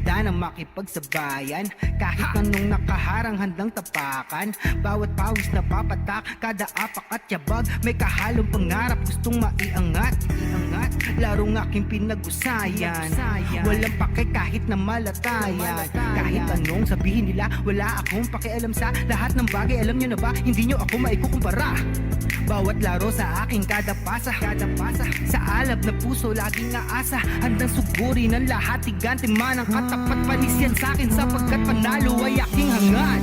handa na makipagsabayan. Kahit anong nakaharang handang tapakan. Bawat pawis na papatak, kada apak at yabag, may kahalong pangarap gustong maiangat. Larong aking pinag-usayan, walang pake kahit na malatayan. Kahit anong sabihin nila, wala akong pakialam sa lahat ng bagay. Alam nyo na ba, hindi nyo ako maikukumpara. Bawat laro sa aking kada pasa, sa alab na puso laging aasa. Handang sugurin ang lahat, tigante man ang katapat. Panis yan sa'kin sapagkat panalo ay aking hangad.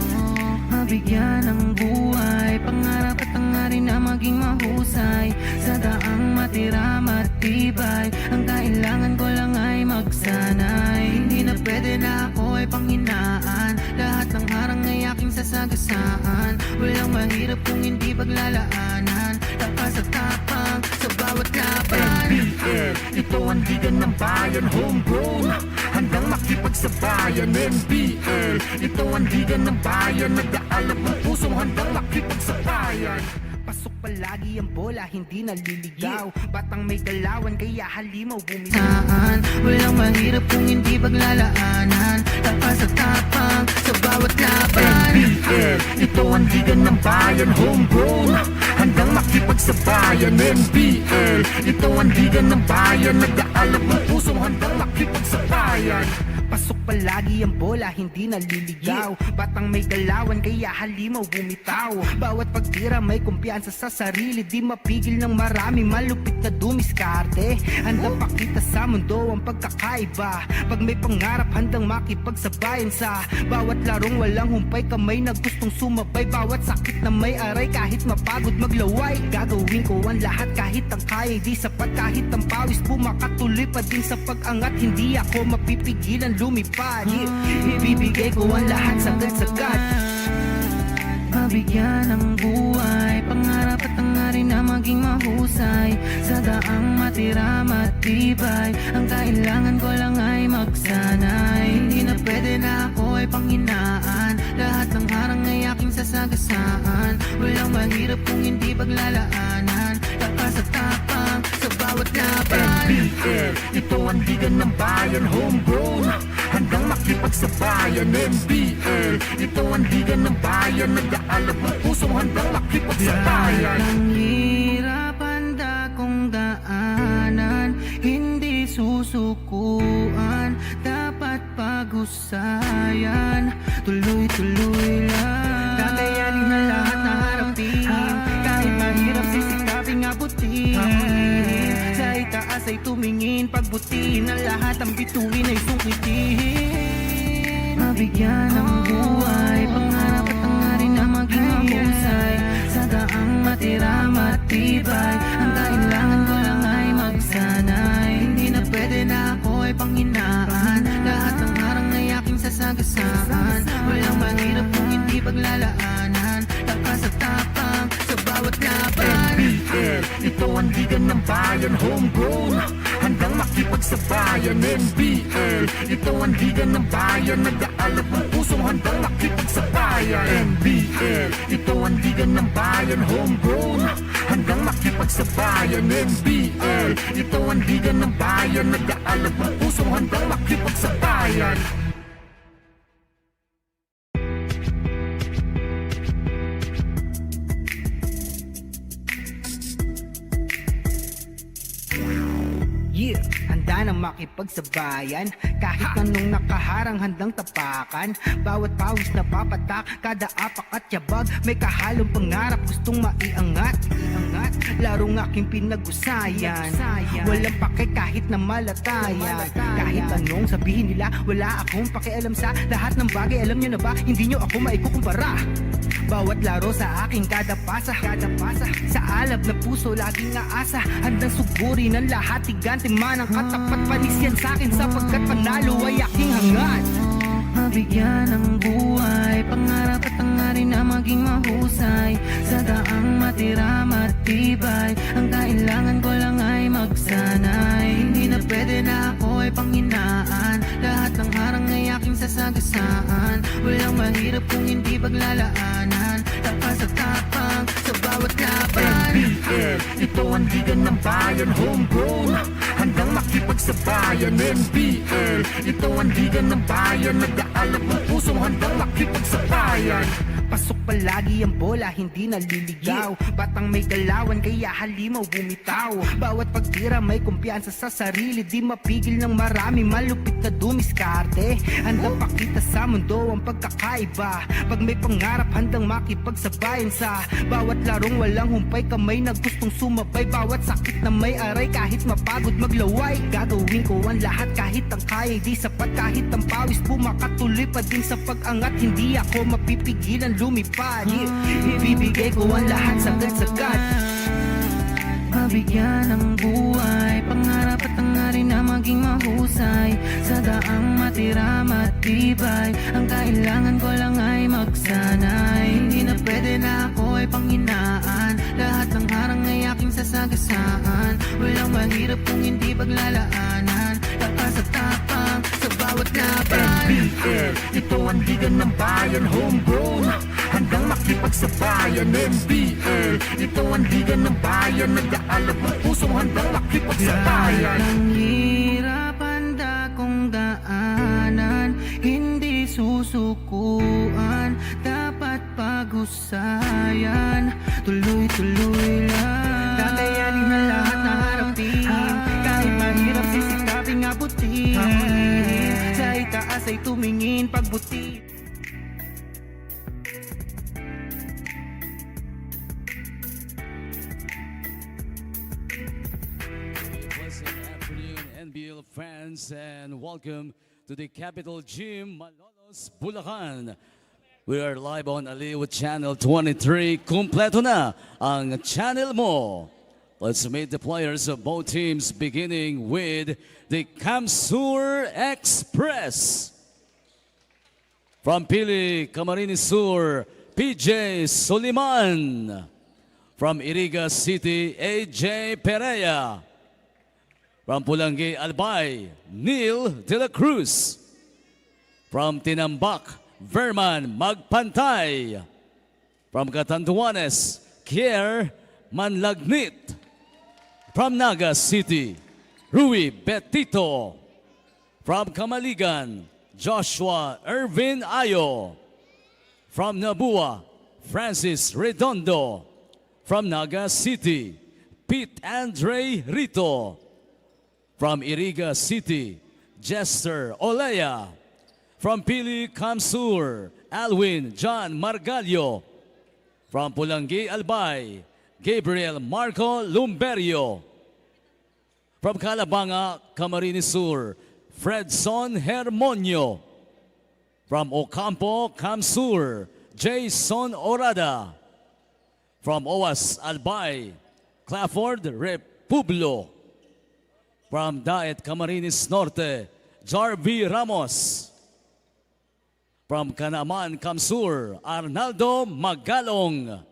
Mabigyan ng buhay, pangarap at hangarin na maging mahusay. Sa daang matira matibay, ang kailangan ko lang ay magsanay. Hindi na pwede na ako ay panghinaan, lahat ng harang ay aking sasagasaan. Walang mahirap kung hindi paglalaanan, lakas at tapang sa bawat laban. NBL, ito ang liga ng bayan, homegrown, handang makipagsabayan. NBL, ito ang liga ng bayan, nag-aalab ng pusong handang makipagsabayan. Pasok palagi ang bola, hindi naliligaw. Batang may galawan, kaya halimaw bumitaw. Saan? Walang mahirap kung hindi paglalaanan, lakas at tapang sa bawat laban. NBL, ito ang liga ng bayan, homegrown, handang makipagsabayan. NBL, ito ang liga ng bayan, nag-aalab ng pusong handang makipagsabayan. Pasok palagi ang bola, hindi naliligaw. Batang may galawan, kaya halimaw bumitaw. Bawat pagtira may kumpiyansa sa sarili, di mapigil ng marami, malupit na dumiskarte. Handang pakita sa mundo ang pagkakaiba. Pag may pangarap, handang makipagsabayan sa bawat larong walang humpay, kamay na gustong sumabay. Bawat sakit na may aray, kahit mapagod maglaway, gagawin ko ang lahat kahit ang kaya di sapat. Kahit ang pawis pumakatuloy pa din sa pag-angat, hindi ako mapipigilan lumipad. Ibibigay ko ang lahat sagad-sagad. Mabigyan ng buhay, pangarap at hangarin na maging mahusay. Sa daang matira matibay, ang kailangan ko lang ay magsanay. Hindi na pwede na ako ay panghinaan, lahat ng harang ay aking sasagasaan. Walang mahirap kung hindi paglalaanan, lakas at tapang sa bawat laban. NBL, ito ang liga ng bayan, homegrown, handang makipagsabayan. NBL, ito ang liga ng bayan, nag-aalab ng pusong handang makipagsabayan. Ang hirap handa kong daanan, hindi susukuan, dapat pag-usayan, tuloy-tuloy lang. Kakayanin na lahat na harapin, kahit mahirap sisikaping abutin. Sa itaas ay tumingin, pagbutiin ang lahat, ang bituin ay sungkitin. Mabigyan ng buhay, pangarap at hangarin na maging mahusay. Sa daang matira matibay, ang kailangan ko lang ay magsanay. Hindi na pwede na ako ay panghinaan, lahat ng harang ay aking sasagasaan. Walang mahirap kung hindi paglalaanan, lakas at tapang sa bawat laban. NBL, ito ang liga ng bayan, homegrown, handang makipagsabayan. NBL, ito ang liga ng bayan, nag-aalab ng pusong handang makipagsabayan. NBL, ito ang liga ng bayan, homegrown, handang makipagsabayan. NBL, ito ang liga ng bayan, nag-aalab ng pusong handang makipagsabayan. Handa na makipagsabayan. Kahit anong nakaharang handang tapakan. Bawat pawis na papatak, kada apak at yabag, may kahalong pangarap gustong maiangat. Larong aking pinag-usayan, walang pake kahit na malatayan. Kahit anong sabihin nila, wala akong pakialam sa lahat ng bagay. Alam nyo na ba, hindi nyo ako maikukumpara. Bawat laro sa aking kada pasa, sa alab na puso laging aasa. Handang sugurin ang lahat, tigante man ang katapat. Panis yan sa'kin sapagkat panalo ay aking hangad. Mabigyan ng buhay, pangarap at hangarin na maging mahusay. Sa daang matira matibay, ang kailangan ko lang ay magsanay. Hindi na pwede na ako ay panghinaan, lahat ng harang ay aking sasagasaan. Walang mahirap kung hindi paglalaanan. Lakas at tapang sa bawat laban. NBL, ito ang liga ng bayan, homegrown, handang makipagsabayan. NBL, ito ang liga ng bayan, nag-aalab ng pusong handang makipagsabayan. Pasok palagi ang bola, hindi naliligaw. Batang may galawan, kaya halimaw bumitaw. Bawat pagtira may kumpiyansa sa sarili. Di mapigil ng marami, malupit na dumiskarte. Handang pakita sa mundo ang pagkakaiba. Pag may pangarap, handang makipagsabayan sa bawat larong walang humpay kamay na gustong sumabay. Bawat sakit na may aray, kahit mapagod maglaway. Gagawin ko ang lahat kahit ang kaya di sapat. Kahit ang pawis pumakatuloy pa din sa pag-angat. Hindi ako mapipigilan lumipad. Ibibigay ko ang lahat sagad-sagad. Mabigyan ng buhay, pangarap at hangarin na maging mahusay. Sa daang matira matibay, ang kailangan ko lang ay magsanay. Hindi na pwede na ako ay panghinaan. Lahat ng harang ay aking sasagasaan. Walang mahirap kung hindi paglalaanan. Lakas at tapang sa bawat laban. NBL, ito ang liga ng bayan, homegrown, handang makipagsabayan. NBL, ito ang liga ng bayan, nag-aalab ng pusong handang makipagsabayan. Ang hirap handa kong daanan, hindi susukuan, dapat paghusayan, tuloy-tuloy lang. Kakayanin ang lahat na harapin, kahit mahirap sisikaping abutin. Sa itaas ay tumingin pagbuti. Pleasant afternoon, NBL fans, and welcome to the Capital Gym, Malolos, Bulacan. We are live on Aliw Channel 23. Kumpleto na ang channel mo. Let's meet the players of both teams, beginning with the Kamsur Express. From Pili, Camarines Sur, PJ Soliman. From Iriga City, AJ Pereira. From Pulangi, Albay, Neil De La Cruz. From Tinambak, Verman Magpantay. From Catanduanes, Kier Manlagnit. From Naga City, Rui Betito. From Kamaligan, Joshua Irvin Ayo. From Nabua, Francis Redondo. From Naga City, Pete Andre Rito. From Iriga City, Jester Olea. From Pili Kamsur, Alwin John Margalio. From Pulangi Albay, Gabriel Marco Lumberio. From Calabanga, Camarines Sur, Fredson Hermonio. From Ocampo, Kamsur, Jason Orada. From Owas Albay, Clafford Republo. From Daet Camarines Norte, Jarvi Ramos. From Canaman Kamsur, Arnaldo Magalong.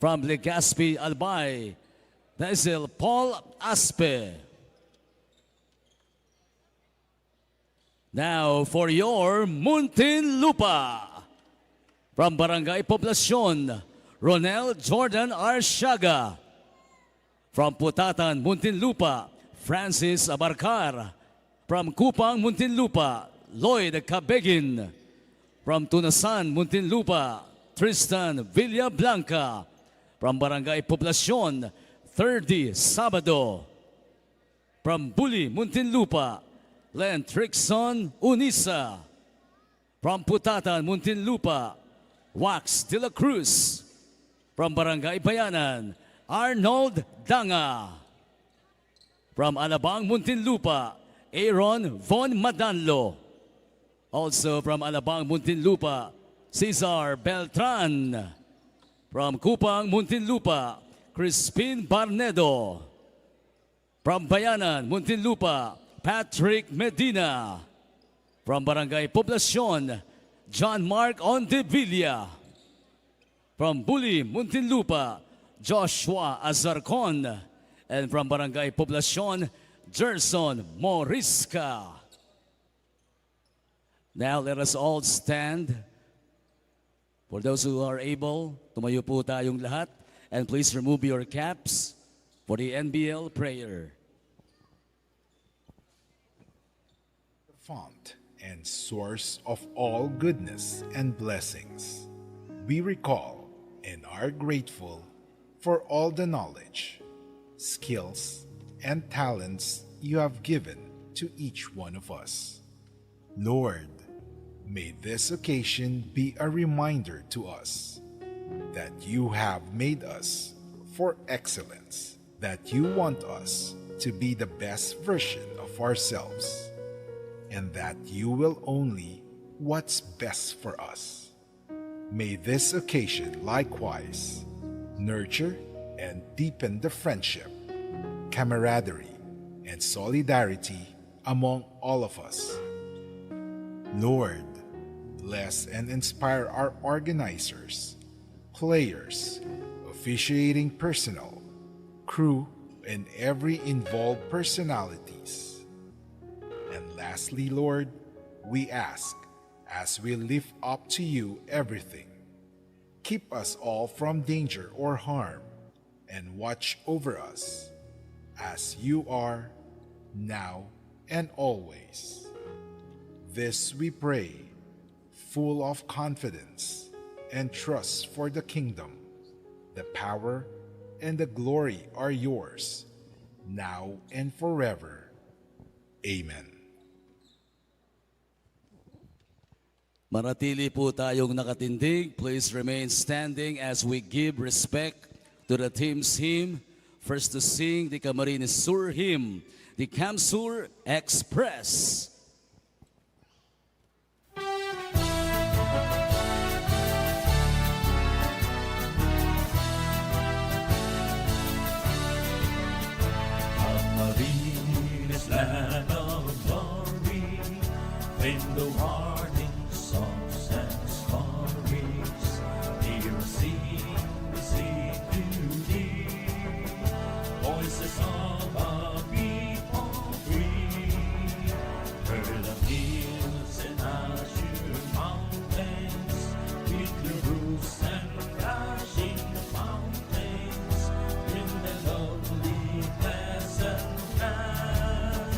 From Legazpi Albay, Daisel Paul Aspe. Now for your Muntinlupa. From Barangay Poblacion, Ronel Jordan Arshaga. From Putatan, Muntinlupa, Francis Abarcar. From Kupang, Muntinlupa, Lloyd Cabegin. From Tunasan, Muntinlupa, Tristan Villablanca. From Barangay Poblacion, 30 Sabado. From Buli, Muntinlupa, Len Trixon Unisa. From Putatan, Muntinlupa, Wax de la Cruz. From Barangay Bayanan, Arnold Danga. From Alabang, Muntinlupa, Aaron Von Madanlo. Also from Alabang, Muntinlupa, Cesar Beltran. From Kupang, Muntinlupa, Crispin Barnedo. From Bayanan, Muntinlupa, Patrick Medina. From Barangay Poblacion, John Mark Ondevilla. From Buli, Muntinlupa, Joshua Azarcon. And from Barangay Poblacion, Gerson Morisca. Now let us all stand. For those who are able, tumayo po tayong lahat. And please remove your caps for the NBL prayer. The fount and source of all goodness and blessings, we recall and are grateful for all the knowledge, skills, and talents you have given to each one of us. Lord, may this occasion be a reminder to us that you have made us for excellence, that you want us to be the best version of ourselves, and that you will only what's best for us. May this occasion likewise nurture and deepen the friendship, camaraderie, and solidarity among all of us. Lord, bless and inspire our organizers, players, officiating personnel, crew, and every involved personalities. And lastly, Lord, we ask, as we lift up to you everything, keep us all from danger or harm, and watch over us, as you are, now and always. This we pray, full of confidence and trust, for the kingdom, the power, and the glory are yours, now and forever. Amen. Manatili po tayong nakatindig. Please remain standing as we give respect to the team's hymn. First to sing the Camarines Sur hymn, the Camsur Express. Camarines, land of glory, in the warning songs and stories, here we sing to thee, voices of a people free, heard of hills and azure mountains, with the roofs and flashing fountains, in the lovely pleasant land,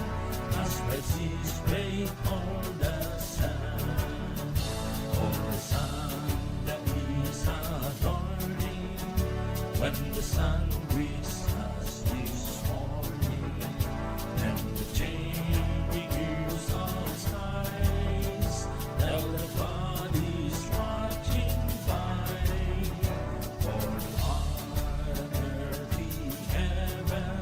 as red seas break on the sand, over the sun that is adorning, when the sun greets us this morning, and the changing hues of skies tell the bodies watching by, for the unearthly heaven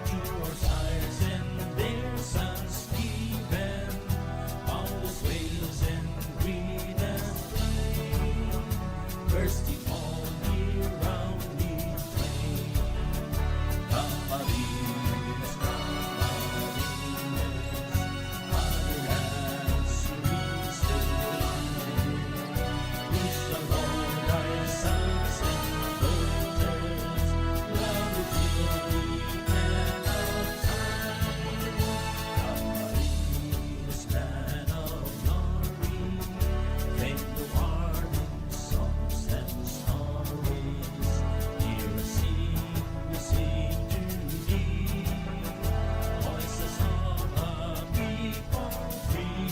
to our sighs and their sons given, boundless waves and green and plain, bursting all year round in flame. Camarines, Mother has released the we shall hold our sons and daughters, love with joy and of time. Camarines, land of glory, fame the warning songs and stories, here we sing to thee, voices of a people free,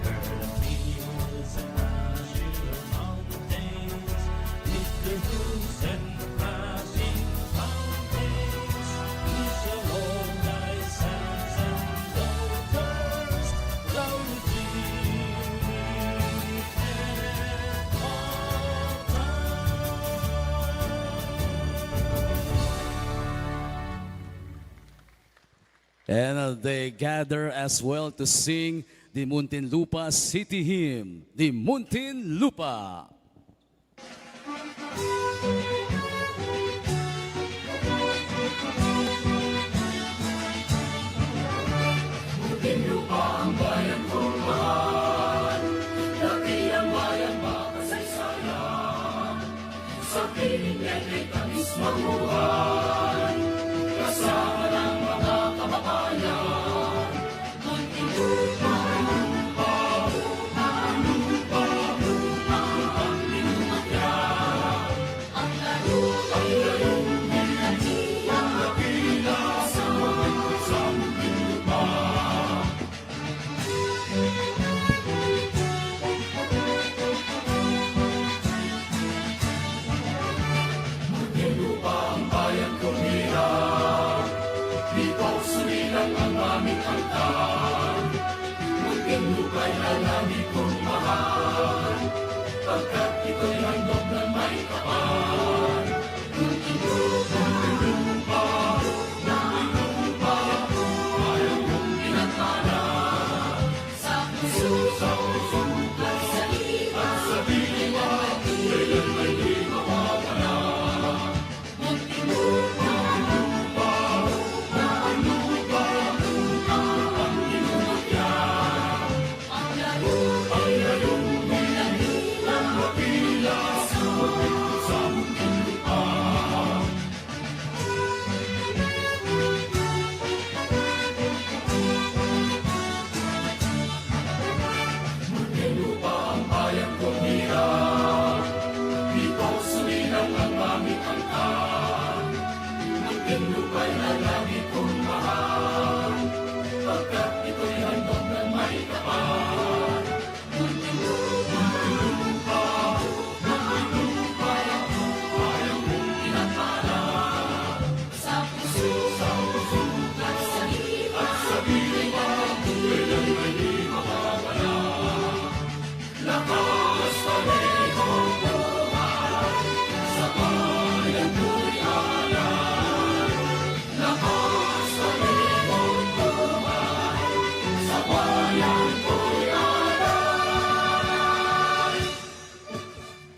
heard of hills and azure mountains, with the roofs and flashing fountains, we shall hold thy sons and daughters, loudly and all And they gather as well to sing the Muntinlupa City hymn, the Muntinlupa. Muntinlupa ang bayan kong mahal, laki ang bayan makasaysayan, sa piling niya'y may tamis mamuhay, kasama ng mga kababayan. Muntinlupa,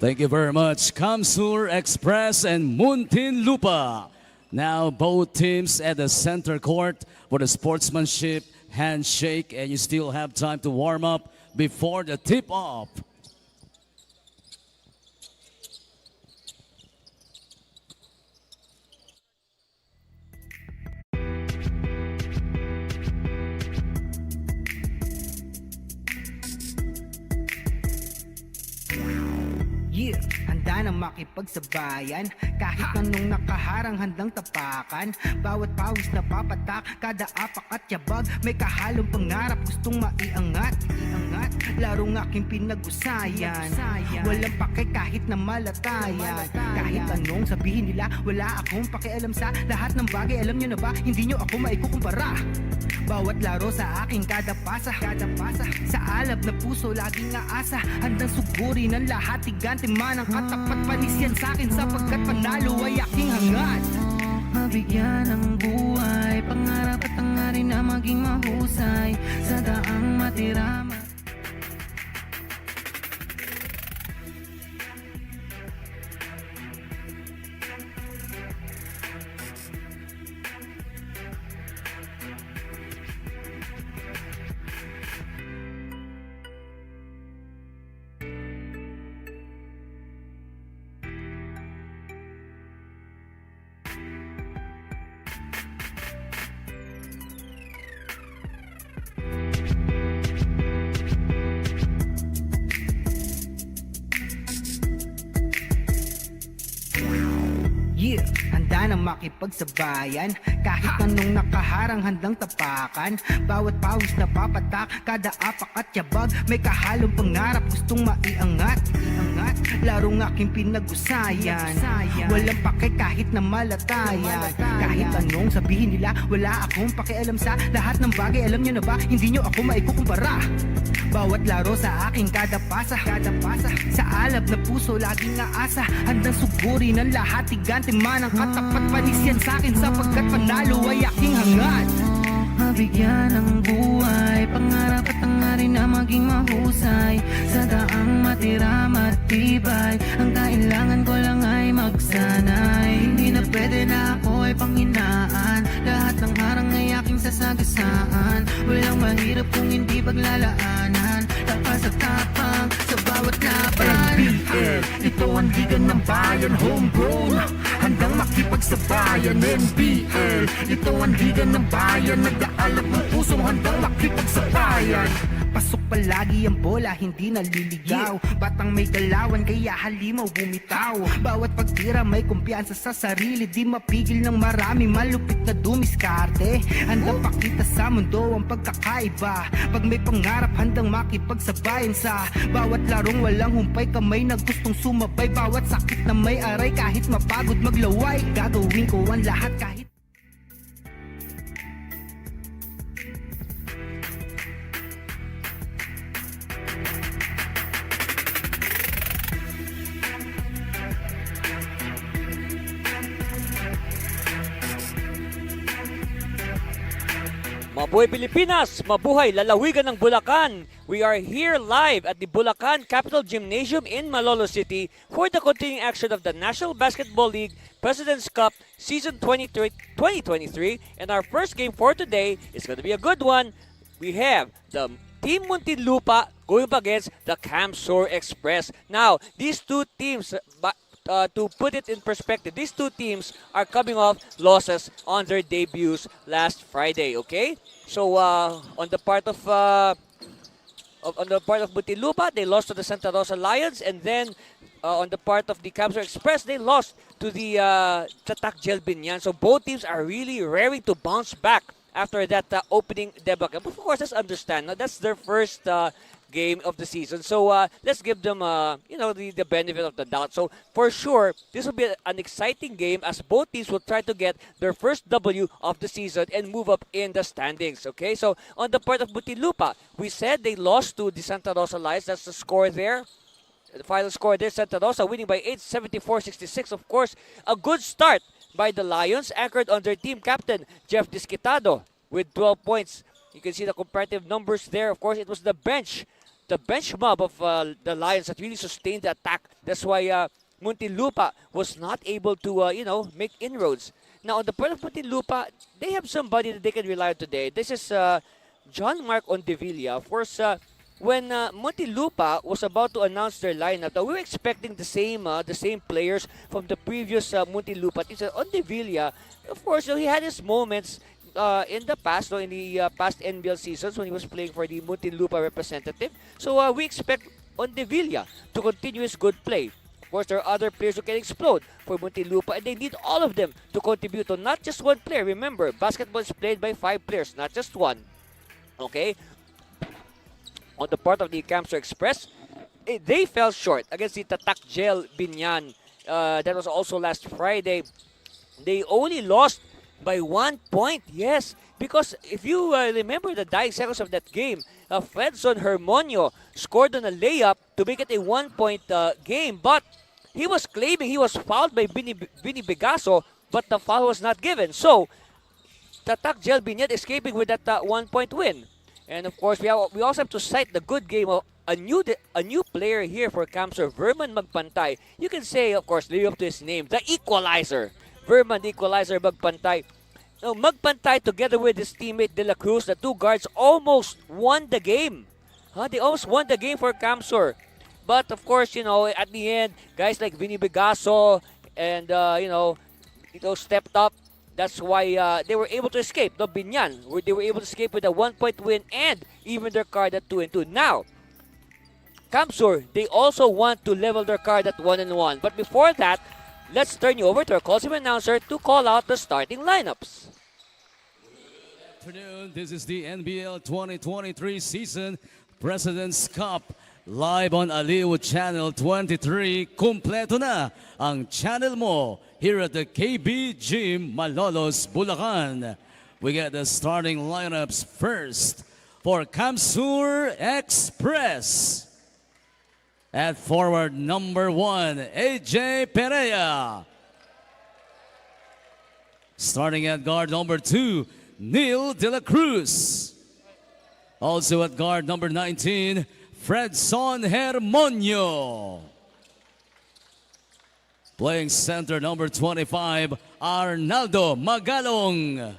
Thank you very much, Kamsur Express and Muntinlupa. Now both teams at the center court for the sportsmanship handshake, and you still have time to warm up before the tip-off. Yeah, handa na makipagsabayan. Kahit anong nakaharang handang tapakan. Bawat pawis na papatak, kada apak at yabag. May kahalong pangarap, gustong maiangat. Larong aking pinag-usayan. Walang pake kahit na malatayan. Kahit anong sabihin nila, wala akong pakialam sa lahat ng bagay. Alam nyo na ba, hindi nyo ako maikukumpara. Bawat laro sa aking kada pasa. Sa alab na puso, laging aasa. Handang suguri ng lahat, tigante man ang katapat. Panis yan sa'kin sapagkat panalo ay aking hangad. Mabigyan ng buhay, pangarap at hangarin na maging mahusay. Sa daang matira. Yeah, handa na makipagsabayan. Kahit anong nakaharang handang tapakan. Bawat pawis na papatak, kada apak at yabag. May kahalong pangarap, gustong maiangat. Larong aking pinag-usayan. Walang pake kahit na malatayan. Kahit anong sabihin nila, wala akong pakialam sa lahat ng bagay. Alam nyo na ba, hindi nyo ako maikukumpara. Bawat laro sa aking kada pasa. Sa alab na puso, laging aasa. Handang suguri ng lahat, tigante man ang katapat. Panis yan sa'kin sapagkat panalo ay aking hangad. Mabigyan ng buhay, pangarap at hangarin na maging mahusay. Sa daang matira matibay, ang kailangan ko lang ay magsanay. Hindi na pwede na ako ay panghinaan, lahat ng harang ay aking sasagasaan. Walang mahirap kung hindi paglalaanan, lakas at tapang sa bawat laban. NBL, ito ang ligan ng bayan, homegrown, handang makipagsabayan. NBL, ito ang ligan ng bayan, nag-aalab ng pusong handang makipagsabayan. Pasok palagi ang bola, hindi naliligaw. Batang may galawan, kaya halimaw bumitaw. Bawat pagtira may kumpiyansa sa sarili. Di mapigil ng marami, malupit na dumiskarte. Handang pakita sa mundo ang pagkakaiba. Pag may pangarap, handang makipagsabayan sa bawat larong walang humpay. Kamay na gustong sumabay, bawat sakit na may aray. Kahit mapagod maglaway, gagawin ko ang lahat kahit Mabuhay Pilipinas! Mabuhay lalawigan ng Bulacan! We are here live at the Bulacan Capital Gymnasium in Malolo City for the continuing action of the National Basketball League President's Cup Season 2023. And our first game for today is going to be a good one. We have the Team Muntinlupa going up against the Camsur Express. Now, these two teams, to put it in perspective, these two teams are coming off losses on their debuts last Friday. Okay, so on the part of Muntinlupa, they lost to the Santa Rosa Lions, and then on the part of the Camsur Express, they lost to the Tatak Binyan. So both teams are really raring to bounce back after that opening debacle. But of course, let's understand. Now, that's their first game of the season. So let's give them, the benefit of the doubt. So for sure, this will be an exciting game as both teams will try to get their first W of the season and move up in the standings. Okay, so on the part of Muntinlupa, we said they lost to the Santa Rosa Lions. That's the score there. The final score there, Santa Rosa winning by 8, 74-66. Of course, a good start by the Lions, anchored on their team captain, Jeff Disquitado, with 12 points. You can see the comparative numbers there. Of course, it was the bench mob of the Lions that really sustained the attack. That's why Muntinlupa was not able to, make inroads. Now, on the part of Muntinlupa, they have somebody that they can rely on today. This is John Mark Ondevilla. Of course, when Muntinlupa was about to announce their lineup, we were expecting the same players from the previous Muntinlupa teams. Ondevilla, of course, he had his moments in the past, in the past NBL seasons when he was playing for the Muntinlupa representative. So we expect Ondevilla to continue his good play. Of course, there are other players who can explode for Muntinlupa, and they need all of them to contribute, to not just one player. Remember, basketball is played by 5 players, not just one. Okay? On the part of the Camsur Express, they fell short against the Tatak Binyan. That was also last Friday. They only lost by 1 point, yes. Because if you remember the dying seconds of that game, Fredson Hermonio scored on a layup to make it a 1-point game. But he was claiming he was fouled by Bini Bigaso, but the foul was not given. So, Tatak Binyan escaping with that 1-point win. And of course, we also have to cite the good game of a new player here for Camsur, Verman Magpantay. You can say, of course, live up to his name, the equalizer. Verman, the equalizer, Magpantay. Now, Magpantay, together with his teammate De La Cruz, the two guards, almost won the game. They almost won the game for Camsur. But of course, at the end, guys like Vinny Bigaso and stepped up. That's why they were able to escape. The Binyan, they were able to escape with a 1-point win and even their card at 2-2. Now, Camsur, they also want to level their card at 1-1. But before that, let's turn you over to our call-team announcer to call out the starting lineups. Good afternoon. This is the NBL 2023 season President's Cup. Live on Aliw Channel 23. Kumpleto na ang channel mo here at the KB Gym, Malolos, Bulacan. We get the starting lineups first for Camsur Express. At forward number 1, AJ Perea. Starting at guard number 2, Neil De La Cruz. Also at guard number 19, Fredson Hermonio. Playing center number 25, Arnaldo Magalong.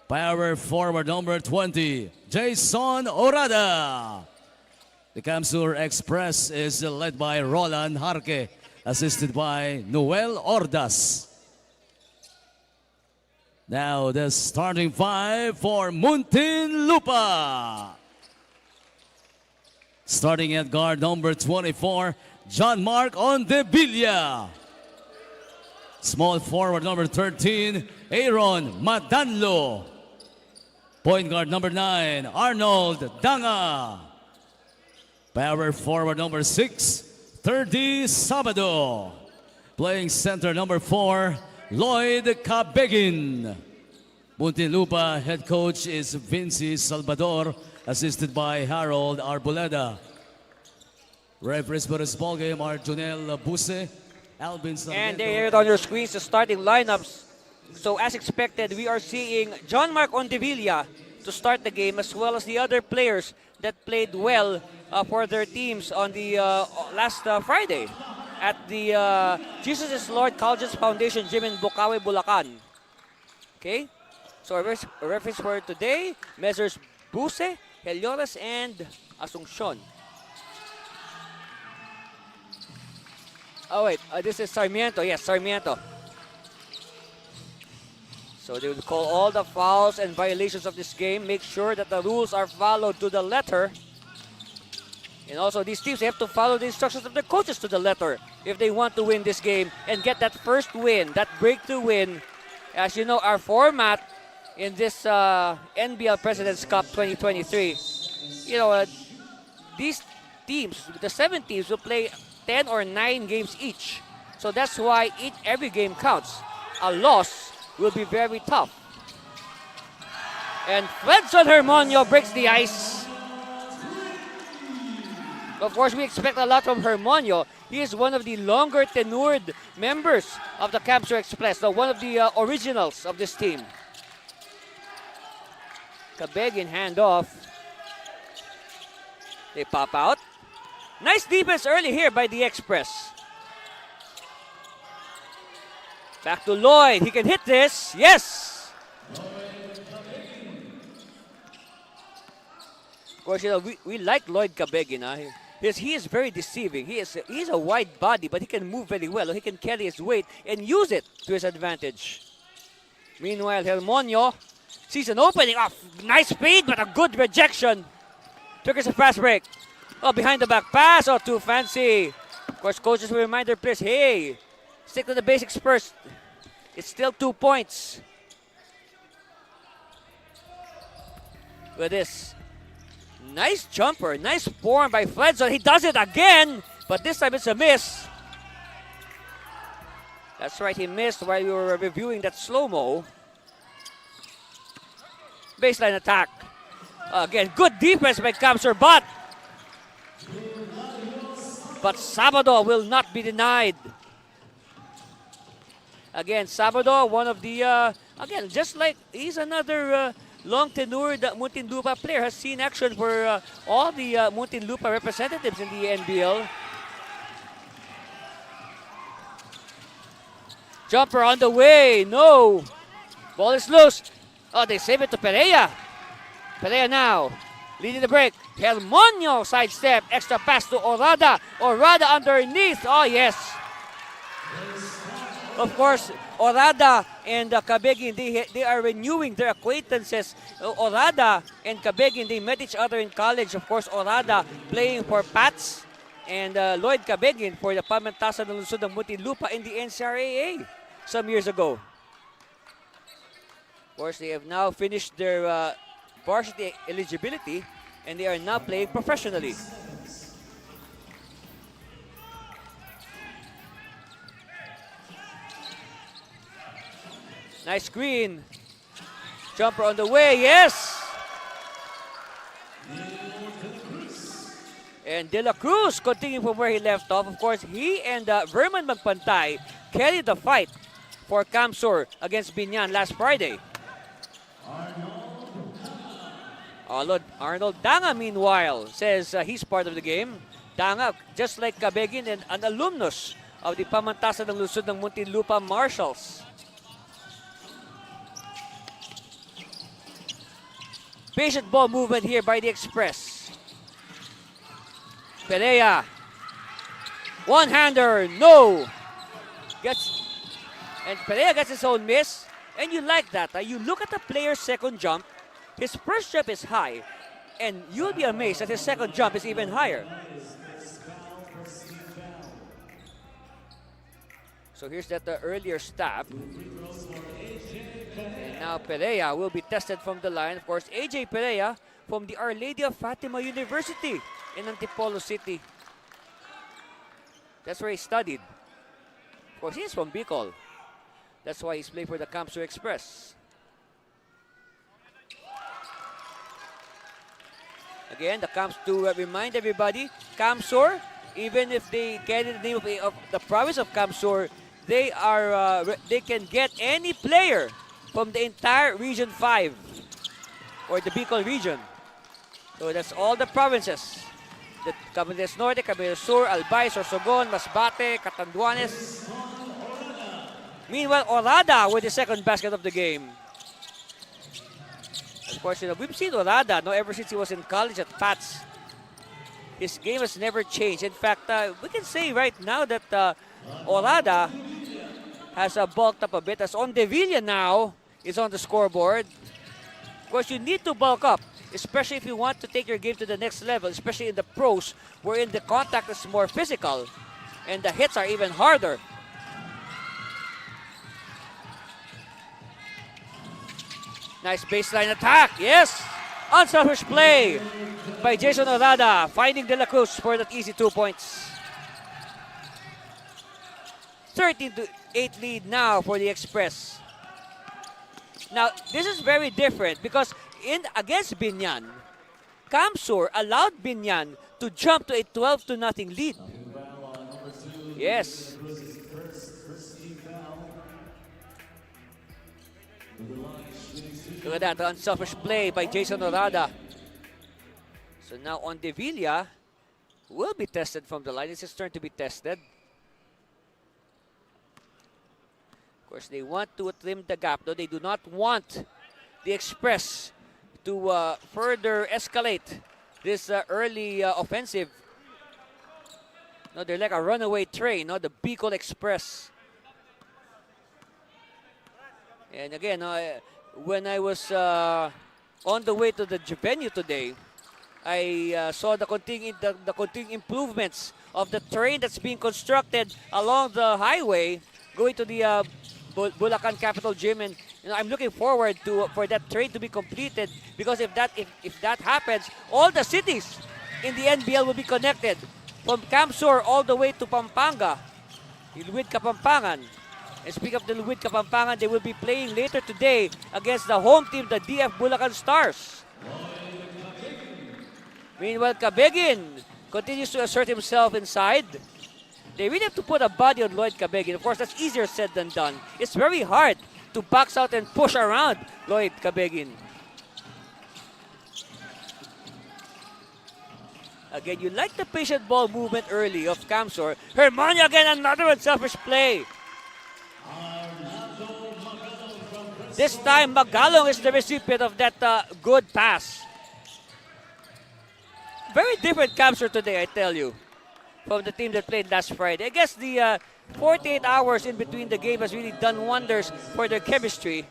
Power forward number 20, Jason Orada. The Camsur Express is led by Roland Harque, assisted by Noel Ordas. Now the starting 5 for Muntinlupa. Starting at guard number 24, John Mark Ondevilla. Small forward number 13, Aaron Madanlo. Point guard number 9, Arnold Danga. Power forward number 6, 30 Sabado. Playing center number 4, Lloyd Cabegin. Muntinlupa head coach is Vinci Salvador, assisted by Harold Arboleda. Referees for this ball game are Jonel Buse, Alvin Sarmiento. And there on your screens the starting lineups. So as expected, we are seeing John Mark Ondevilla to start the game, as well as the other players that played well for their teams on the last Friday at the Jesus is Lord Colleges Foundation Gym in Bukawi, Bulacan. Okay, so our referees for today, Measures Buse, Heliores, and Asuncion. Oh wait, this is Sarmiento. Yes, Sarmiento. So they will call all the fouls and violations of this game, make sure that the rules are followed to the letter. And also these teams have to follow the instructions of their coaches to the letter if they want to win this game and get that first win, that breakthrough win. As you know, our format in this NBL President's Cup 2023, you know, these teams, the 7 teams, will play 10 or 9 games each. So that's why every game counts. A loss will be very tough. And Fredson Hermonio breaks the ice. Of course, we expect a lot from Hermonio. He is one of the longer tenured members of the Camsur Express, so one of the originals of this team. Kabegin handoff. They pop out. Nice defense early here by the Express. Back to Lloyd. He can hit this. Yes! Of course, you know, we like Lloyd Kabegin. He is very deceiving. He's a wide body, but he can move very well. He can carry his weight and use it to his advantage. Meanwhile, Hermonio sees an opening. Oh, nice speed, but a good rejection. Took us a fast break. Oh, behind the back pass. Oh, too fancy. Of course, coaches will remind their players, hey, stick to the basics first. It's still 2 points. With this. Nice jumper. Nice form by Fledson. He does it again, but this time it's a miss. That's right, he missed while we were reviewing that slow-mo. Baseline attack. Again, good defense by Camsur, but Sabado will not be denied. Again, Sabado, one of the, again, just like he's another long-tenured Muntinlupa player, has seen action for all the Muntinlupa representatives in the NBL. Jumper on the way, no. Ball is loose. Oh, they save it to Perea. Perea now, leading the break. Hermonio sidestep, extra pass to Orada. Orada underneath, oh yes. Of course, Orada and Kabegin, they are renewing their acquaintances. Orada and Kabegin, they met each other in college. Of course, Orada playing for Pats and Lloyd Kabegin for the Pamantasan ng Lungsod ng Muntinlupa in the NCRAA some years ago. Of course, they have now finished their varsity eligibility and they are now playing professionally. Nice screen. Jumper on the way, yes! And De La Cruz continuing from where he left off. Of course, he and Verman Magpantay carried the fight for Camsur against Binyan last Friday. Arnold Danga, meanwhile, says he's part of the game. Danga, just like Kabegin, and an alumnus of the Pamantasan ng Lungsod ng Muntinlupa Marshals. Patient ball movement here by the Express. Perea. One-hander, no. And Perea gets his own miss. And you like that. You look at the player's second jump. His first jump is high. And you'll be amazed that his second jump is even higher. So here's that earlier stab. And now Perea will be tested from the line. Of course, AJ Perea from the Our Lady of Fatima University in Antipolo City. That's where he studied. Of course, he's from Bicol. That's why he's playing for the Camsur Express. Again, the Camps to remind everybody, Camsur, even if they carry the name of the province of Camsur, they are they can get any player from the entire Region 5. or the Bicol region. So that's all the provinces. The Camarines Norte, Camarines Sur, Albay, Sorsogon, Masbate, Catanduanes. Meanwhile, Orada with the second basket of the game. Of course, we've seen Orada ever since he was in college at Pats. His game has never changed. In fact, we can say right now that Orada has bulked up a bit, as Ondevilla now is on the scoreboard. Of course, you need to bulk up, especially if you want to take your game to the next level, especially in the pros, wherein the contact is more physical and the hits are even harder. Nice baseline attack, yes! Unselfish play by Jason Orada, finding De La Cruz for that easy 2 points. 13-8 lead now for the Express. Now, this is very different because against Binyan, Camsur allowed Binyan to jump to a 12-0 lead. Yes. Look at that, unselfish play by Jason Orada. So now Ondevilla will be tested from the line. It's his turn to be tested. Of course, they want to trim the gap, though they do not want the Express to further escalate this early offensive. No, they're like a runaway train, the Bicol Express. And again, when I was on the way to the venue today, I saw the continuing improvements of the train that's being constructed along the highway going to the Bulacan Capital Gym, and I'm looking forward for that train to be completed, because if that happens, all the cities in the NBL will be connected from Camsur all the way to Pampanga, Iluwid Kapampangan. And speaking of the Iluwid Kapampangan, they will be playing later today against the home team, the DF Bulacan Stars. Meanwhile, Cabegin continues to assert himself inside. They really have to put a body on Lloyd Cabegin. Of course, that's easier said than done. It's very hard to box out and push around Lloyd Cabegin. Again, you like the patient ball movement early of Camsur. Hermania again, another unselfish play. This time, Magalong is the recipient of that good pass. Very different Camsur today, I tell you, from the team that played last Friday. I guess the 48 hours in between the game has really done wonders for their chemistry.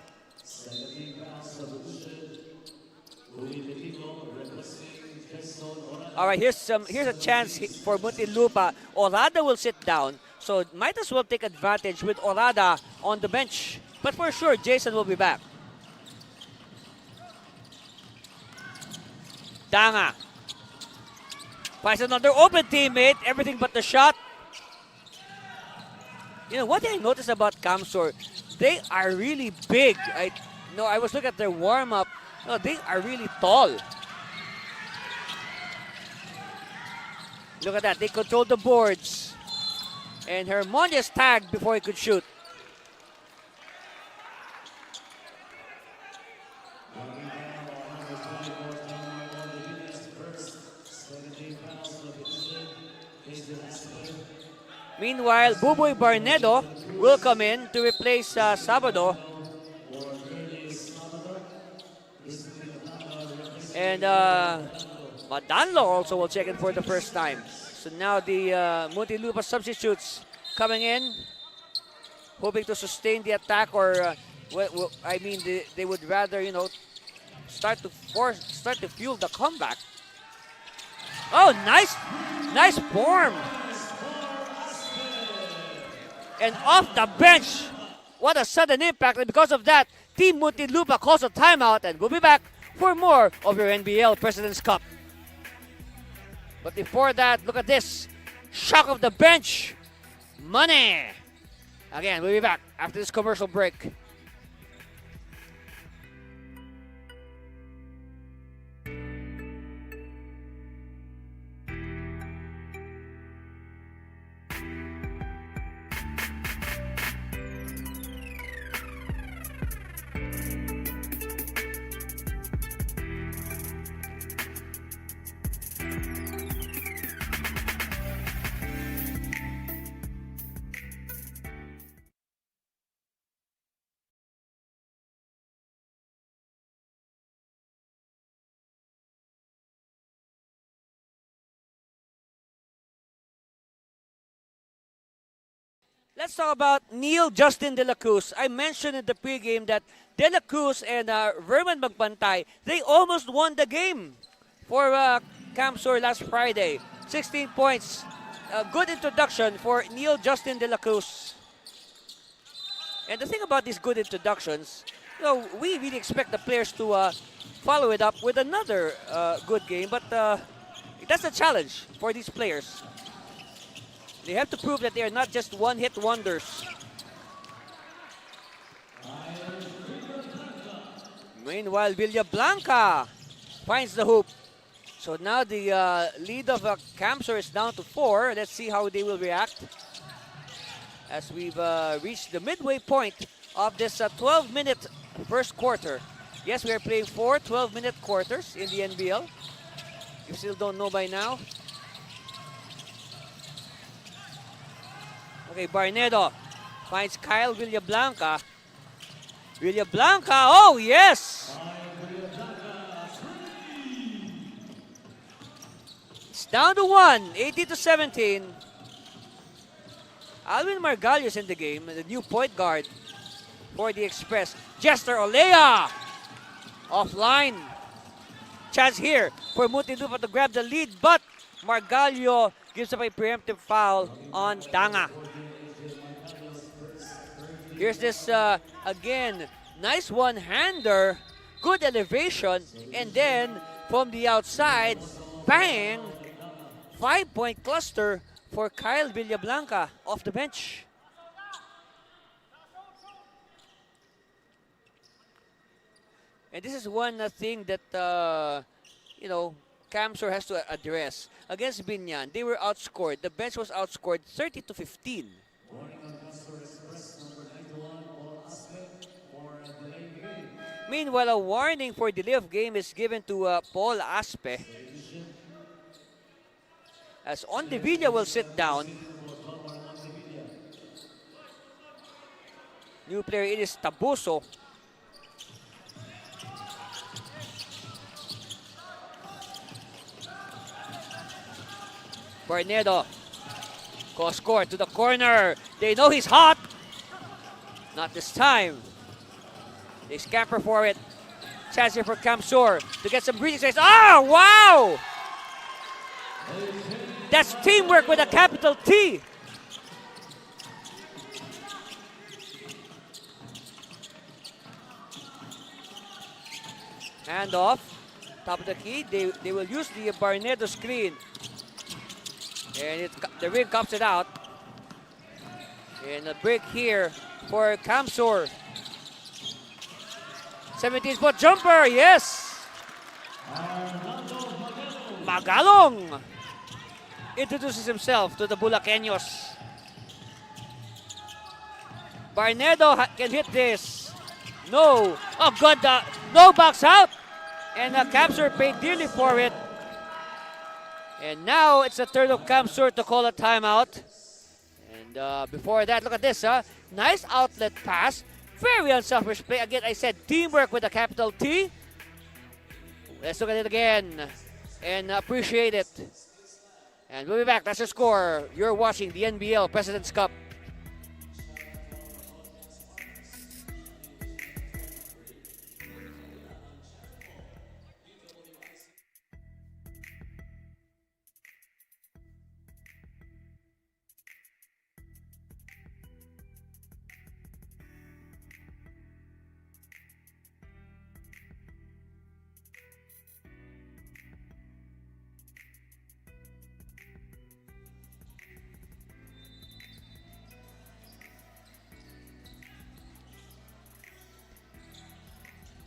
All right, here's a chance for Muntinlupa. Orada will sit down, so might as well take advantage with Orada on the bench. But for sure, Jason will be back. Danga finds another open teammate, everything but the shot. You know, what I noticed about Camsur, they are really big. I was looking at their warm-up. No, they are really tall. Look at that, they control the boards. And Hermonia is tagged before he could shoot. Meanwhile, Buboy Barnedo will come in to replace Sabado. And Madanlo also will check in for the first time. So now the Muntinlupa substitutes coming in, hoping to sustain the attack, or they would rather, start to fuel the comeback. Oh, nice form. And off the bench, what a sudden impact. And because of that, Team Muntinlupa calls a timeout, and we'll be back for more of your NBL President's Cup. But before that, look at this. Shock of the bench. Money. Again, we'll be back after this commercial break. Let's talk about Neil Justin De La Cruz. I mentioned in the pregame that De La Cruz and Verman Magbantay, they almost won the game for Camsur last Friday. 16 points. A good introduction for Neil Justin De La Cruz. And the thing about these good introductions, you know, we really expect the players to follow it up with another good game, but that's a challenge for these players. They have to prove that they are not just one-hit wonders. Meanwhile, Villablanca finds the hoop. So now the lead of Camsur is down to 4. Let's see how they will react as we've reached the midway point of this 12-minute first quarter. Yes, we are playing 4 12-minute quarters in the NBL. You still don't know by now. Okay, Barnedo finds Kyle Villablanca. Villablanca, oh yes! It's down to 1, 18-17. Alvin Margallo's in the game, the new point guard for the Express. Jester Olea offline. Chance here for Muntinlupa to grab the lead, but Margallo gives up a preemptive foul on Danga. Here's this, again, nice one-hander, good elevation, and then from the outside, bang! 5-point cluster for Kyle Villablanca off the bench. And this is one thing that, you know, Camsur has to address. Against Binyan, they were outscored. The bench was outscored 30-15. Meanwhile, a warning for delay of game is given to Paul Aspe. As Ondevilla will sit down. New player, it is Tabuso. Barnedo. Cross-court to the corner. They know he's hot. Not this time. They scamper for it. Chance here for Camsur to get some breathing space. Ah, wow! That's teamwork with a capital T. Hand off. Top of the key. They will use the Barnedo screen. And the ring cops it out. And a break here for Camsur. 17-foot jumper, yes! Magalong introduces himself to the Bulaqueños. Barnedo can hit this. No. Oh, good. No box out. And Camsur paid dearly for it. And now it's the turn of Camsur to call a timeout. And before that, look at this. Nice outlet pass. Very unselfish play. Again, I said teamwork with a capital T. Let's look at it again and appreciate it. And we'll be back. That's the score. You're watching the NBL President's Cup.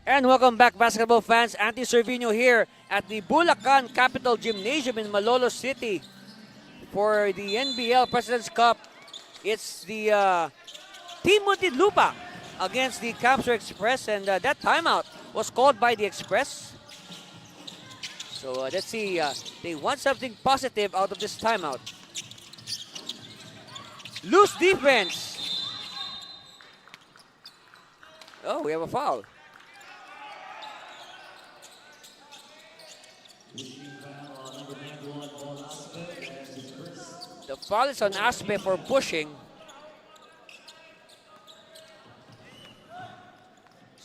And welcome back, basketball fans. Anthony Cervino here at the Bulacan Capital Gymnasium in Malolo City for the NBL President's Cup. It's the Team Muntinlupa against the Camsur Express, and that timeout was called by the Express. So let's see, they want something positive out of this timeout. Loose defense. Oh, we have a foul. The foul is on Aspe for pushing.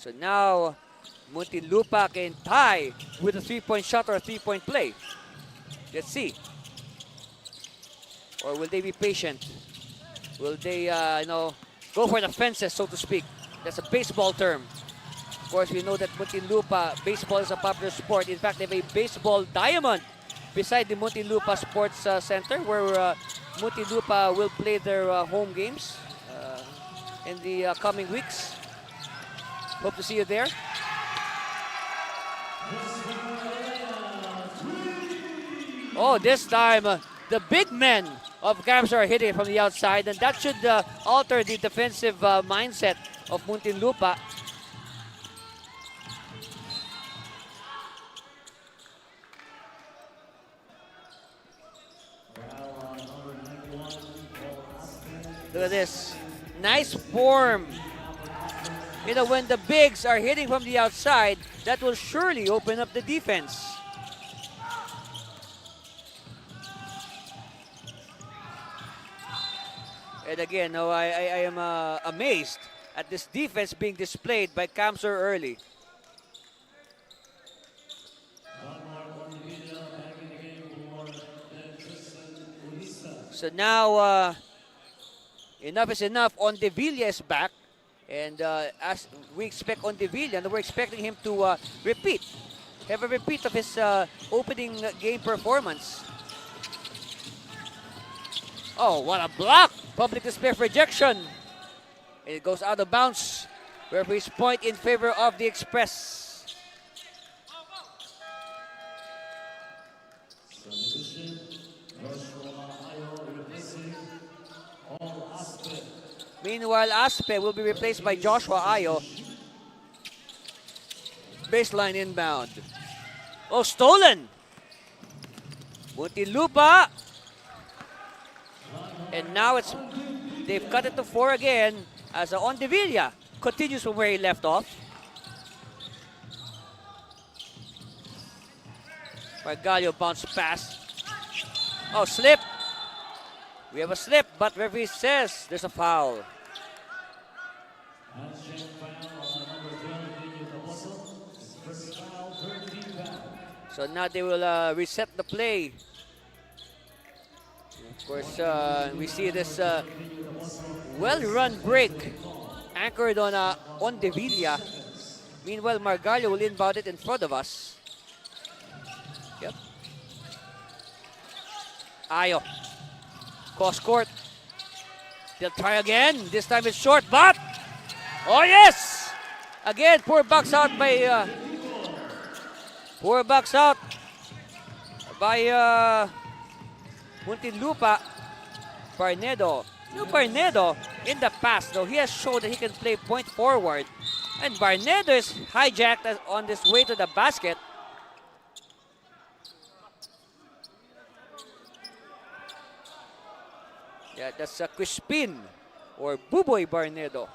So now, Muntinlupa can tie with a 3-point shot or a 3-point play. Let's see. Or will they be patient? Will they, go for the fences, so to speak? That's a baseball term. Of course, we know that Muntinlupa, baseball is a popular sport. In fact, they have a baseball diamond beside the Muntinlupa Sports Center, where Muntinlupa will play their home games in the coming weeks. Hope to see you there. Oh, this time the big men of Camps are hitting from the outside, and that should alter the defensive mindset of Muntinlupa. Look at this. Nice form. You know, when the bigs are hitting from the outside, that will surely open up the defense. And again, I am amazed at this defense being displayed by Kamsur early. So now, enough is enough. Ondevilla is back. And as we expect Ondevilla, and we're expecting him to have a repeat of his opening game performance. Oh, what a block! Public display of rejection. It goes out of bounds. Referee's point in favor of the Express. Meanwhile, Aspe will be replaced by Joshua Ayo. Baseline inbound. Oh, stolen! Muntinlupa. And now they've cut it to 4 again as Ondevilla continues from where he left off. Margallo bounce pass. Oh, slip. We have a slip, but referee says there's a foul. So now they will reset the play. Of course, we see this well-run break anchored on Ondevilla. Meanwhile, Margallo will inbound it in front of us. Yep. Ayo. Cross court. They'll try again. This time it's short, but oh yes! Again, poor box out by Muntinlupa. Barnedo. No, Barnedo in the past, though, he has shown that he can play point forward. And Barnedo is hijacked on this way to the basket. Yeah, that's a Crispin or Buboy Barnedo.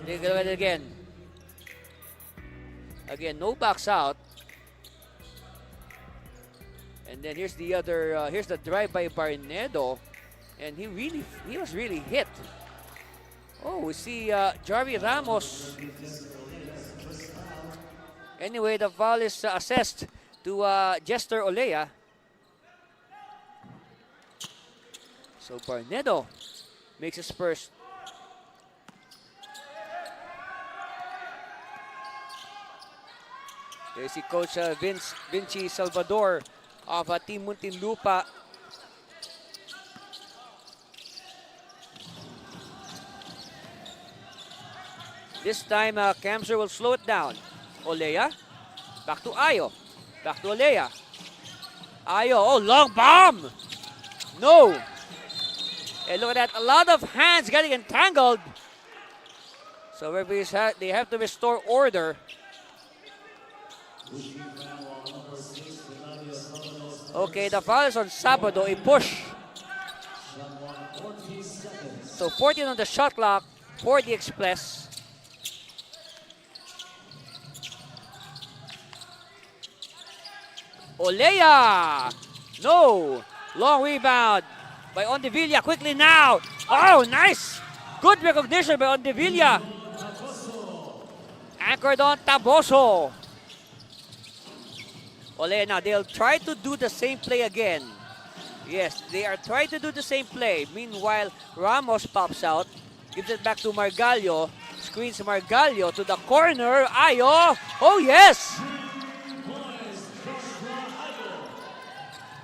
Look at it again. Again, no box out. And then here's the other, here's the drive by Barnedo. And he was really hit. Oh, we see Jarvi Ramos. Anyway, the foul is assessed to Jester Olea. So Barnedo makes his first. There's the coach Vinci Salvador of Team Muntinlupa. This time, Kamsur will slow it down. Olea, back to Ayo. Back to Olea. Ayo, oh, long bomb! No! And look at that, a lot of hands getting entangled. So referees they have to restore order. Okay, the foul is on Sabado, a push. So 14 on the shot clock for the Express. Olea! No! Long rebound by Ondevilla quickly now. Oh, nice! Good recognition by Ondevilla. Anchored on Taboso. Ole now, they'll try to do the same play again. Yes, they are trying to do the same play. Meanwhile, Ramos pops out. Gives it back to Margallo. Screens Margallo to the corner. Ayo! Oh yes!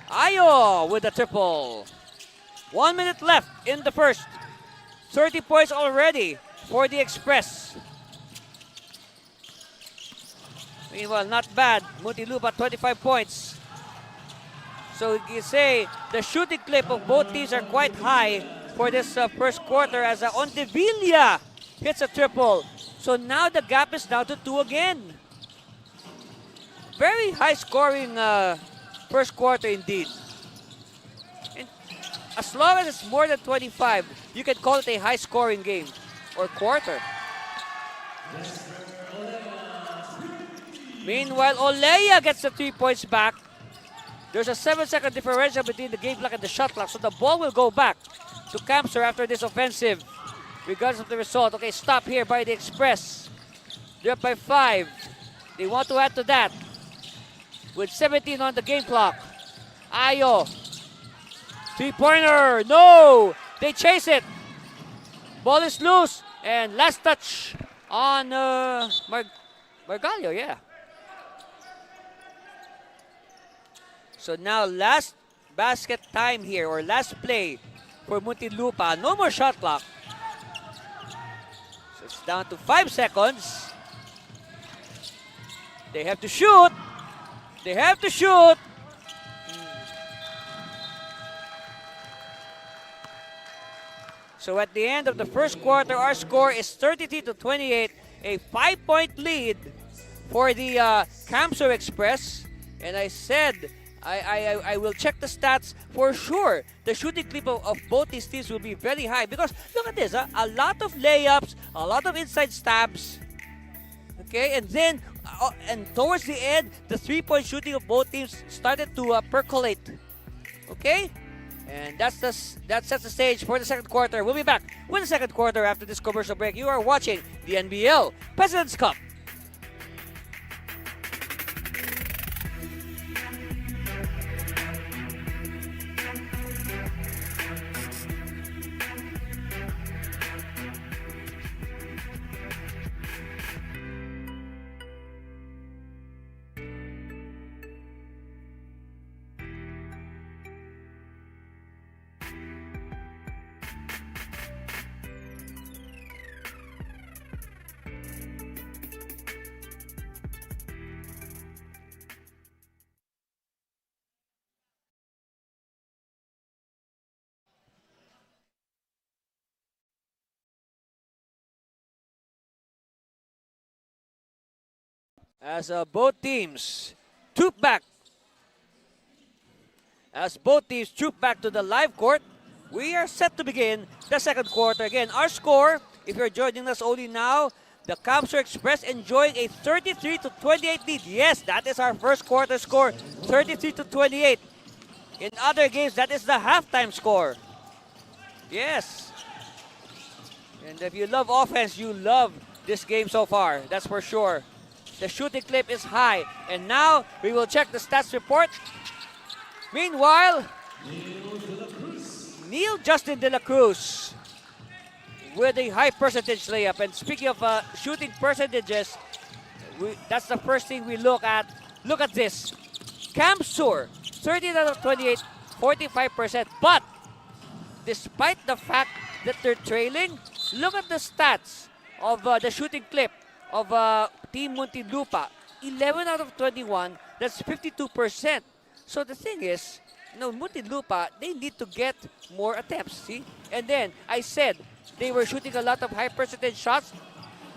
Ayo with the triple. 1 minute left in the first. 30 points already for the Express. Meanwhile, not bad. Muntinlupa 25 points. So you can say the shooting clip of both teams are quite high for this first quarter as Ondevilla hits a triple. So now the gap is down to 2 again. Very high scoring first quarter indeed. And as long as it's more than 25, you can call it a high scoring game or quarter. Meanwhile, Olea gets the 3 points back. There's a 7-second differential between the game clock and the shot clock, so the ball will go back to Camsor after this offensive, regardless of the result. Okay, stop here by the Express. They're up by 5. They want to add to that with 17 on the game clock. Ayo. 3-pointer. No! They chase it. Ball is loose. And last touch on Margallo, yeah. So now last basket time here, or last play for Muntinlupa. No more shot clock. So it's down to 5 seconds. They have to shoot. They have to shoot. So at the end of the first quarter, our score is 33-28, a 5-point lead for the Camsor Express. And I said, I will check the stats for sure. The shooting clip of both these teams will be very high because look at this, a lot of layups, a lot of inside stabs. Okay, and then and towards the end, the 3-point shooting of both teams started to percolate. Okay, and that sets the stage for the second quarter. We'll be back with the second quarter after this commercial break. You are watching the NBL President's Cup. As both teams troop back to the live court, we are set to begin the second quarter. Again, our score, if you're joining us only now, the Camsor Express enjoying a 33-28 lead. Yes, that is our first quarter score, 33-28. In other games, that is the halftime score. Yes. And if you love offense, you love this game so far. That's for sure. The shooting clip is high. And now we will check the stats report. Meanwhile, Neil Justin De La Cruz with a high percentage layup. And speaking of shooting percentages, that's the first thing we look at. Look at this. Camsor, 13 out of 28, 45%. But despite the fact that they're trailing, look at the stats of the shooting clip of Team Muntinlupa. 11 out of 21, that's 52%. So the thing is, Muntinlupa, they need to get more attempts, see? And then, I said, they were shooting a lot of high percentage shots.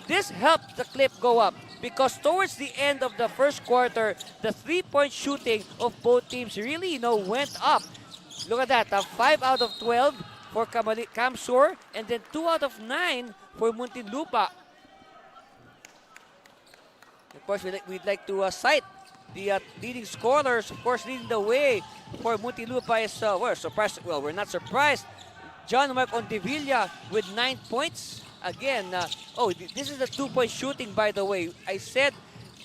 This helped the clip go up because towards the end of the first quarter, the 3-point shooting of both teams really, went up. Look at that, 5 out of 12 for Camsor, and then 2 out of 9 for Muntinlupa. Of course, we'd like to cite the leading scorers. Of course, leading the way for Muntinlupa is, we're not surprised. John Mark Ondevilla with 9 points. Again, this is the 2-point shooting, by the way. I said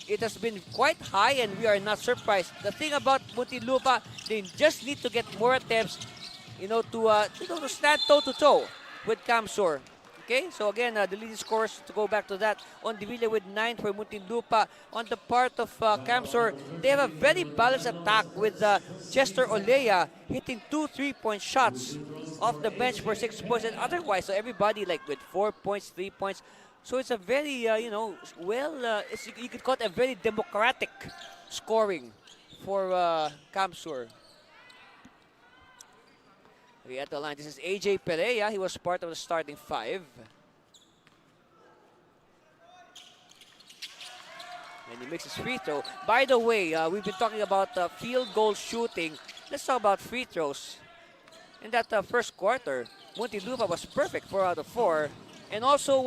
it has been quite high and we are not surprised. The thing about Muntinlupa, they just need to get more attempts, to stand toe-to-toe with Kamsur. Okay, so again, the leading scorers, to go back to that, Ondevilla with 9 for Muntinlupa. On the part of Kamsur, they have a very balanced attack with Chester Olea hitting 2 3-point shots off the bench for 6 points, and otherwise, so everybody like with 4 points, 3 points. So it's a very, you could call it a very democratic scoring for Kamsur. Okay, at the line, this is AJ Perea. He was part of the starting 5. And he makes his free throw. By the way, we've been talking about field goal shooting. Let's talk about free throws. In that first quarter, Muntinlupa was perfect, 4 out of 4. And also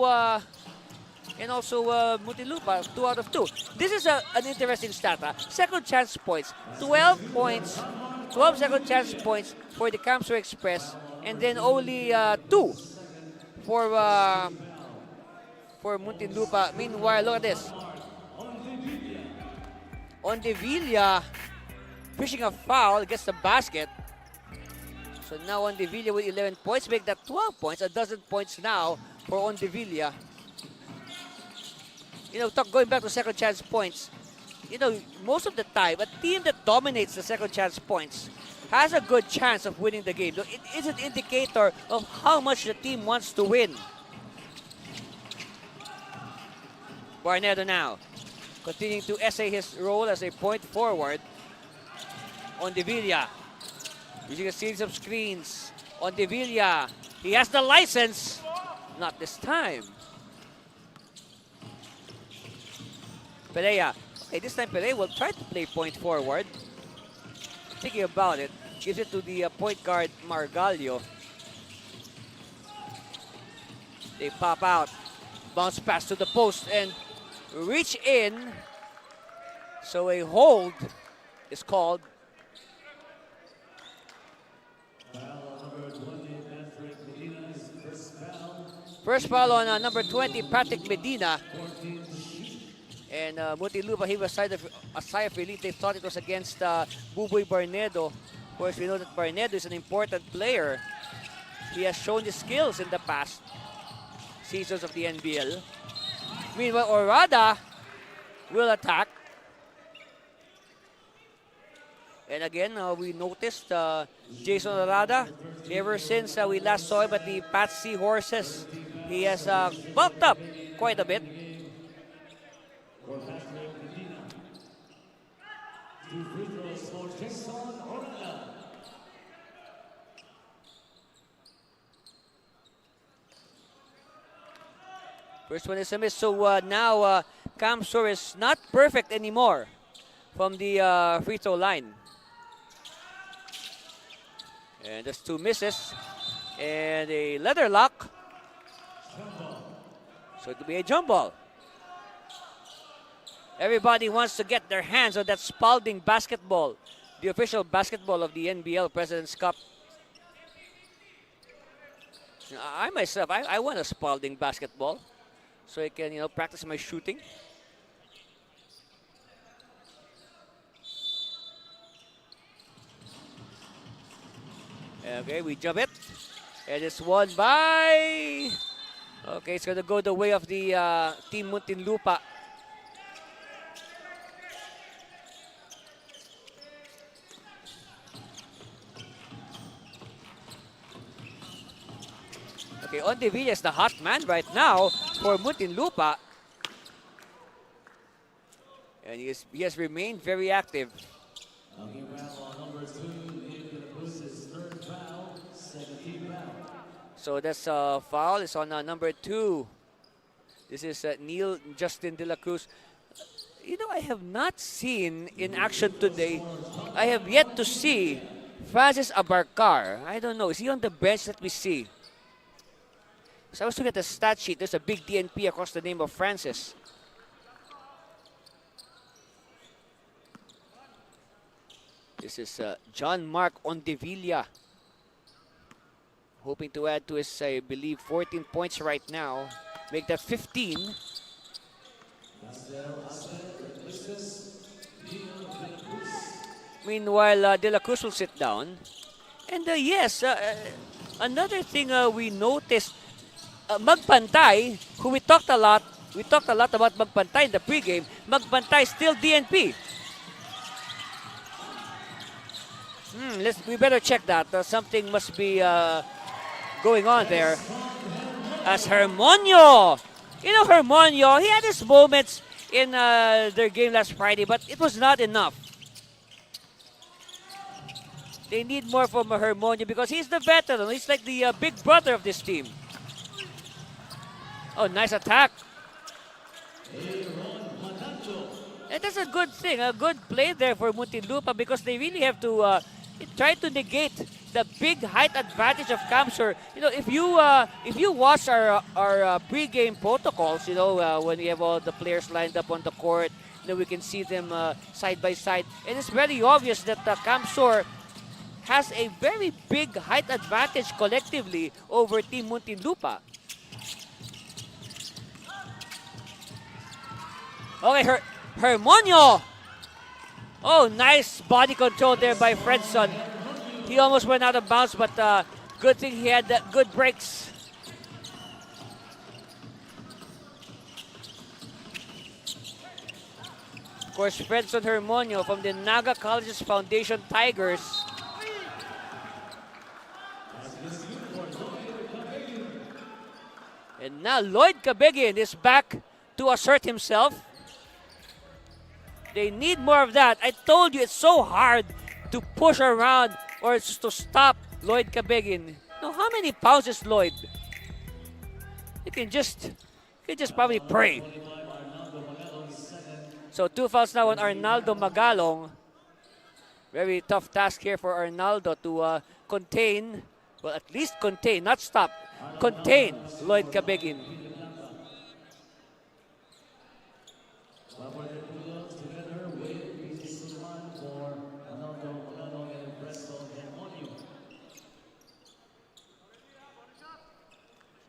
Muntinlupa, 2 out of 2. This is an interesting stat. Second chance points, 12 points, 12 second chance points for the Kamsur Express, and then only 2 for Muntinlupa. Meanwhile, look at this. Ondevilla fishing a foul, gets the basket. So now Ondevilla with 11 points, make that 12 points, a dozen points now for Ondevilla. Going back to second chance points, most of the time, a team that dominates the second chance points has a good chance of winning the game. It is an indicator of how much the team wants to win. Barnedo now, continuing to essay his role as a point forward. Ondevilla, using a series of screens. Ondevilla, he has the license. Not this time. Perea. Okay, this time Perea will try to play point forward. Thinking about it, gives it to the point guard Margalio. They pop out. Bounce pass to the post and reach in. So a hold is called. First foul on number 20, Patrick Medina. And Muntinlupa, he was a sigh of relief. They thought it was against Buboy Barnedo. Of course, we know that Barnedo is an important player. He has shown his skills in the past seasons of the NBL. Meanwhile, Orada will attack. And again, we noticed Jason Orada, ever since we last saw him at the Patsy Horses, he has bulked up quite a bit. First one is a miss. So now Kamsur is not perfect anymore from the free throw line. And just 2 misses. And a leather lock. So it could be a jump ball. Everybody wants to get their hands on that Spalding basketball, the official basketball of the NBL President's Cup. I myself, I want a Spalding basketball so I can, practice my shooting. Okay, we jump it. And it's won by... Okay, it's going to go the way of the Team Muntinlupa. Okay, Ondevilla is the hot man right now for Muntinlupa. And he has remained very active. So that's a foul. It's on number 2. This is Neil Justin De La Cruz. I have not seen in action today. I have yet to see Francis Abarcar. I don't know. Is he on the bench that we see? So I was looking at the stat sheet. There's a big DNP across the name of Francis. This is John Mark Ondevilla. hoping to add to his, I believe, 14 points right now. Make that 15. Meanwhile, De La Cruz will sit down. And yes, another thing we noticed, Magpantay, who we talked a lot about Magpantay in the pregame. Magpantay still DNP. We better check that. Something must be going on there. As Hermonio, you know, Hermonio, he had his moments in their game last Friday, but it was not enough. They need more from Hermonio because he's the veteran. He's like the big brother of this team. Oh, nice attack. And that's a good thing, a good play there for Muntinlupa because they really have to try to negate the big height advantage of Kamsur. You know, if you watch our pre-game protocols, you know, when we have all the players lined up on the court, you know, we can see them side by side, and it's very obvious that Kamsur has a very big height advantage collectively over Team Muntinlupa. Okay, Hermonio. Oh, nice body control there by Fredson. He almost went out of bounds, but good thing he had good breaks. Of course, Fredson Hermonio from the Naga Colleges Foundation Tigers. And now Lloyd Cabegin is back to assert himself. They need more of that. I told you it's so hard to push around or to stop Lloyd Cabegin. Now, how many pounds is Lloyd? You can just probably pray. So 2 fouls now on Arnaldo Magalong. Very tough task here for Arnaldo to contain, well, at least contain, not stop, contain Lloyd Cabegin.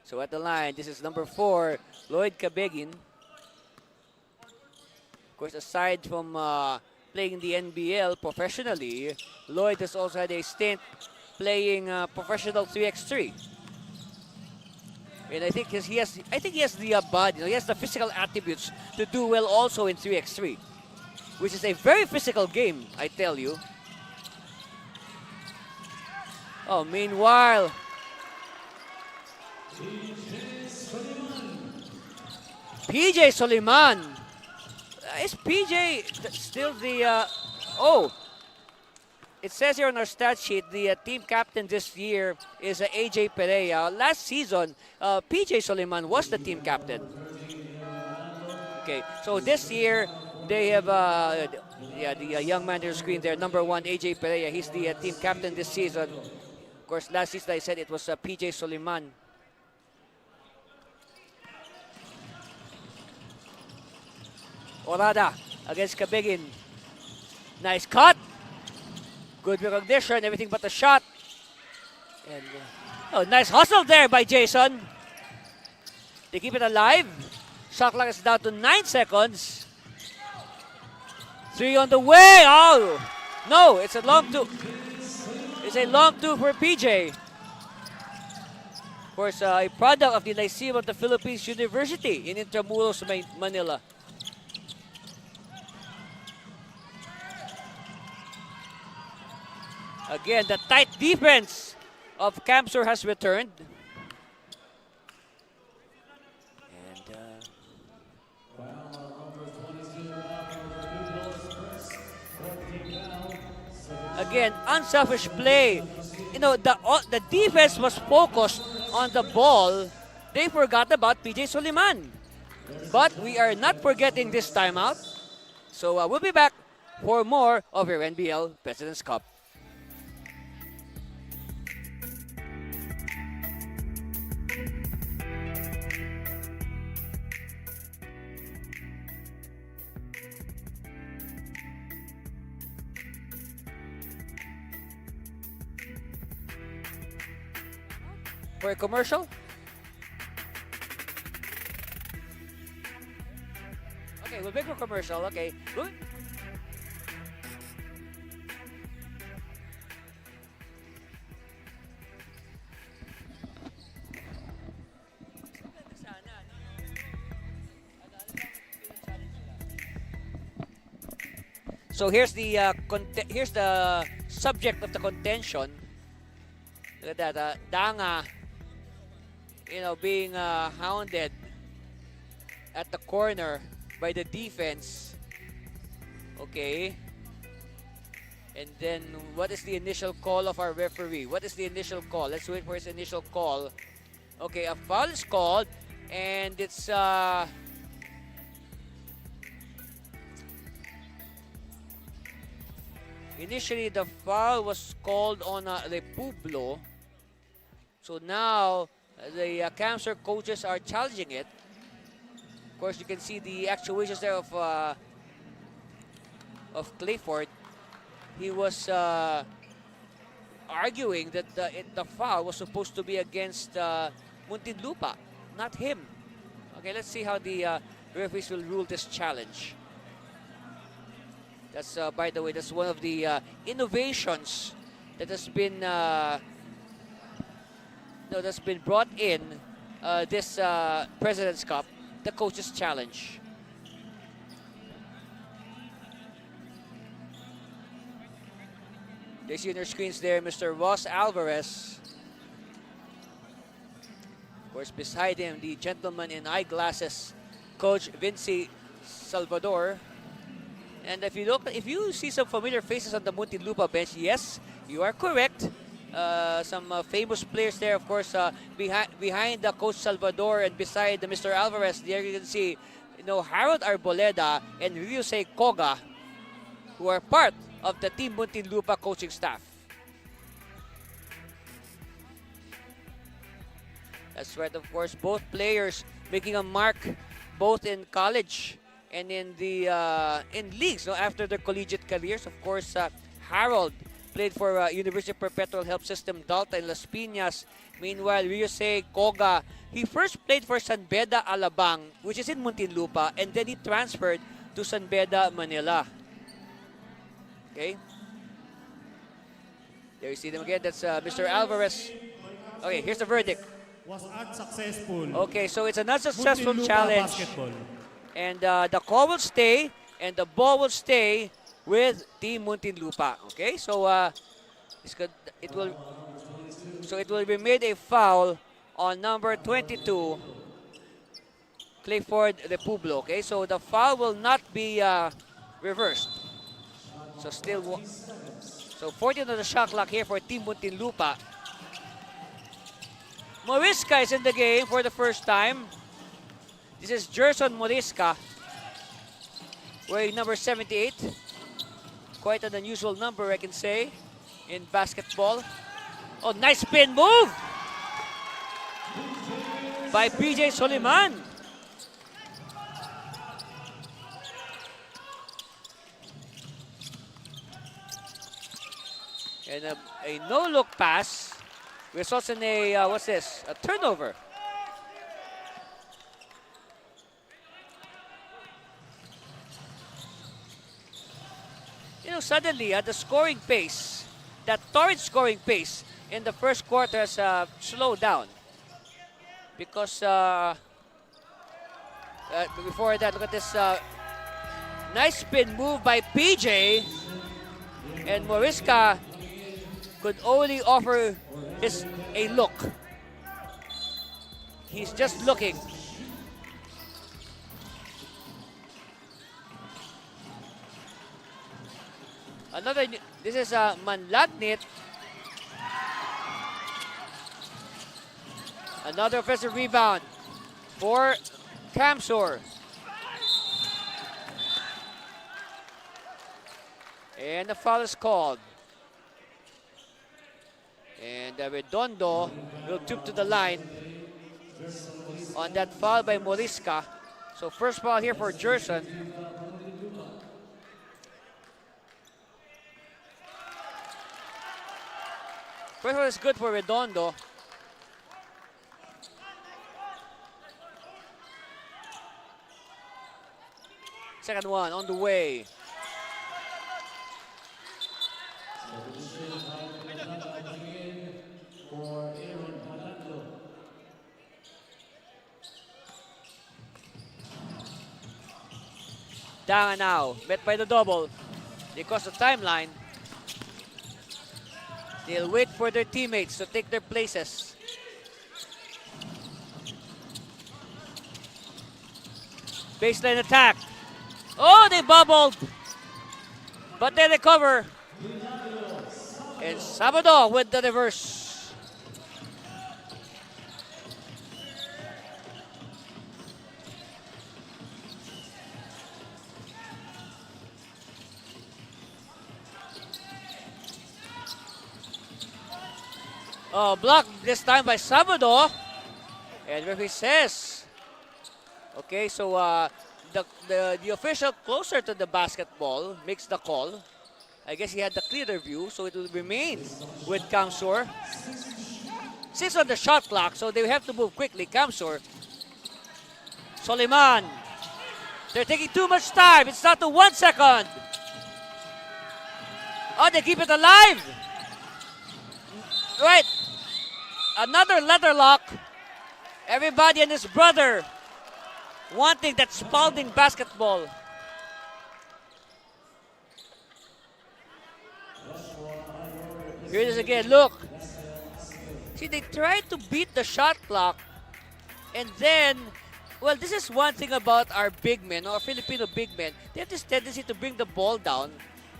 So at the line, this is number 4, Lloyd Cabegin. Of course, aside from playing the NBL professionally, Lloyd has also had a stint playing professional 3x3. And I think he has the body, he has the physical attributes to do well also in 3x3, which is a very physical game, I tell you. Oh, meanwhile, PJ Soliman. Is PJ still the... oh, it says here on our stat sheet, the team captain this year is AJ Perea. Last season, PJ Soliman was the team captain. Okay, so this year, they have... the young man on the screen there, number 1, AJ Perea. He's the team captain this season. Of course, last season I said it was PJ Soliman. Orada against Cabegin. Nice cut. Good recognition, everything but a shot. And oh, nice hustle there by Jason. They keep it alive. Shot clock is down to 9 seconds. 3 on the way. Oh, no, it's a long two. It's a long two for PJ. Of course, a product of the Lyceum of the Philippines University in Intramuros, Manila. Again, the tight defense of Kamsur has returned. And again, unselfish play. You know, the defense was focused on the ball. They forgot about PJ Soliman. But we are not forgetting this timeout. So we'll be back for more of your NBL President's Cup. for a commercial? Okay, we'll make a commercial. Okay. Good. So here's the here's the subject of the contention. Look at that, Danga, being hounded at the corner by the defense. Okay. And then what is the initial call of our referee? What is the initial call? Let's wait for his initial call. Okay, a foul is called, and it's initially the foul was called on Republo. So now the Camsur coaches are challenging it. Of course, you can see the actuations there of Clifford. He was arguing that the foul was supposed to be against Muntinlupa, not him. Okay, let's see how the referees will rule this challenge. That's, by the way, that's one of the innovations that has been that's been brought in this President's Cup, the Coaches Challenge. They see on your screens there, Mr. Ross Alvarez. Of course, beside him, the gentleman in eyeglasses, Coach Vinci Salvador. And if you see some familiar faces on the Muntinlupa bench, yes, you are correct. Some famous players there, of course, behind the Coach Salvador and beside Mr. Alvarez. There you can see, Harold Arboleda and Ryusei Koga, who are part of the Team Muntinlupa coaching staff. That's right, of course, both players making a mark both in college and in the in leagues after their collegiate careers. Of course, Harold played for University of Perpetual Help System Dalta in Las Piñas. Meanwhile, Ryusei Koga, he first played for San Beda Alabang, which is in Muntinlupa, and then he transferred to San Beda, Manila. Okay. There you see them again. That's Mr. Alvarez. Okay, here's the verdict. Was unsuccessful. Okay, so it's an unsuccessful Muntinlupa challenge. Basketball. And the call will stay, and the ball will stay with Team Muntinlupa. Okay, so it will be made a foul on number 22, Clifford Republo. Okay, so the foul will not be reversed. So still, so 14 on the shot clock here for Team Muntinlupa. Morisca is in the game for the first time. This is Gerson Morisca, wearing number 78. Quite an unusual number, I can say, in basketball. Oh, nice spin move by PJ Soliman. And a no-look pass results in a, what's this? A turnover. Suddenly, the scoring pace, that torrid scoring pace in the first quarter has slowed down. Because before that, look at this nice spin move by PJ. And Morisca could only offer a look. He's just looking. This is Manlagnit. Another offensive rebound for Camsur. And the foul is called. And Redondo will trip to the line on that foul by Morisca. So first foul here for Gerson. First one is good for Redondo. Second one on the way. Danga now, met by the double. They cross the timeline. They'll wait for their teammates to take their places. Baseline attack. Oh, they bubbled. But they recover. And Sabado with the reverse. Blocked this time by Sabado. And referee says, okay, so the official closer to the basketball makes the call. I guess he had the clearer view, so it will remain with Kamsur. 6 on the shot clock, so they have to move quickly. Kamsur. Soliman. They're taking too much time. It's not to 1 second. Oh, they keep it alive. Right. Another leather lock. Everybody and his brother wanting that Spalding basketball. Here it is again, look. See, they tried to beat the shot clock. And then, well, this is one thing about our big men, our Filipino big men. They have this tendency to bring the ball down.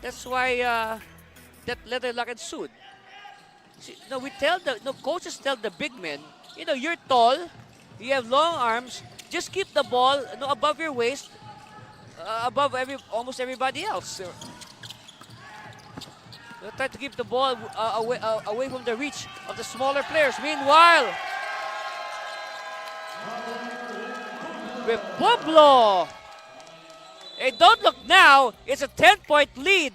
That's why that leather lock ensued. See, coaches tell the big men, you're tall, you have long arms, just keep the ball above your waist, above almost everybody else. Try to keep the ball away from the reach of the smaller players. Meanwhile, with Pueblo, hey, don't look now, it's a 10-point lead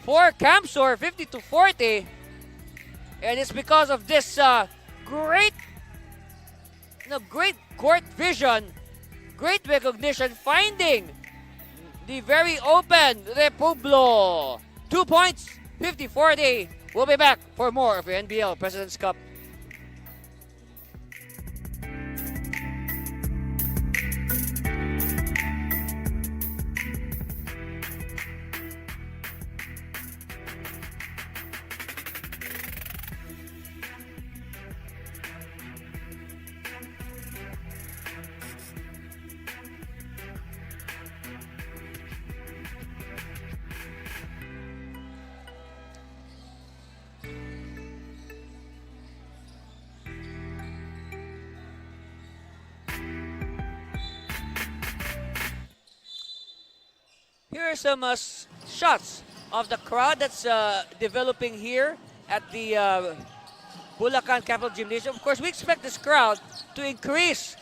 for Kamsur, 50-40. And it's because of this great court vision, great recognition, finding the very open Pueblo. 2 points, 50-40. We'll be back for more of your NBL President's Cup. Here are some shots of the crowd that's developing here at the Bulacan Capital Gymnasium. Of course, we expect this crowd to increase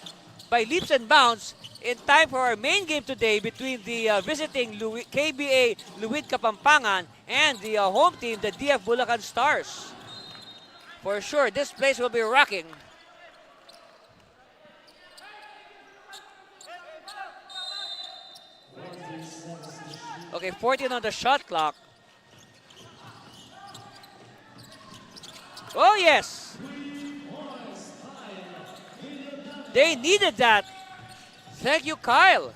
by leaps and bounds in time for our main game today between the visiting KBA Luwid Kapampangan and the home team, the DF Bulacan Stars. For sure, this place will be rocking. Okay, 14 on the shot clock. Oh, yes. They needed that. Thank you, Kyle.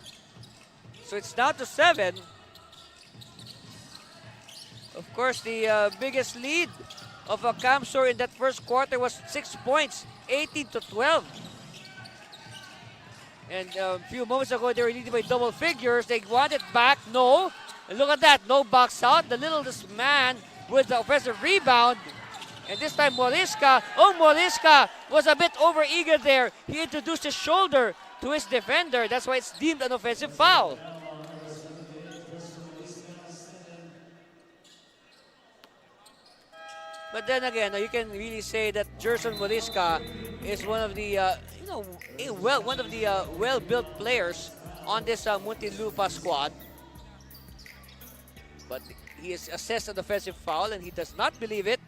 So it's down to 7. Of course, the biggest lead of Kamsur in that first quarter was 6 points, 18-12. And a few moments ago, they were leading by double figures. They want it back. No. And look at that. No box out. The littlest man with the offensive rebound. And this time, Morisca. Oh, Morisca was a bit overeager there. He introduced his shoulder to his defender. That's why it's deemed an offensive foul. But then again, you can really say that Gerson Morisca is one of the, well-built players on this Muntinlupa squad. But he is assessed an offensive foul and he does not believe it.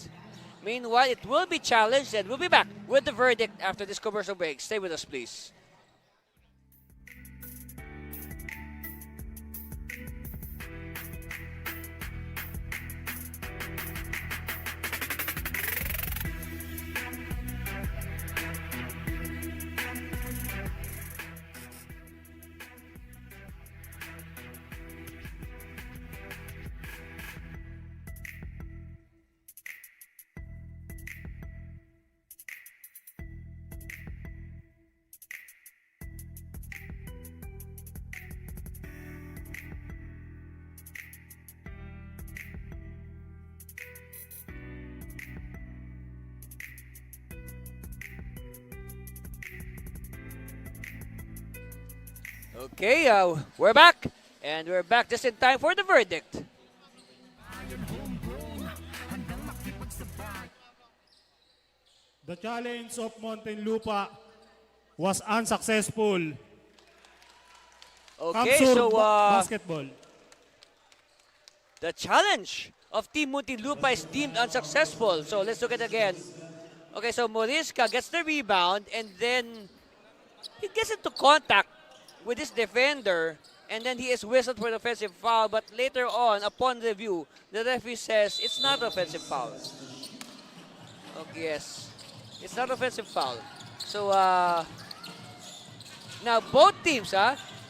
Meanwhile, it will be challenged and we'll be back with the verdict after this commercial break. Stay with us, please. Okay, we're back. And we're back just in time for the verdict. The challenge of Muntinlupa was unsuccessful. Okay, Kamsur so basketball. the challenge of Team Muntinlupa is deemed unsuccessful. So let's look at it again. Okay, so Morisca gets the rebound and then he gets into contact with his defender and then he is whistled for an offensive foul. But later on, upon review, the referee says it's not offensive foul. Okay, yes, it's not offensive foul. So now both teams,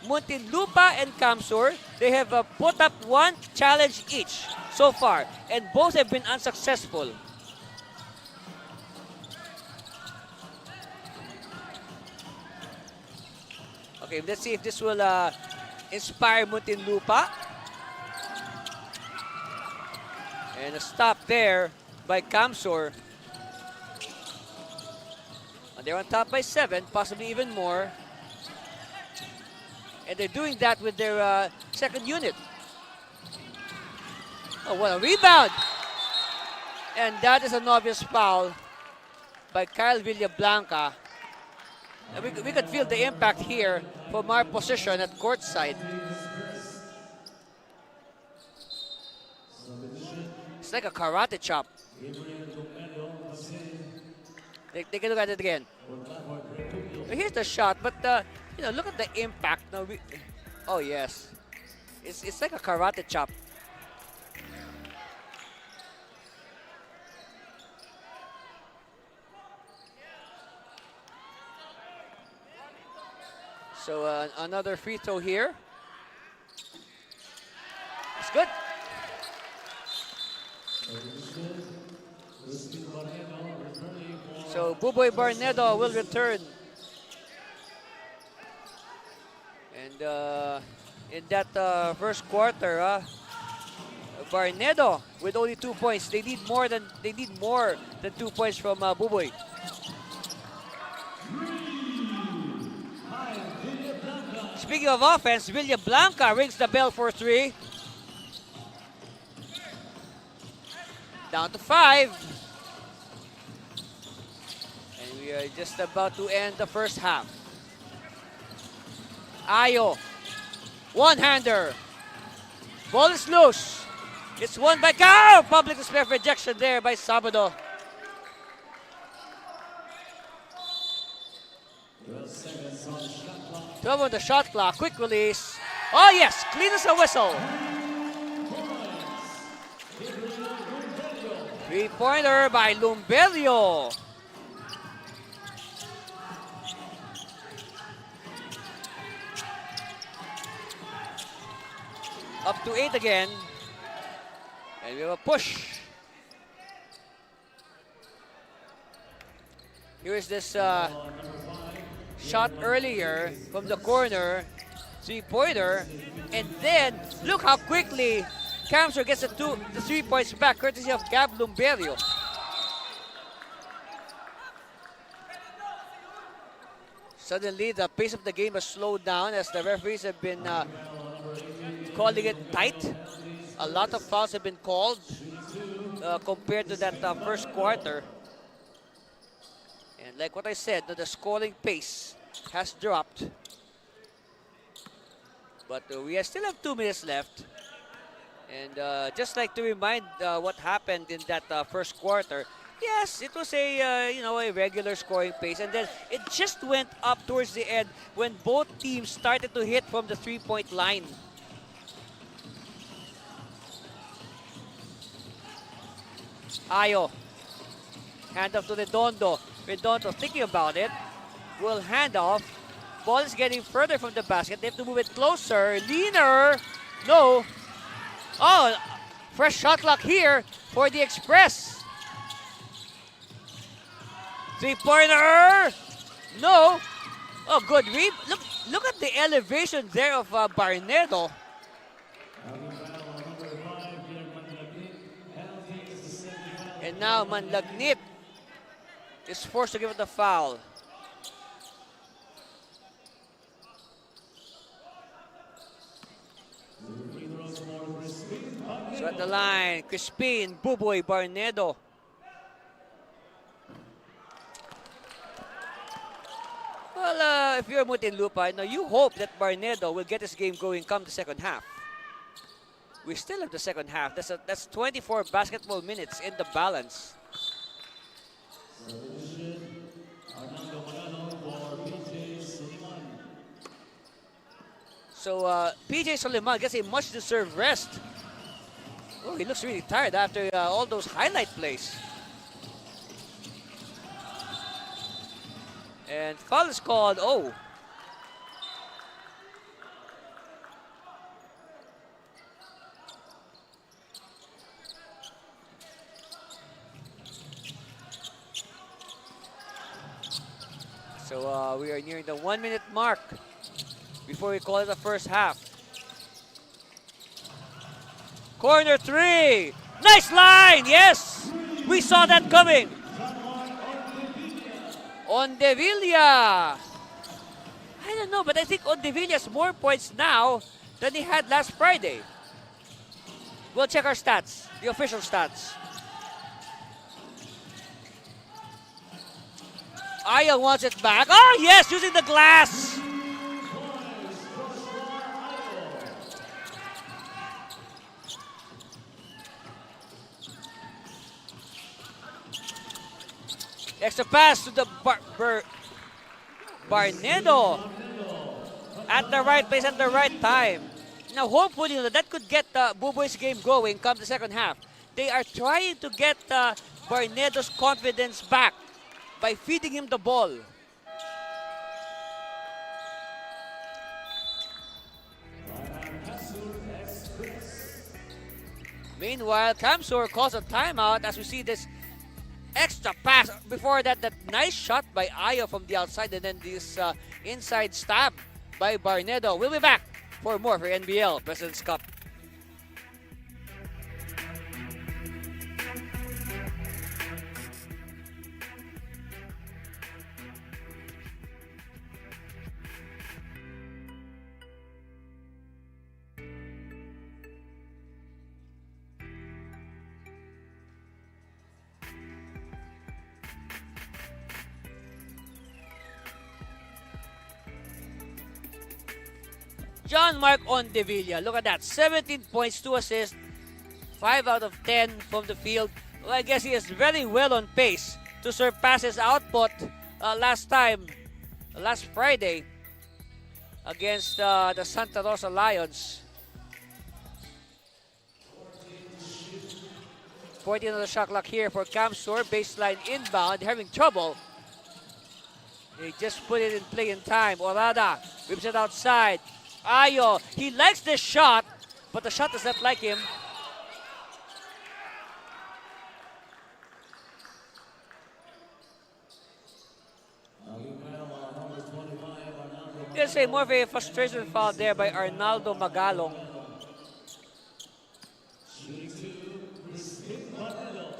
Muntinlupa and Kamsur, they have put up one challenge each so far, and both have been unsuccessful. Okay, let's see if this will inspire Muntinlupa. And a stop there by Kamsur. They're on top by 7, possibly even more. And they're doing that with their second unit. Oh, what a rebound! And that is an obvious foul by Kyle Villablanca. And we could feel the impact here from our position at courtside. It's like a karate chop. They can look at it again. Here's the shot, but you know, look at the impact. Now oh yes, it's like a karate chop. So another free throw here. It's good. So Buboy Barnedo will return. And in that first quarter, Barnedo with only 2 points. They need more than 2 points from Buboy. Speaking of offense, Villablanca rings the bell for 3. Down to 5. And we are just about to end the first half. Ayo, one-hander. Ball is loose. It's won by Gao. Public display of rejection there by Sabado. Trouble on the shot clock. Quick release. Oh yes, clean as a whistle. Three-pointer by Lumbelio. Up to 8 again. And we have a push. Here is this shot earlier from the corner. Three-pointer. And then, look how quickly Kamsur gets the 3 points back, courtesy of Gab Lumberio. Suddenly, the pace of the game has slowed down as the referees have been calling it tight. A lot of fouls have been called compared to that first quarter. And like what I said, the scoring pace has dropped. But we still have 2 minutes left. And just like to remind what happened in that first quarter, yes, it was a a regular scoring pace, and then it just went up towards the end when both teams started to hit from the 3-point line. Ayo, hand off to Redondo. Redondo thinking about it, will hand off. Ball is getting further from the basket. They have to move it closer. Leaner, no. Oh, fresh shot clock here for the Express. Three-pointer, no. Oh, good read. Look at the elevation there of Barnedo. And now Manlagnit is forced to give it a foul. line, Crispin, Buboy, Barnedo. Well, if you're Muntinlupa, you hope that Barnedo will get his game going come the second half. We still have the second half. That's 24 basketball minutes in the balance. So PJ Soliman gets a much-deserved rest. Oh, he looks really tired after all those highlight plays. And foul is called. Oh. So we are nearing the 1 minute mark before we call it the first half. Corner three. Nice line. Yes. We saw that coming. Ondevilla. I don't know, but I think Ondevilla has more points now than he had last Friday. We'll check our stats, the official stats. Aya wants it back. Oh, yes, using the glass. Extra pass to the Barnedo at the right place at the right time. Now, hopefully, that could get Buboy's game going come the second half. They are trying to get Barnedo's confidence back by feeding him the ball. Meanwhile, Kamsur calls a timeout as we see this extra pass. Before that, that nice shot by Ayo from the outside, and then this inside stab by Barnedo. We'll be back for more for NBL President's Cup. John Mark Ondevilla, look at that, 17 points, 2 assists, 5 out of 10 from the field. Well, I guess he is very well on pace to surpass his output last Friday, against the Santa Rosa Lions. 14 on the shot clock here for Kamsur, baseline inbound, they're having trouble. They just put it in play in time. Orada whips it outside. Ayo, he likes this shot, but the shot does not like him. I'll say more of a frustration foul there by Arnaldo Magalong.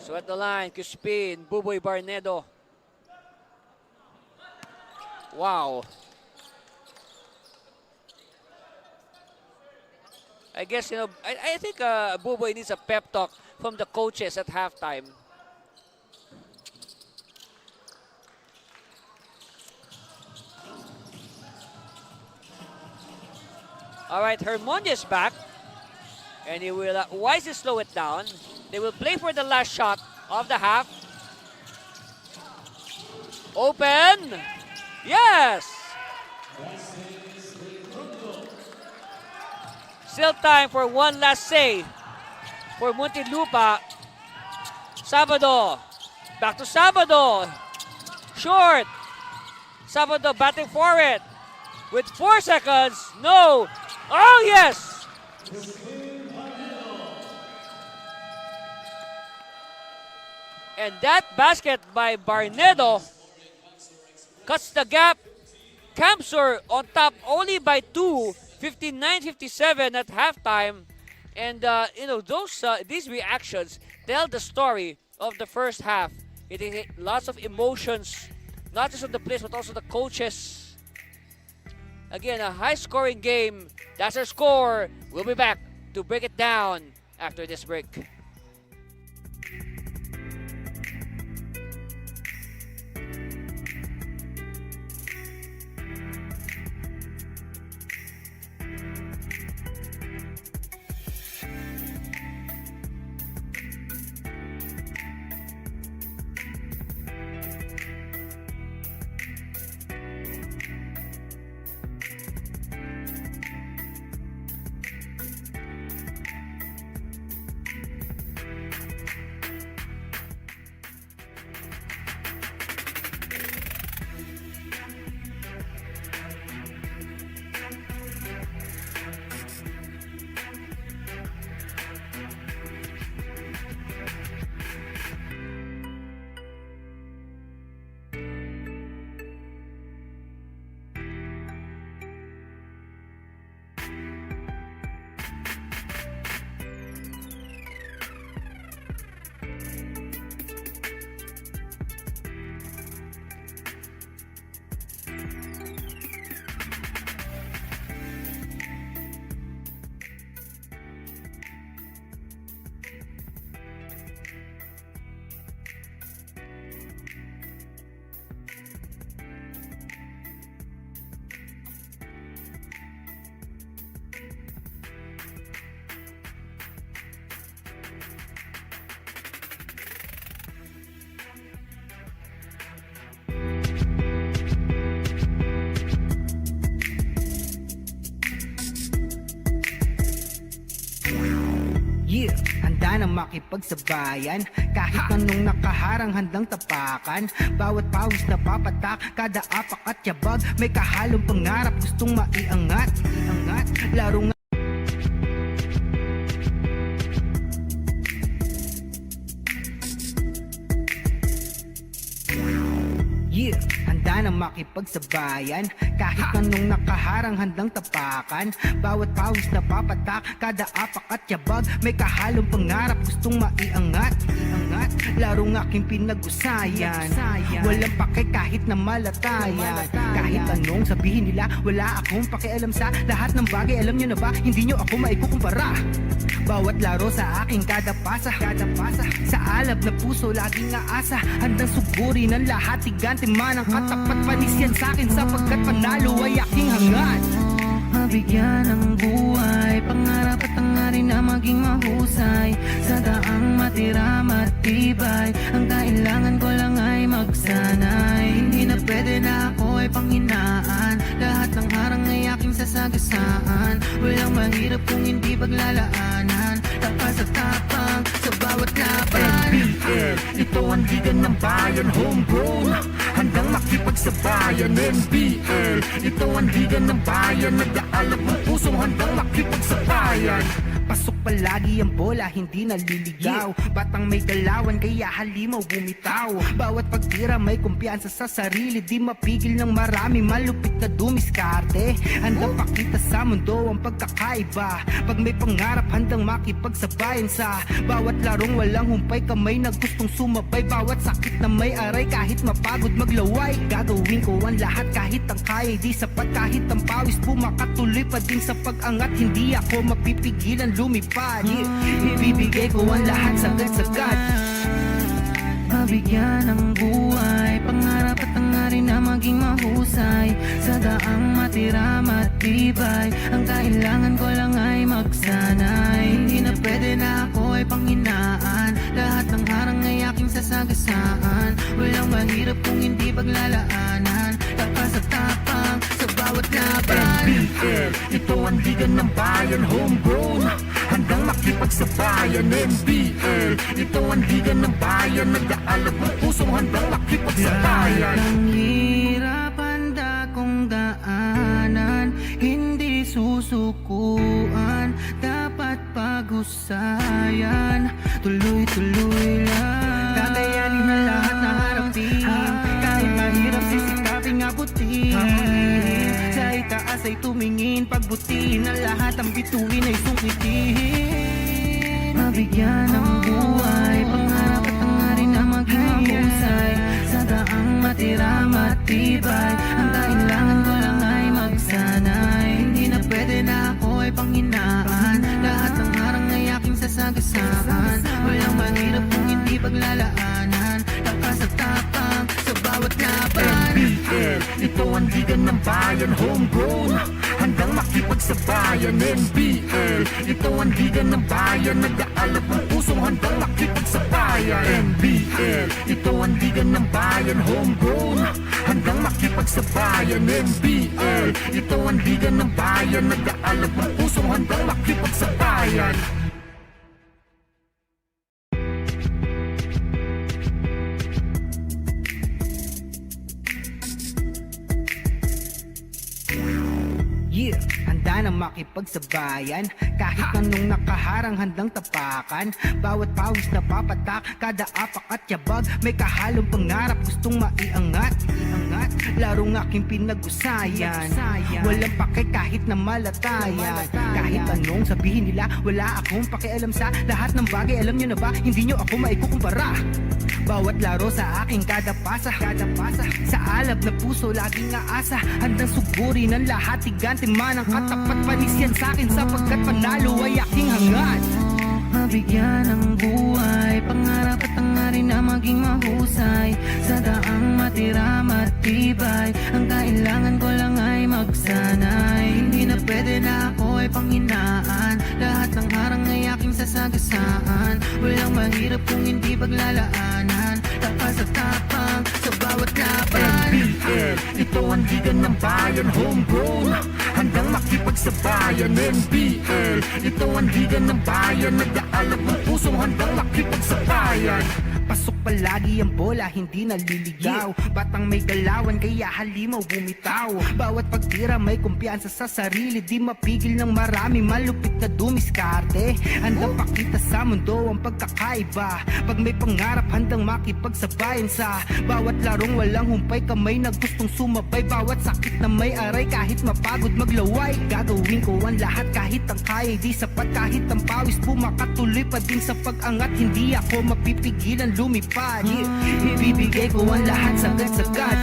So at the line, Crispin, Buboy Barnedo. Wow. I guess, I think Buboy needs a pep talk from the coaches at halftime. All right, Hermondia is back. And he will wisely slow it down. They will play for the last shot of the half. Open. Yes. Still time for one last say for Muntinlupa. Sabado. Back to Sabado. Short. Sabado batting for it. With 4 seconds. No. Oh, yes. And that basket by Barnedo cuts the gap. Kamsur on top only by 2. 59-57 at halftime, and these reactions tell the story of the first half. It is lots of emotions, not just of the players but also the coaches. Again, a high-scoring game. That's our score. We'll be back to break it down after this break. Yeah, handa na makipagsabayan kahit anong nakaharang handang tapakan. Bawat pawis na papatak, kada apak at yabag, may kahalong pangarap gustong maiangat. Laro nga yeah, handa na makipagsabayan kahit anong nakaharang handang tapakan. Bawat pawis na papatak, kada apak at yabag, may kahalong pangarap gustong maiangat. Laro ng aking pinag-usayan, walang pake kahit na malatayan. Kahit anong sabihin nila, wala akong pakialam sa lahat ng bagay. Alam nyo na ba, hindi nyo ako maikukumpara. Bawat laro sa aking kada pasa, sa alab na puso laging aasa. Handang sugurin ang lahat, tigante man ang katapat. Panis yan sa'kin sapagkat panalo ay aking hangad. Mabigyan ng buhay, pangarap at hangarin na maging mahusay. Sa daang matira matibay, ang kailangan ko lang ay magsanay. Hindi na pwede na ako ay panghinaan, lahat ng harang ay aking sasagasaan. Walang mahirap kung hindi paglalaanan, tapas at tapang sa bawat laban. NBL, ito ang liga ng bayan, homegrown, handang makipagsabayan. NBL, ito ang liga ng bayan, nag-aalab ng pusong handang makipagsabayan. Pasok palagi ang bola, hindi naliligaw. Batang may galawan, kaya halimaw bumitaw. Bawat pagtira may kumpiyansa sa sarili, di mapigil ng marami, malupit na dumiskarte. Handang pakita sa mundo ang pagkakaiba, pag may pangarap handang makipagsabayan. Sa bawat larong walang humpay, kamay na gustong sumabay. Bawat sakit na may aray, kahit mapagod maglaway, gagawin ko ang lahat kahit ang kaya di sapat. Kahit ang pawis pumakatuloy pa din sa pag-angat, hindi ako mapipigilan lumipad. Ibibigay ko ang lahat sagad-sagad. Mabigyan ng buhay, pangarap at hangarin na maging mahusay. Sa daang matira matibay, ang kailangan ko lang ay magsanay. Hindi na pwede na ako ay panghinaan, lahat ng harang ay aking sasagasaan. Walang mahirap kung hindi paglalaanan, tapas at tapang sa bawat laban. NBL, ito ang liga ng bayan, homegrown, handang makipagsabayan. NBL, ito ang liga ng bayan, nag-aalab ng pusong handang makipagsabayan. Ang hirap handa kong daanan, hindi susukuan, dapat pag-usayan, tuloy-tuloy lang. Kakayanin na lahat na harapin, kahit mahirap sisikaping abutin. Sa itaas ay tumingin, pagbutihin ang lahat, ang bituin ay sungkitin. Mabigyan ng buhay, pangarap at hangarin na maging mahusay. Sa daang matira matibay, ang kailangan ko lang ay magsanay. Hindi na pwede na ako ay panghinaan, lahat ng harang ay aking sasagasaan. paglalaanan. Lakas at tapang sa bawat laban. NBL, ito ang liga ng bayan, homegrown, handang makipagsabayan. NBL, ito ang liga ng bayan, nag-aalap ng pusong handang makipagsabayan. NBL, ito ang liga ng bayan, homegrown, handang makipagsabayan. NBL, ito ang liga ng bayan, nag-aalap ng pusong handang makipagsabayan. Yeah, handa na makipagsabayan. Kahit anong nakaharang handang tapakan. Bawat pawis na papatak, kada apak at yabag, may kahalong pangarap gustong maiangat. Larong aking pinag-usayan, walang pake kahit na malatayan. Kahit anong sabihin nila, wala akong pakialam sa lahat ng bagay. Alam nyo na ba, hindi nyo ako maikukumpara. Bawat laro sa aking kada pasa. Sa alab na puso laging aasa, handang sugurin ang lahat. Tigante man ang katapat, panis yan sa'kin, sapagkat panalo ay aking hangad. Mabigyan ng buhay, pangarap at hangarin na maging mahusay. Sa daang matira matibay, ang kailangan ko lang ay magsanay. Hindi na pwede na ako ay panghinaan, lahat ng harang ay aking sasagasaan. Walang mahirap kung hindi paglalaanan, lakas at tapang sa bawat laban. NBL, ito ang liga ng bayan, homegrown, handang makipagsabayan. NBL, ito ang liga ng bayan, nag-aalap ng pusong handang makipagsabayan. Pasok palagi ang bola, hindi naliligaw. Batang may galawan, kaya halimaw bumitaw. Bawat pagtira may kumpiyansa sa sarili, di mapigil ng marami, malupit na dumiskarte. Handang pakita sa mundo ang pagkakaiba. Pag may pangarap, handang makipagsabayan sa bawat larong walang humpay, kamay na gustong sumabay. Bawat sakit na may aray, kahit mapagod maglaway, gagawin ko ang lahat kahit ang kaya di sapat. Kahit ang pawis pumakatuloy pa din sa pag-angat, hindi ako mapipigilan lumipad. Ibibigay ko ang lahat sagad-sagad.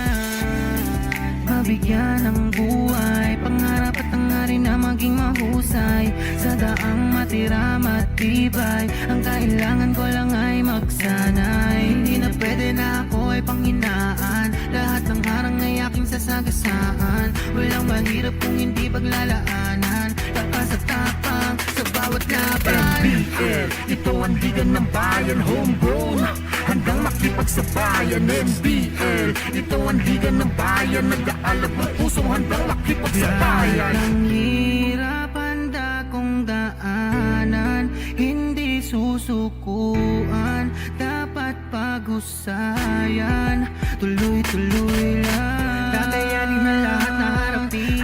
Mabigyan ng buhay, pangarap at hangarin na maging mahusay. Sa daang matira matibay, ang kailangan ko lang ay magsanay. Hindi na pwede na ako ay panghinaan, lahat ng harang ay aking sasagasaan. Walang mahirap kung hindi paglalaanan, lakas at tapang sa bawat laban. NBL, ito ang liga ng bayan, homegrown, handang makipagsabayan. NBL, ito ang liga ng bayan, nag-aalap ng pusong handang makipagsabayan. Ang hirap handa kong daanan, hindi susukuan, dapat pag-usayan, tuloy-tuloy lang. Kakayanin na lahat na harapin,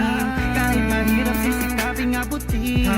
kahit mahirap sisikaping abutin.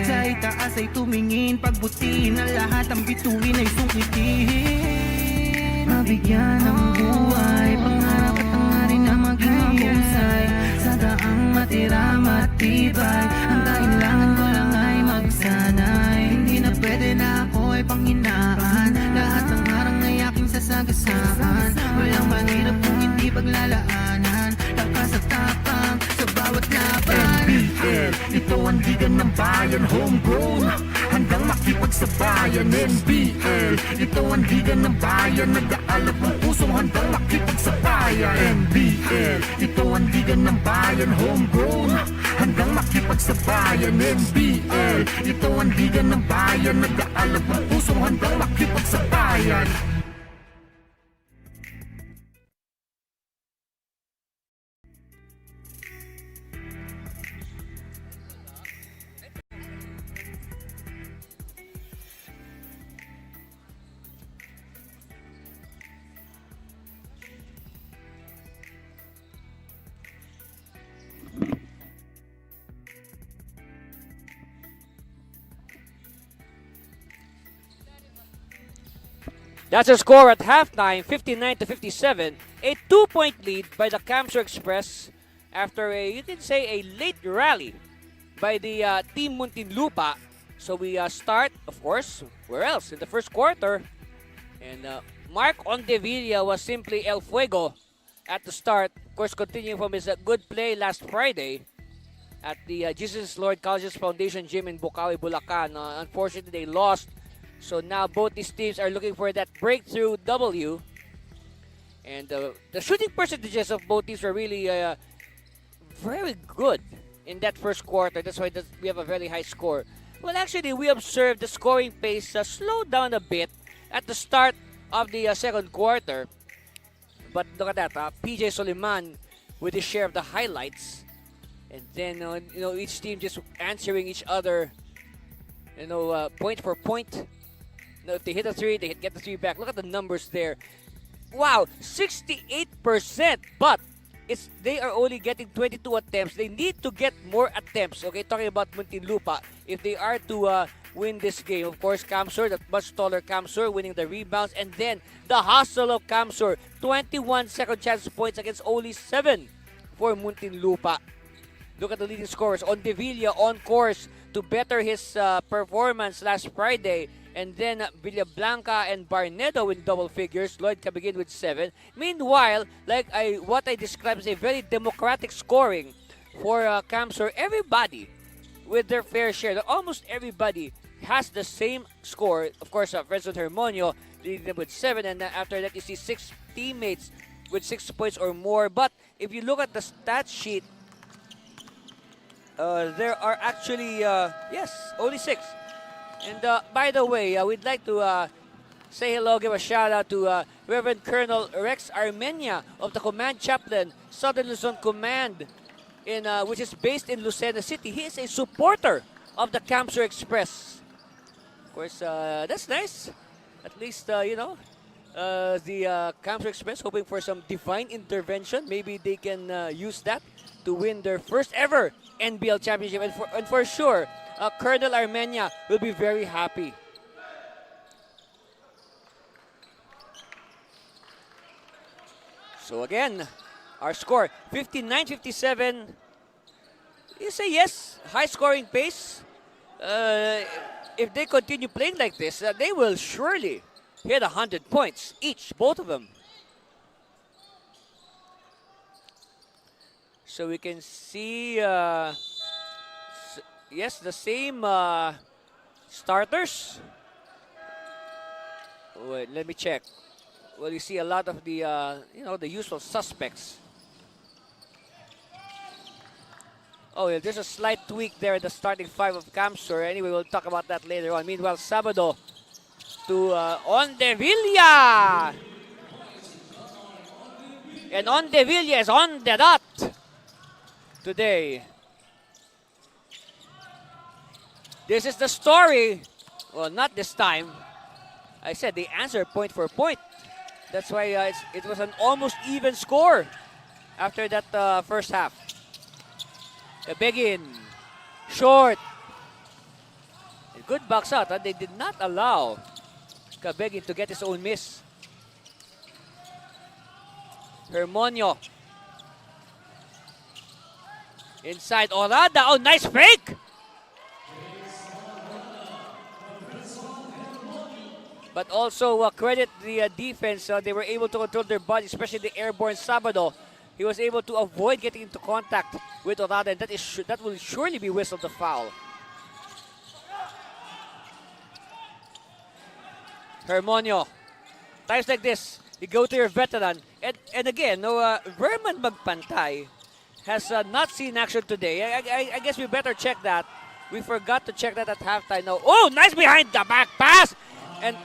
Sa itaas ay tumingin, pagbutiin ang lahat, ang bituin ay sungkitin. Mabigyan ng buhay, pangarap at hangarin na maging mahusay. Sa daang matira matibay, ang kailangan ko lang ay magsanay. Hindi na pwede na ako ay panghinaan, lahat ng harang ay aking sasagasaan. Walang mahirap kung hindi paglalaanan, lakas at tapang sa bawat laban. NBL, ito ang liga ng bayan, homegrown, handang makipagsabayan. NBL, ito ang liga ng bayan, nag-aalap ng pusong handang makipagsabayan. NBL, ito ang liga ng bayan, homegrown, handang makipagsabayan. NBL, ito ang liga ng bayan, nag-aalap ng pusong handang makipagsabayan. That's the score at halftime, 59-57. A 2-point lead by the Camsur Express after a, you can say, a late rally by the team Muntinlupa. So we start, of course, where else? In the first quarter. And Mark Ondevilla was simply El Fuego at the start. Of course, continuing from his good play last Friday at the Jesus Lord Colleges Foundation Gym in Bukawi, Bulacan. Unfortunately, they lost So now both these teams are looking for that breakthrough W. And the shooting percentages of both teams are really very good in that first quarter. That's why we have a very high score. Well, actually, we observed the scoring pace slow down a bit at the start of the second quarter. But look at that, PJ Soliman with his share of the highlights. And then, each team just answering each other, point for point. If they hit a three, they get the three back. Look at the numbers there. Wow, 68%, but they are only getting 22 attempts. They need to get more attempts. Okay, talking about Muntinlupa, if they are to win this game. Of course, Kamsur, that much taller Kamsur, winning the rebounds, and then the hustle of Kamsur, 21 second chance points against only 7 for Muntinlupa. Look at the leading scorers. Ondevilla on course to better his performance last Friday. And then Villablanca and Barnedo in double figures. Lloyd Cabigin with 7. Meanwhile, what I described as a very democratic scoring for Kamsur, everybody with their fair share. Almost everybody has the same score. Of course, Fresno Hermonio leading them with 7. And then after that, you see 6 teammates with 6 points or more. But if you look at the stat sheet, there are actually, only 6. And by the way, we'd like to say hello, give a shout out to Reverend Colonel Rex Armenia of the Command Chaplain, Southern Luzon Command, which is based in Lucena City. He is a supporter of the Kamsur Express. Of course, that's nice. At least, the Kamsur Express hoping for some divine intervention. Maybe they can use that to win their first ever NBL championship. And for sure, Colonel Armenia will be very happy. So again, our score 59-57. You say yes, high scoring pace. If they continue playing like this, they will surely hit 100 points each, both of them. So we can see, yes, the same starters. Wait, let me check. Well, you see a lot of the, the usual suspects. Oh, yeah, there's a slight tweak there at the starting 5 of Kamsur. Anyway, we'll talk about that later on. Meanwhile, Sabado to Ondevilla. And Ondevilla is on the dot today. This is the story. Well, not this time. I said they answer point for point. That's why it was an almost even score after that first half. Begin. Short. A good box out. They did not allow Kabegin to get his own miss. Hermonio. Inside Orada. Oh, nice fake! But also credit the defense. They were able to control their body, especially the airborne Sabado. He was able to avoid getting into contact with Orada, and that will surely be whistled the foul. Hermonio. Times like this, you go to your veteran. And again, Verman Magpantay has not seen action today. I guess we better check that. We forgot to check that at halftime. Now, oh, nice behind the back pass. And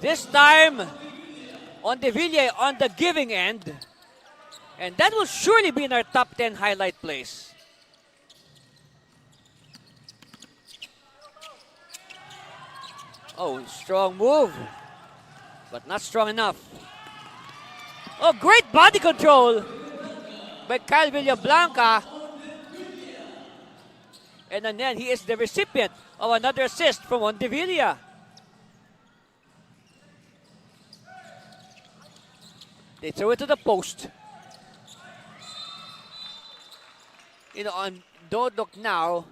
this time, Ondevilla on the giving end. And that will surely be in our top 10 highlight plays. Oh, strong move. But not strong enough. Oh, great body control by Kyle Villablanca. And then he is the recipient of another assist from Ondevilla. They throw it to the post. Don't look now.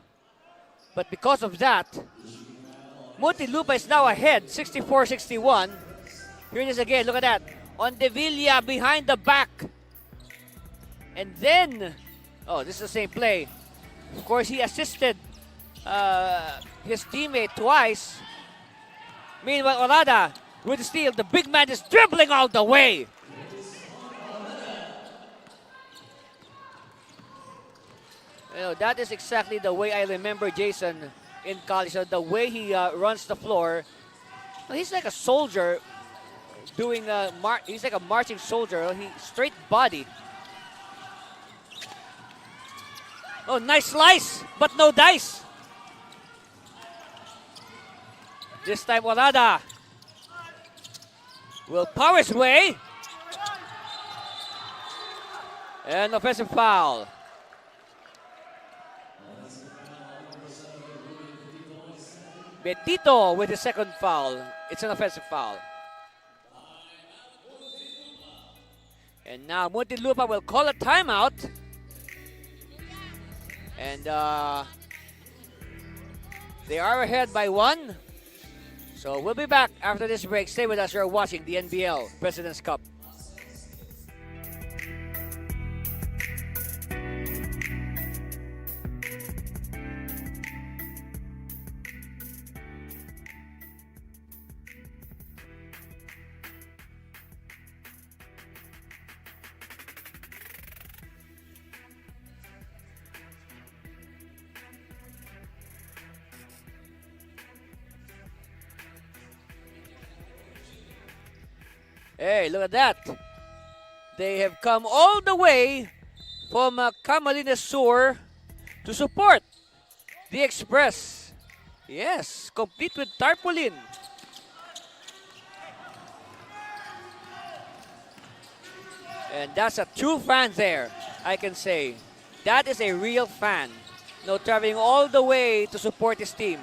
But because of that, Muntinlupa is now ahead, 64-61. Here it is again, look at that. Ondevilla behind the back. And then, oh, this is the same play. Of course, he assisted his teammate twice. Meanwhile, Orada with the steal. The big man is dribbling all the way. You know, that is exactly the way I remember Jason in college. So the way he runs the floor. Well, he's like a soldier doing he's like a marching soldier. He straight body. Oh, nice slice, but no dice. This time, Orada will power his way. And offensive foul. Betito with the second foul. It's an offensive foul. And now Muntinlupa will call a timeout. And they are ahead by 1. So we'll be back after this break. Stay with us. You're watching the NBL President's Cup. Hey, look at that. They have come all the way from Camarines Sur to support the Express. Yes, complete with tarpaulin. And that's a true fan there, I can say. That is a real fan. No, traveling all the way to support his team.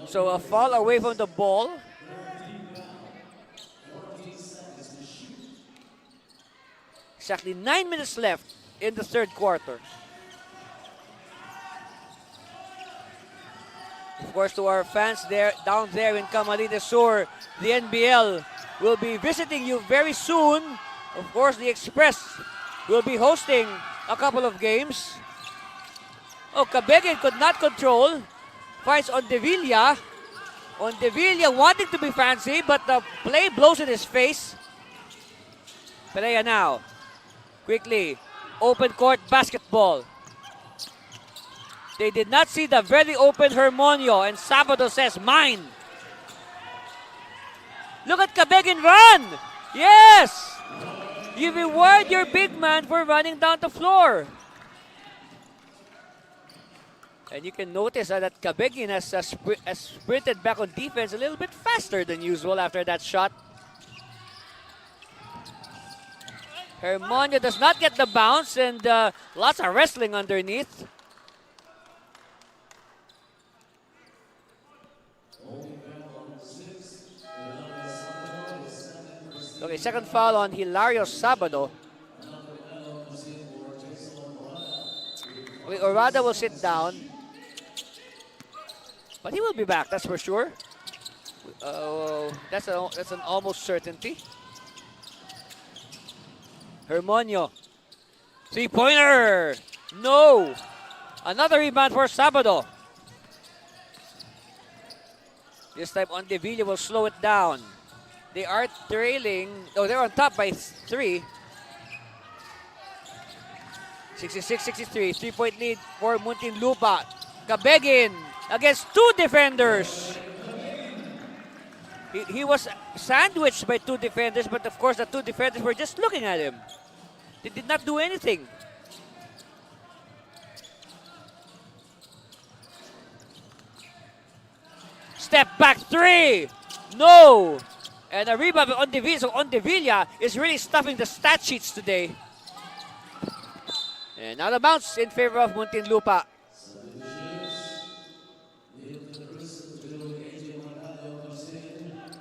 So a foul away from the ball. Exactly 9 minutes left in the third quarter. Of course, to our fans there, down there in Camarines Sur, the NBL will be visiting you very soon. Of course, the Express will be hosting a couple of games. Oh, Cabegin could not control. Finds Ondevilla. Ondevilla wanting to be fancy, but the play blows in his face. Perea now. Quickly. Open court basketball. They did not see the very open Hermonio, and Sabado says, mine. Look at Cabegin run! Yes! You reward your big man for running down the floor. And you can notice that Cabegin has sprinted back on defense a little bit faster than usual after that shot. Hermonio does not get the bounce, and lots of wrestling underneath. Okay, second foul on Hilario Sabado. Okay, Orada will sit down. But he will be back, that's for sure. That's an almost certainty. Hermonio. Three-pointer. No. Another rebound for Sabado. This time Ondevilla will slow it down. They are trailing. Oh, they're on top by 3. 66-63. 3-point lead for Muntinlupa. Cabegin against 2 defenders. He was sandwiched by 2 defenders, but of course the 2 defenders were just looking at him. They did not do anything. Step back 3. No. And a rebound by Ondevilla. So Ondevilla is really stuffing the stat sheets today. And now the bounce in favor of Muntinlupa.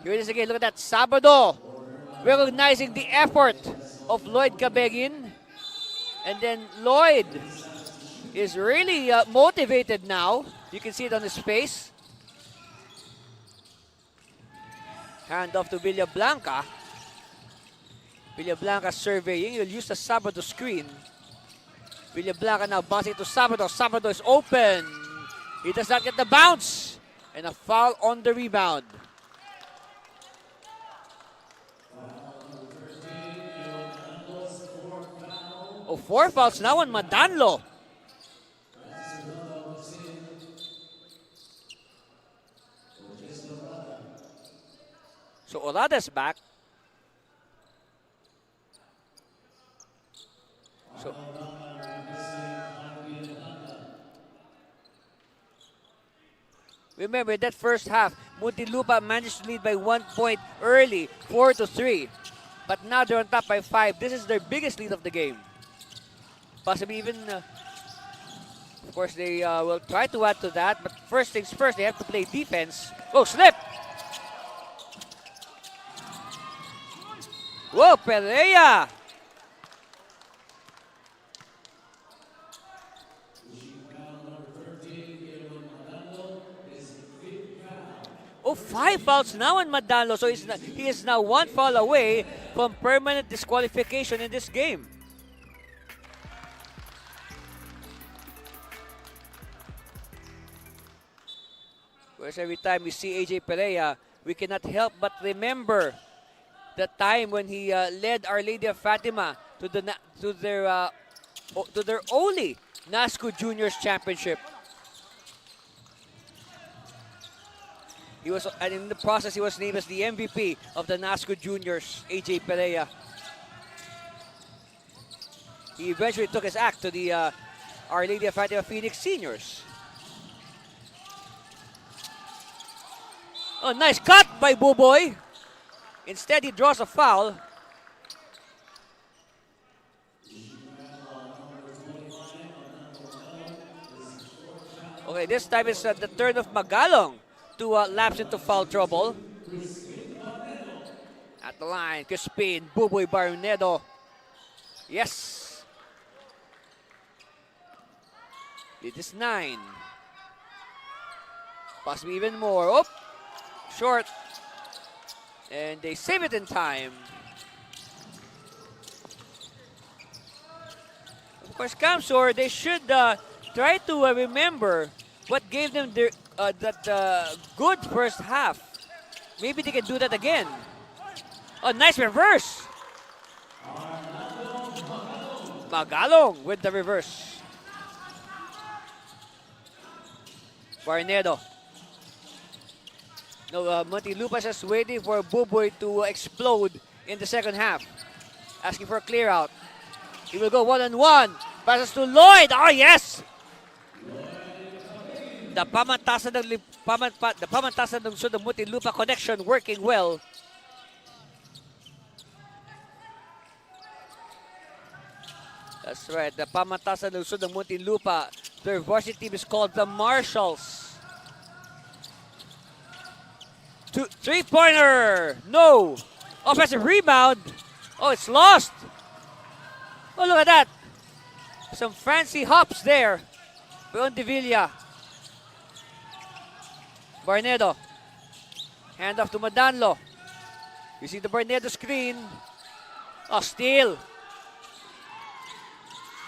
Here it is again. Look at that. Sabado recognizing the effort of Lloyd Cabegin. And then Lloyd is really motivated now. You can see it on his face. Hand off to Villablanca. Villablanca surveying. He'll use the Sabado screen. Villablanca now bouncing to Sabado. Sabado is open. He does not get the bounce. And a foul on the rebound. Oh, 4 fouls now on Madanlo. So Orada's back. So remember that first half, Muntinlupa managed to lead by 1 point early, 4-3. But now they're on top by 5. This is their biggest lead of the game. Possibly even, of course, they will try to add to that. But first things first, they have to play defense. Oh, slip! Whoa, Perea! Oh, 5 fouls now on Madanlo. So he is now 1 foul away from permanent disqualification in this game. Whereas every time we see AJ Perea, we cannot help but remember the time when he led Our Lady of Fatima to their only NASCO Juniors Championship. He was, and in the process, he was named as the MVP of the NASCO Juniors, AJ Perea. He eventually took his act to the Our Lady of Fatima Phoenix Seniors. Oh, nice cut by Buboy. Instead, he draws a foul. Okay, this time it's the turn of Magalong to lapse into foul trouble. At the line, Crispin, Buboy Barnedo. Yes. It is 9. Possibly even more. Oh, short. And they save it in time. Of course, Camsor, they should try to remember what gave them their that good first half. Maybe they can do that again. Oh, nice reverse. Magalong with the reverse. Barnedo. No, Muntinlupa is just waiting for Buboy to explode in the second half. Asking for a clear out. He will go one-on-one. Passes to Lloyd. Oh, yes! The pamantasan ng Sud ng Muntinlupa connection working well. That's right. The pamantasan ng Sud ng Muntinlupa. Their varsity team is called the Marshals. Three-pointer. No. Offensive rebound. Oh, it's lost. Oh, look at that. Some fancy hops there. Beyond Villa. Barnedo. Hand off to Madanlo. You see the Barnedo screen. Oh, steal.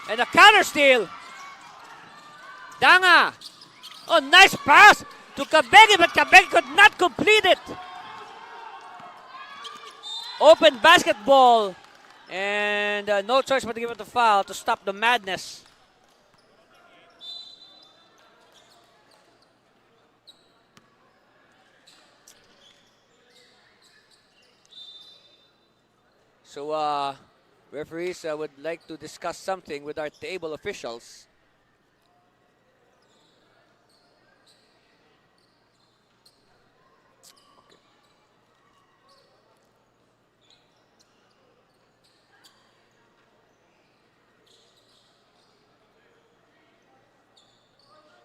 And a counter steal. Danga. Oh, nice pass to Kabegi, but Kabegi could not complete it. Open basketball. And no choice but to give it a foul to stop the madness. So, referees would like to discuss something with our table officials.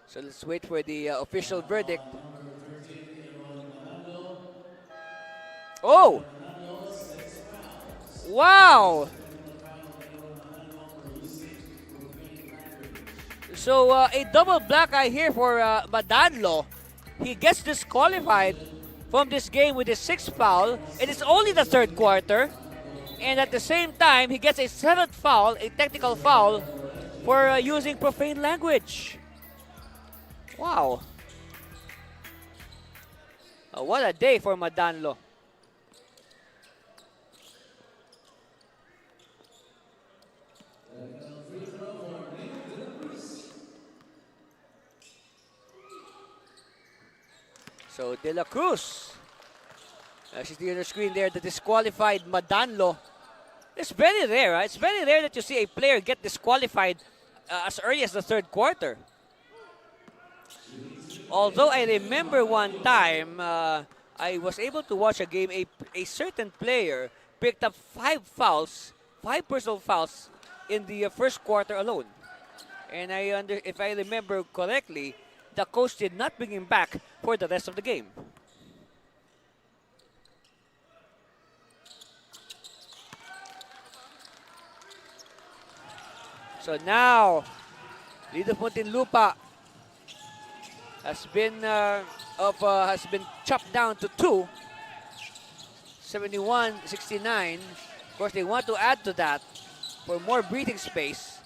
So let's wait for the official verdict. Oh! Wow! So a double black eye here for Madanlo. He gets disqualified from this game with his 6th foul. It is only the 3rd quarter. And at the same time, he gets a 7th foul, a technical foul, for using profane language. Wow. What a day for Muntinlupa. So De La Cruz, as you see on the screen there, the disqualified Muntinlupa. It's very rare, right? It's very rare that you see a player get disqualified as early as the 3rd quarter. Although I remember one time, I was able to watch a game, a certain player picked up 5 fouls, 5 personal fouls in the 1st quarter alone. And if I remember correctly, the coach did not bring him back for the rest of the game. So now, lead of Muntinlupa has been chopped down to 2, 71-69. Of course, they want to add to that for more breathing space.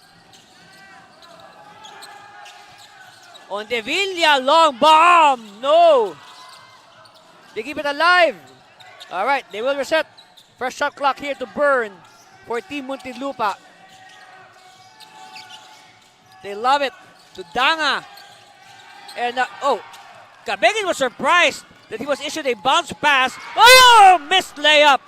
On De Villa, long bomb. No. They keep it alive. All right, they will reset. First shot clock here to burn for Team Muntinlupa. They love it. To Danga. And, Cabegin was surprised that he was issued a bounce pass. Oh, missed layup.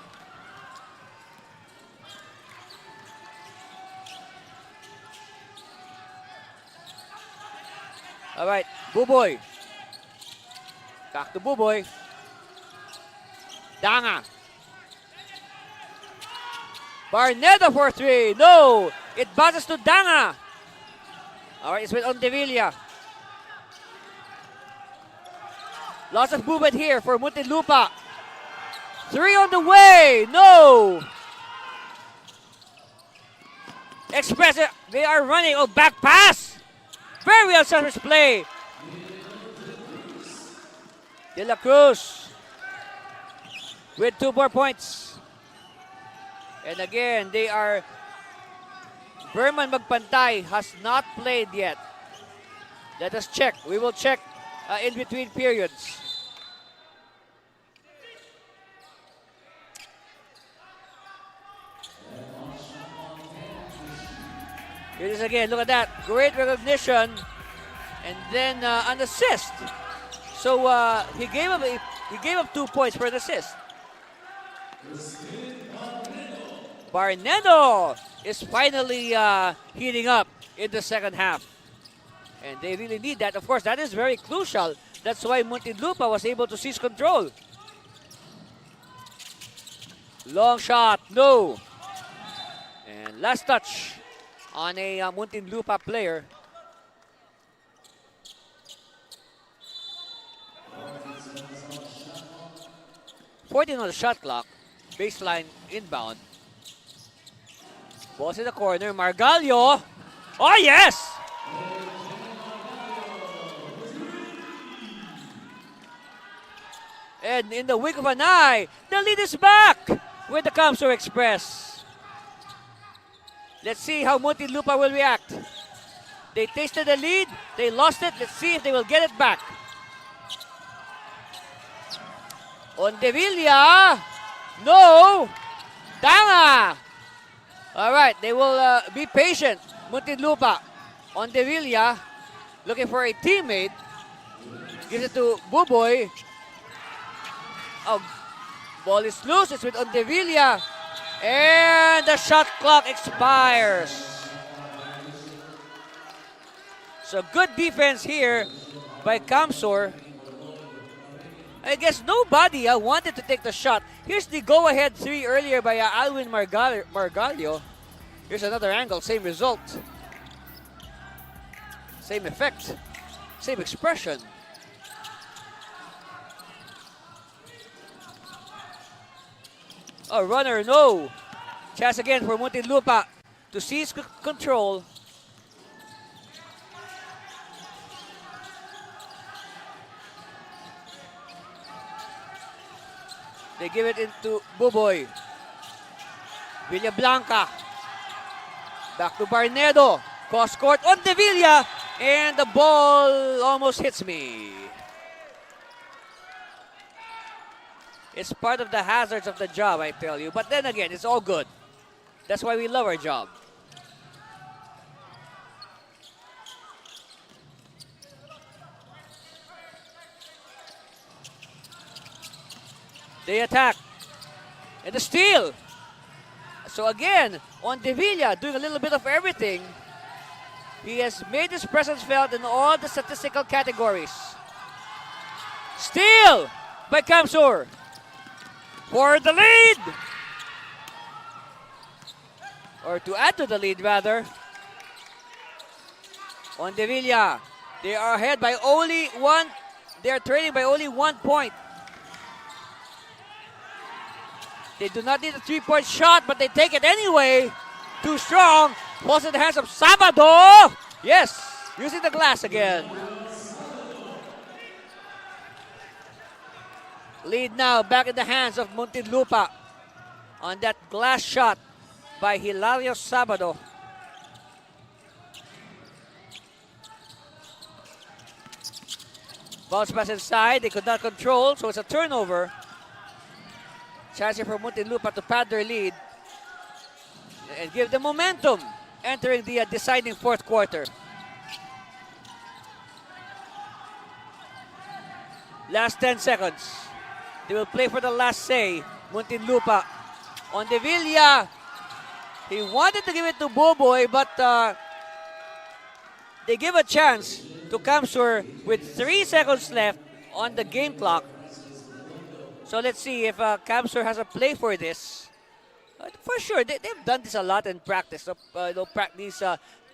All right, Buboy. Back to Buboy. Danga. Barneda for 3. No, it bounces to Danga. All right, it's with Ondevilla. Lots of movement here for Muntinlupa. 3 on the way. No. Express it. They are running. Oh, back pass. Very unselfish play. De La Cruz with 2 more points. And again, they are... Berman Magpantay has not played yet. Let us check. We will check in between periods. Here it is again. Look at that. Great recognition. And then an assist. So he gave up 2 points for an assist. Barnendo is finally heating up in the 2nd half. And they really need that. Of course, that is very crucial. That's why Muntinlupa was able to seize control. Long shot, no. And last touch on a Muntinlupa player. $14 on the shot clock. Baseline inbound. Ball's in the corner. Margallo. Oh, yes! And in the wink of an eye, the lead is back with the Kamsur Express. Let's see how Muntinlupa will react. They tasted the lead. They lost it. Let's see if they will get it back. Ondevilla. No. Danga. All right, they will be patient. Muntinlupa. Ondevilla looking for a teammate. Gives it to Buboy. Oh, ball is loose. It's with Ondevilla. And the shot clock expires. So good defense here by Kamsur. I guess nobody wanted to take the shot. Here's the go-ahead 3 earlier by Alwin Margallo. Here's another angle, same result. Same effect, same expression. A runner, no. Chance again for Muntinlupa to seize control. They give it into Buboy. Villablanca. Back to Barnedo. Cross court on De Villa. And the ball almost hits me. It's part of the hazards of the job, I tell you. But then again, it's all good. That's why we love our job. They attack. And the steal. So again, on De Villa, doing a little bit of everything. He has made his presence felt in all the statistical categories. Steal by Kamsur. For the lead. Or to add to the lead, rather. On De Villa, they are ahead by only one. They are trailing by only 1 point. They do not need a three-point shot, but they take it anyway. Too strong. Falls in the hands of Sabado. Yes, using the glass again. Lead now back in the hands of Muntinlupa on that glass shot by Hilario Sabado. Bounce pass inside. They could not control, so it's a turnover. Chance for Muntinlupa to pad their lead and give them momentum entering the deciding fourth quarter. Last 10 seconds. They will play for the last say. Muntinlupa on De Villa. He wanted to give it to Boboy, but they give a chance to Kamsur with 3 seconds left on the game clock. So let's see if Kamsur has a play for this. For sure, they've done this a lot in practice. They'll practice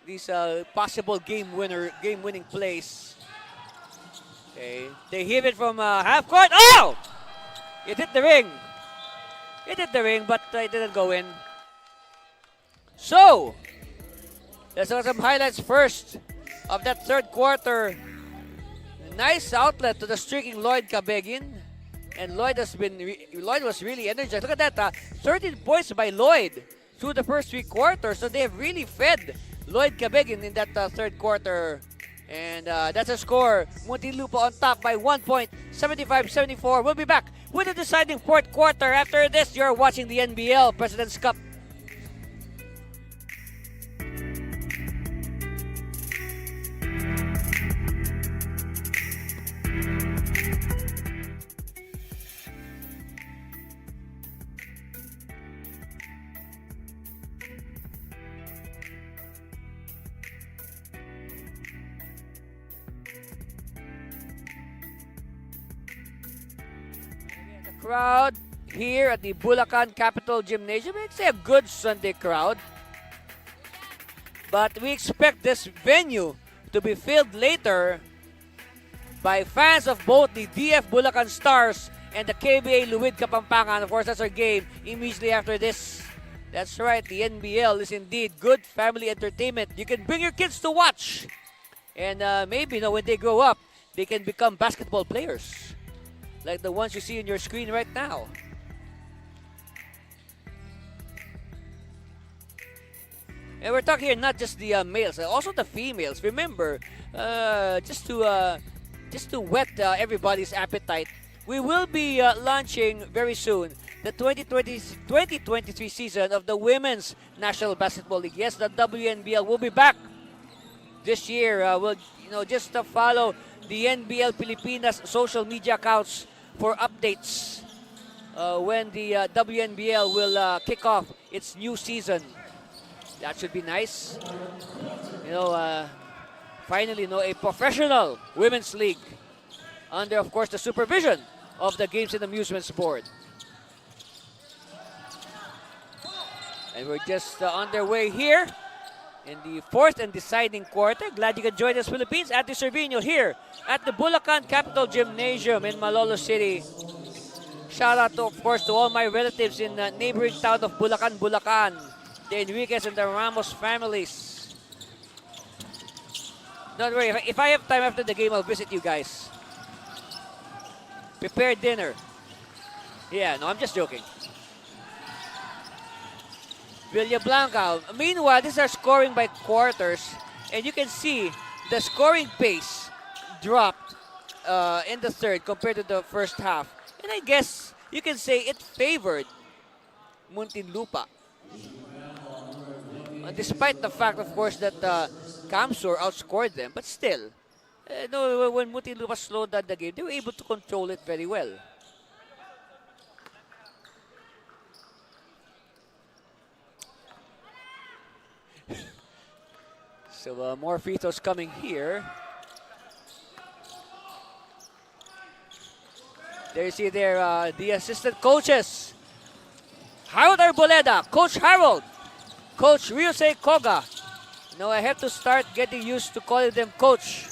these possible game-winning plays. Okay, they hit it from half court. Oh! It hit the ring. It hit the ring, but it didn't go in. So, let's look at some highlights first of that third quarter. Nice outlet to the streaking Lloyd Cabegin. And Lloyd was really energized. Look at that, 13 points by Lloyd through the first 3 quarters. So they have really fed Lloyd Cabegin in that third quarter. And that's a score. Muntinlupa on top by 1 point, 75-74. We'll be back with the deciding fourth quarter. After this, you're watching the NBL President's Cup. Crowd here at the Bulacan Capitol Gymnasium. It's a good Sunday crowd. But we expect this venue to be filled later by fans of both the DF Bulacan Stars and the KBA Luwid Kapampangan. Of course, that's our game immediately after this. That's right, the NBL is indeed good family entertainment. You can bring your kids to watch. And maybe when they grow up, they can become basketball players. Like the ones you see on your screen right now. And we're talking here not just the males, also the females. Remember, just to whet everybody's appetite, we will be launching very soon the 2023 season of the Women's National Basketball League. Yes, the WNBL will be back this year. We'll just follow the NBL Pilipinas social media accounts for updates when the WNBL will kick off its new season. That should be nice. Finally, a professional women's league under, of course, the supervision of the Games and Amusements Board. And we're just underway here in the fourth and deciding quarter. Glad you could join us, Philippines. Ate Cervino here at the Bulacan Capitol Gymnasium in Malolo City. Shout out, of course, to all my relatives in the neighboring town of Bulacan, Bulacan. The Enriquez and the Ramos families. Don't worry, if I have time after the game, I'll visit you guys. Prepare dinner. Yeah, no, I'm just joking. Villablanca. Meanwhile, these are scoring by quarters, and you can see the scoring pace dropped in the third compared to the first half. And I guess you can say it favored Muntinlupa. Despite the fact, of course, that Kamsur outscored them, but still, no, when Muntinlupa slowed down the game, they were able to control it very well. So more free throws coming here. There you see there the assistant coaches. Harold Arboleda, Coach Harold, Coach Ryusei Koga. Now I have to start getting used to calling them coach.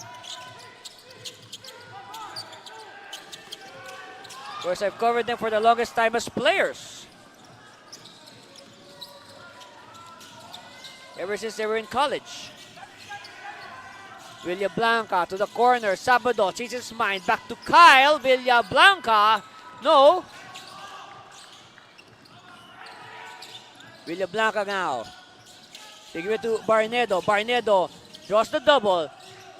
Of course, I've covered them for the longest time as players. Ever since they were in college. Villablanca to the corner. Sabado changes his mind. Back to Kyle. Villablanca. No. Villablanca now. They give it to Barnedo. Barnedo draws the double.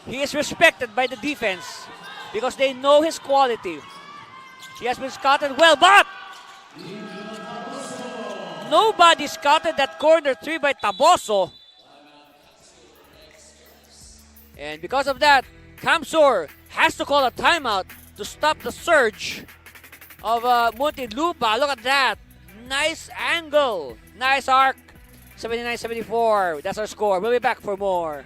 He is respected by the defense because they know his quality. He has been scouted well, but nobody scouted that corner three by Taboso. And because of that, Kamsur has to call a timeout to stop the surge of Muntinlupa. Look at that. Nice angle. Nice arc. 79-74. That's our score. We'll be back for more.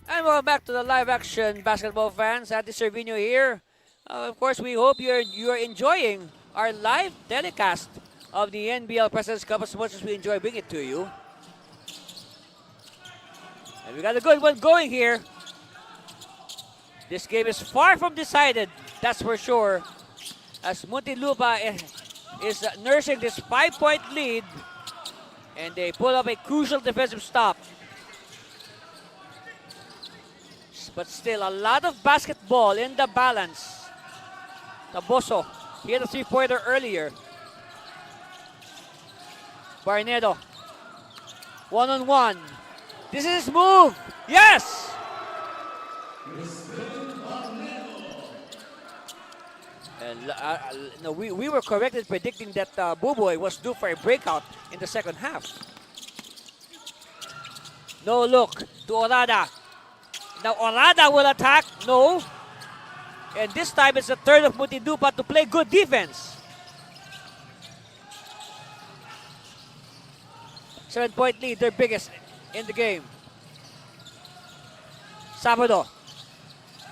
And welcome back to the live action basketball fans. Andy Cervino here. Of course, we hope you're enjoying our live telecast of the NBL President's Cup as much as we enjoy bringing it to you. And we got a good one going here. This game is far from decided, that's for sure. As Muntinlupa is nursing this 5-point lead. And they pull up a crucial defensive stop. But still, a lot of basketball in the balance. Taboso, he had a three-pointer earlier. Barnedo, one-on-one. This is his move. Yes! And, no, we were correct in predicting that Buboy was due for a breakout in the second half. No look to Orada. Now Orada will attack. No. And this time it's the turn of Muntinlupa to play good defense. 7-point lead, their biggest in the game. Sabado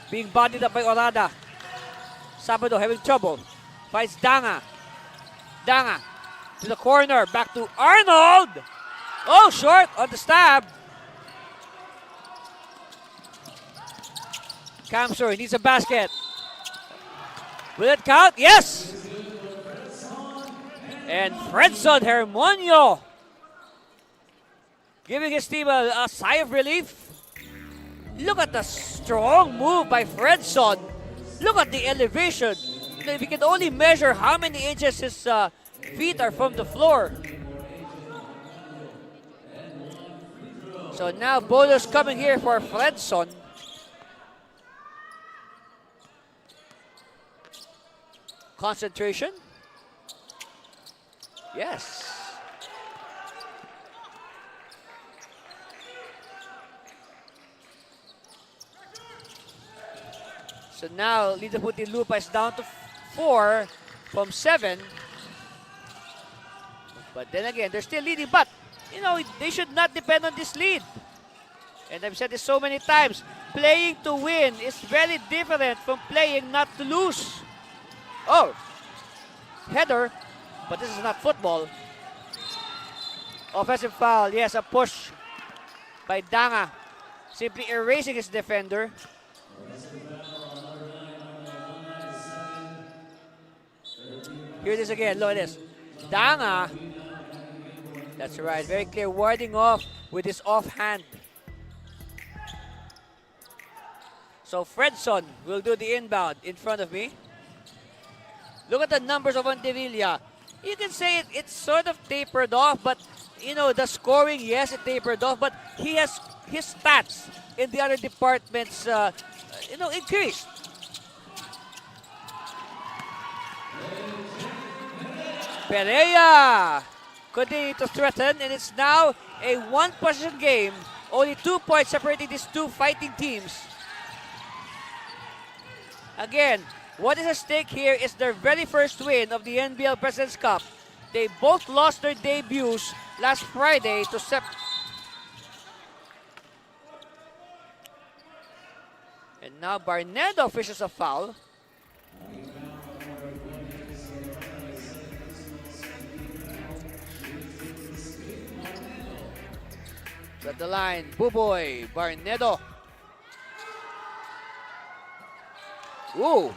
being bodied up by Orada. Sabado having trouble. Finds Danga. Danga to the corner. Back to Arnold. Oh, short on the stab. Kamsur needs a basket. Will it count? Yes! And Fredson Hermonio giving his team a sigh of relief. Look at the strong move by Fredson. Look at the elevation. We can only measure how many inches his feet are from the floor. So now bonus coming here for Fredson. Concentration. Yes. So now, lead of Muntinlupa is down to 4 from 7. But then again, they're still leading. But, you know, they should not depend on this lead. And I've said this so many times. playing to win is very different from playing not to lose. Oh, header, but this is not football. Offensive foul, yes, a push by Danga. Simply erasing his defender. Here it is again, look at this. Danga, that's right, very clear, warding off with his offhand. So Fredson will do the inbound in front of me. Look at the numbers of Montevilla. You can say it's sort of tapered off, but you know, the scoring, yes, it tapered off, but he has his stats in the other departments, increased. Pereira continue to threaten, and it's now a one-possession game. Only 2 points separating these two fighting teams. Again, what is at stake here is their very first win of the NBL President's Cup. They both lost their debuts last Friday to And now Barnedo fishes a foul. At the line, Buboy, Barnedo. Ooh.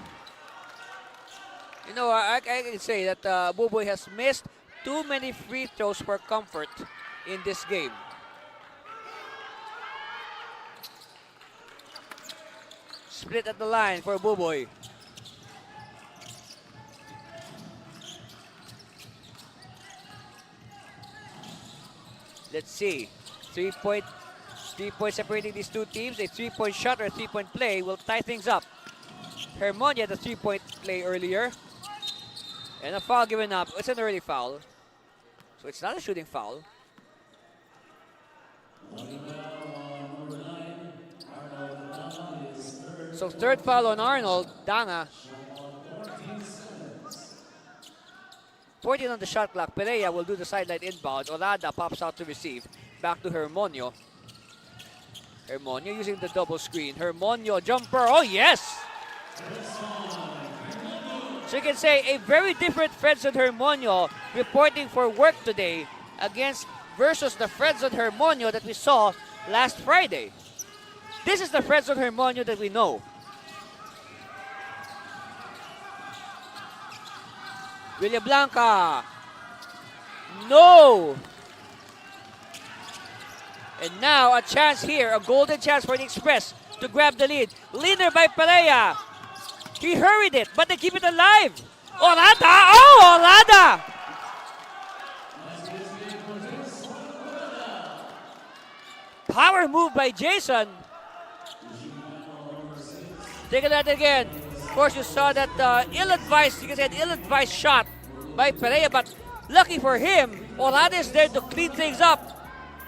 You know, I can say that Buboy has missed too many free throws for comfort in this game. Split at the line for Buboy. Let's see. 3 point separating these two teams. A 3-point shot or a 3-point play will tie things up. Hermonia had a 3-point play earlier. And a foul given up. It's an early foul. So it's not a shooting foul. So third foul on Arnold. Danga. 14 on the shot clock. Pereira will do the sideline inbound. Olada pops out to receive. Back to Hermonio. Hermonio using the double screen. Hermonio jumper. Oh, yes! So you can say a very different Fredson Hermonio reporting for work today versus the Fredson Hermonio that we saw last Friday. This is the Fredson Hermonio that we know. Villablanca. No! And now a chance here, a golden chance for the Express to grab the lead. Leader by Pereira. He hurried it, but they keep it alive. Olada! Oh, Olada! Power move by Jason. Take a look at it again. Of course, you saw that ill-advised, you can say an ill-advised shot by Pereira, but lucky for him, Olada is there to clean things up.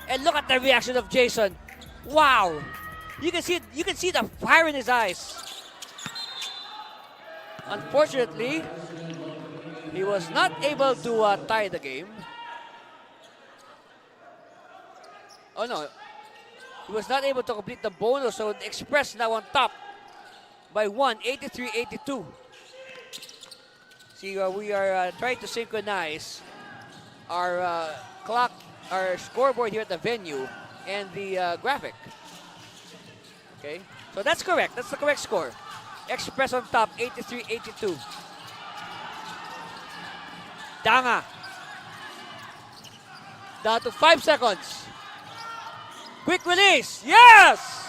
And look at the reaction of Jason. Wow! You can see the fire in his eyes. Unfortunately, he was not able to tie the game. Oh no, he was not able to complete the bonus, so the Express now on top by 83-82. See, we are trying to synchronize our clock, our scoreboard here at the venue, and the graphic. Okay, so that's correct. That's the correct score. Express on top, 83-82. Danga. Down to 5 seconds. Quick release. Yes!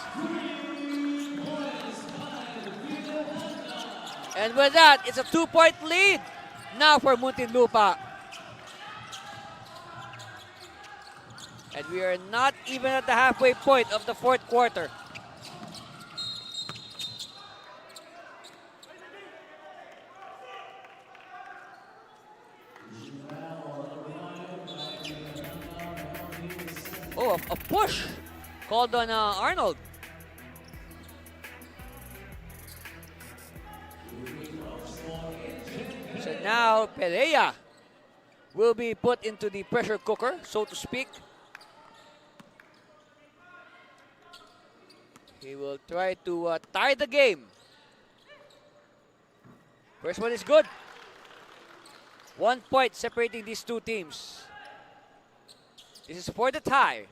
And with that, it's a 2-point lead now for Muntinlupa. And we are not even at the halfway point of the fourth quarter. Oh, a push called on Arnold. So now Pereira will be put into the pressure cooker, so to speak. He will try to tie the game. First one is good. 1 point separating these two teams. This is for the tie.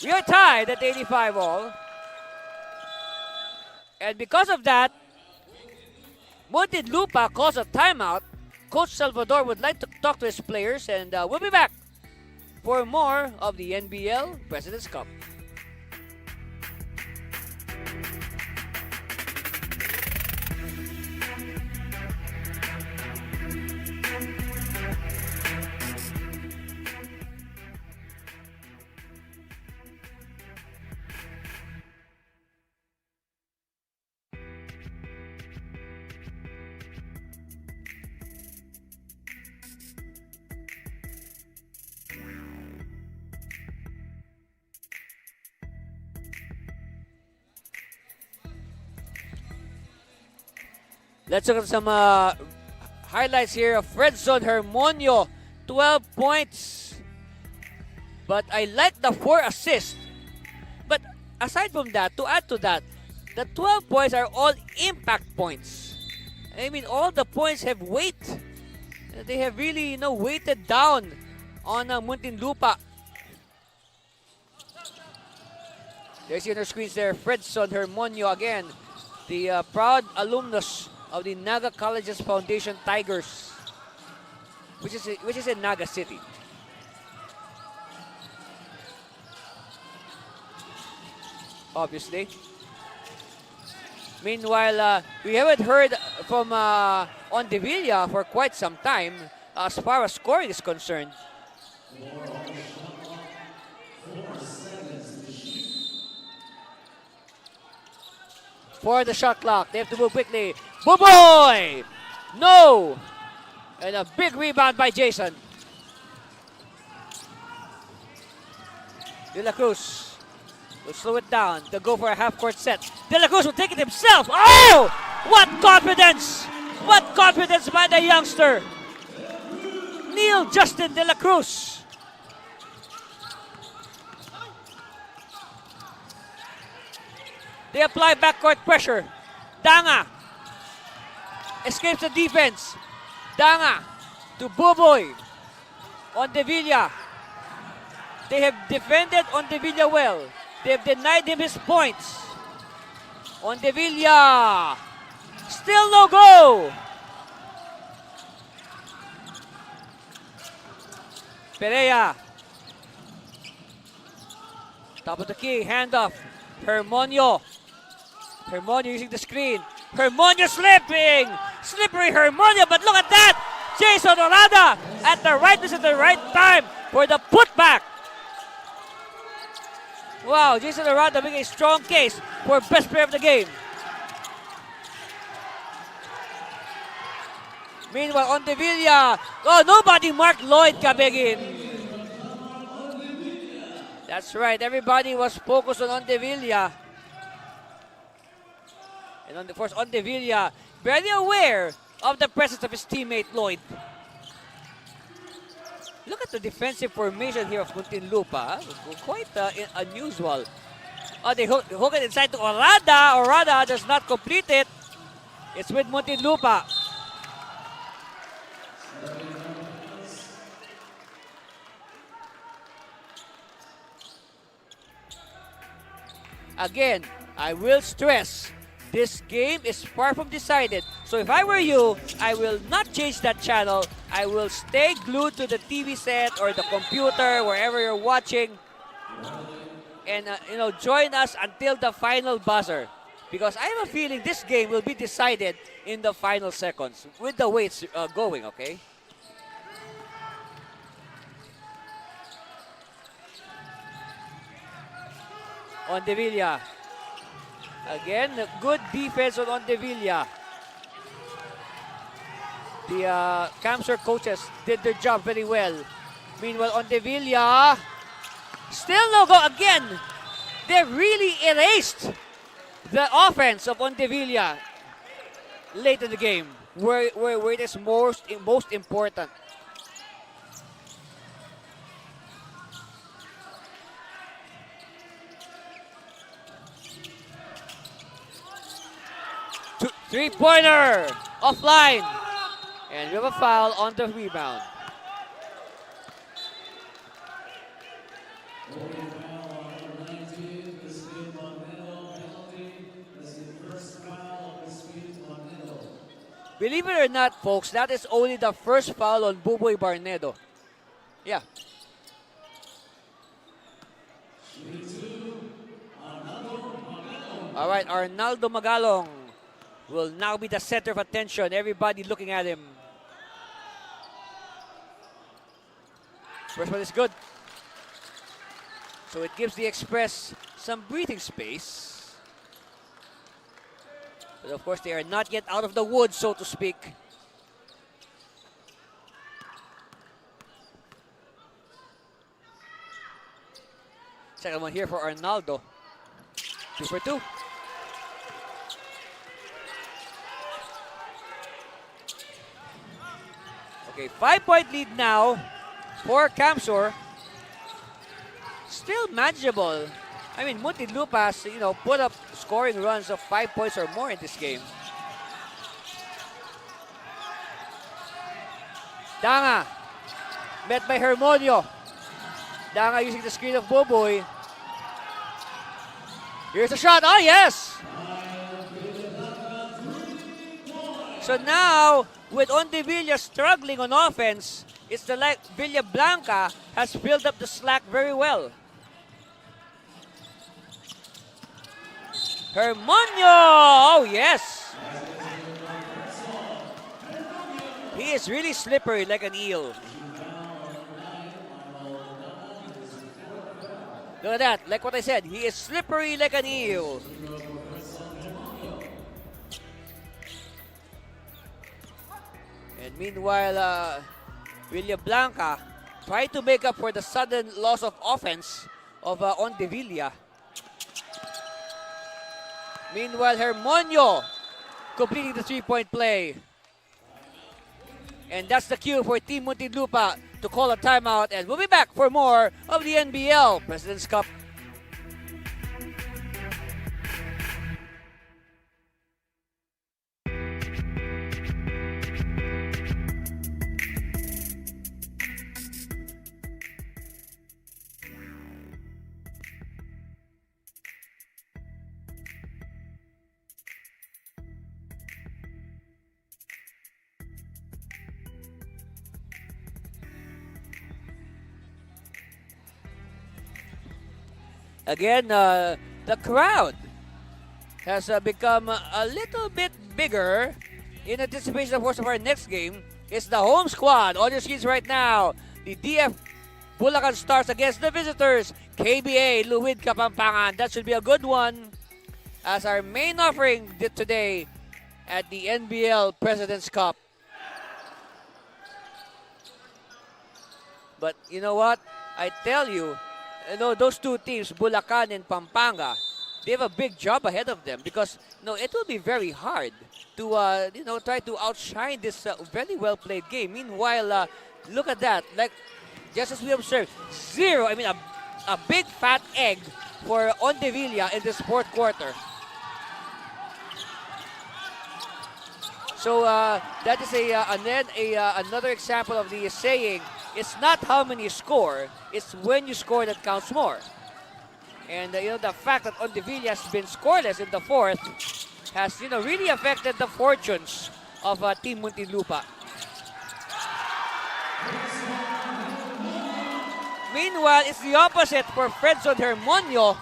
We are tied at 85 all. And because of that, Muntinlupa calls a timeout. Coach Salvador would like to talk to his players, and we'll be back for more of the NBL President's Cup. Let's look at some highlights here of Fredson Hermonio. 12 points. But I like the 4 assists. But aside from that, to add to that, the 12 points are all impact points. I mean, all the points have weight. They have really, weighted down on Muntinlupa. There's your screens there. Fredson Hermonio again. The proud alumnus of the Naga Colleges Foundation Tigers, which is in Naga City. Obviously. Meanwhile, we haven't heard from Ondevilla for quite some time as far as scoring is concerned. For the shot clock, they have to move quickly. Buboy! No! And a big rebound by Jason. De La Cruz will slow it down to go for a half-court set. De La Cruz will take it himself. Oh! What confidence! What confidence by the youngster! Neil Justin De La Cruz. They apply backcourt pressure. Danga escapes the defense. Danga to Buboy. Ondevilla. They have defended Ondevilla well. They have denied him his points. Ondevilla. Still no go. Perea. Top of the key. Handoff. Hermonio. Hermonio using the screen. Hermonio slipping! Slippery Hermonio, but look at that! Jason Orada at the right place at the right time for the putback. Wow, Jason Orada making a strong case for best player of the game. Meanwhile, Ondevilla. Oh, nobody marked Lloyd Cabegin. That's right, everybody was focused on Ondevilla. And of course, Ondevilla, very aware of the presence of his teammate Lloyd. Look at the defensive formation here of Muntinlupa. Quite unusual. Oh, they hook it inside to Orada. Orada does not complete it. It's with Muntinlupa. Again, I will stress, this game is far from decided. So if I were you, I will not change that channel. I will stay glued to the TV set or the computer, wherever you're watching. And, join us until the final buzzer. Because I have a feeling this game will be decided in the final seconds with the way it's going, okay? Ondevilla. Again, good defense on Ondevilla. The Camsur coaches did their job very well. Meanwhile, Ondevilla, still no go again. They really erased the offense of Ondevilla late in the game, where it is most important. Three-pointer offline. And we have a foul on the rebound. Believe it or not, folks, that is only the first foul on Buboy Barnedo. Yeah. All right, Arnaldo Magalong will now be the center of attention. Everybody looking at him. First one is good. So it gives the Express some breathing space. But of course, they are not yet out of the woods, so to speak. Second one here for Arnaldo. 2 for 2. Okay, 5-point lead now for Camsur. Still manageable. I mean, Muntinlupa has, put up scoring runs of 5 points or more in this game. Danga, met by Hermonio. Danga using the screen of Boboy. Here's a shot. Oh, yes! So now, with Ondevilla struggling on offense, it's like Villablanca has filled up the slack very well. Hermonio! Oh, yes! He is really slippery like an eel. Look at that. Like what I said, he is slippery like an eel. And meanwhile, Villablanca tried to make up for the sudden loss of offense of Ondevilla. Meanwhile, Hermonio completing the 3-point play. And that's the cue for Team Muntinlupa to call a timeout. And we'll be back for more of the NBL President's Cup. Again, the crowd has become a little bit bigger in anticipation, of course, of our next game. It's the home squad on your screens right now. The DF Bulacan Stars against the visitors, KBA Luwid Kapampangan. That should be a good one as our main offering today at the NBL President's Cup. But you know what? I tell you, those two teams, Bulacan and Pampanga, they have a big job ahead of them because it will be very hard to try to outshine this very well played game. Meanwhile, look at that, like just as we observed, a big fat egg for Ondevilla in this fourth quarter. So that is another example of the saying, it's not how many you score, it's when you score that counts more. And the fact that Ondevilla has been scoreless in the fourth has really affected the fortunes of Team Muntinlupa. Meanwhile, it's the opposite for Fredson Hermonio.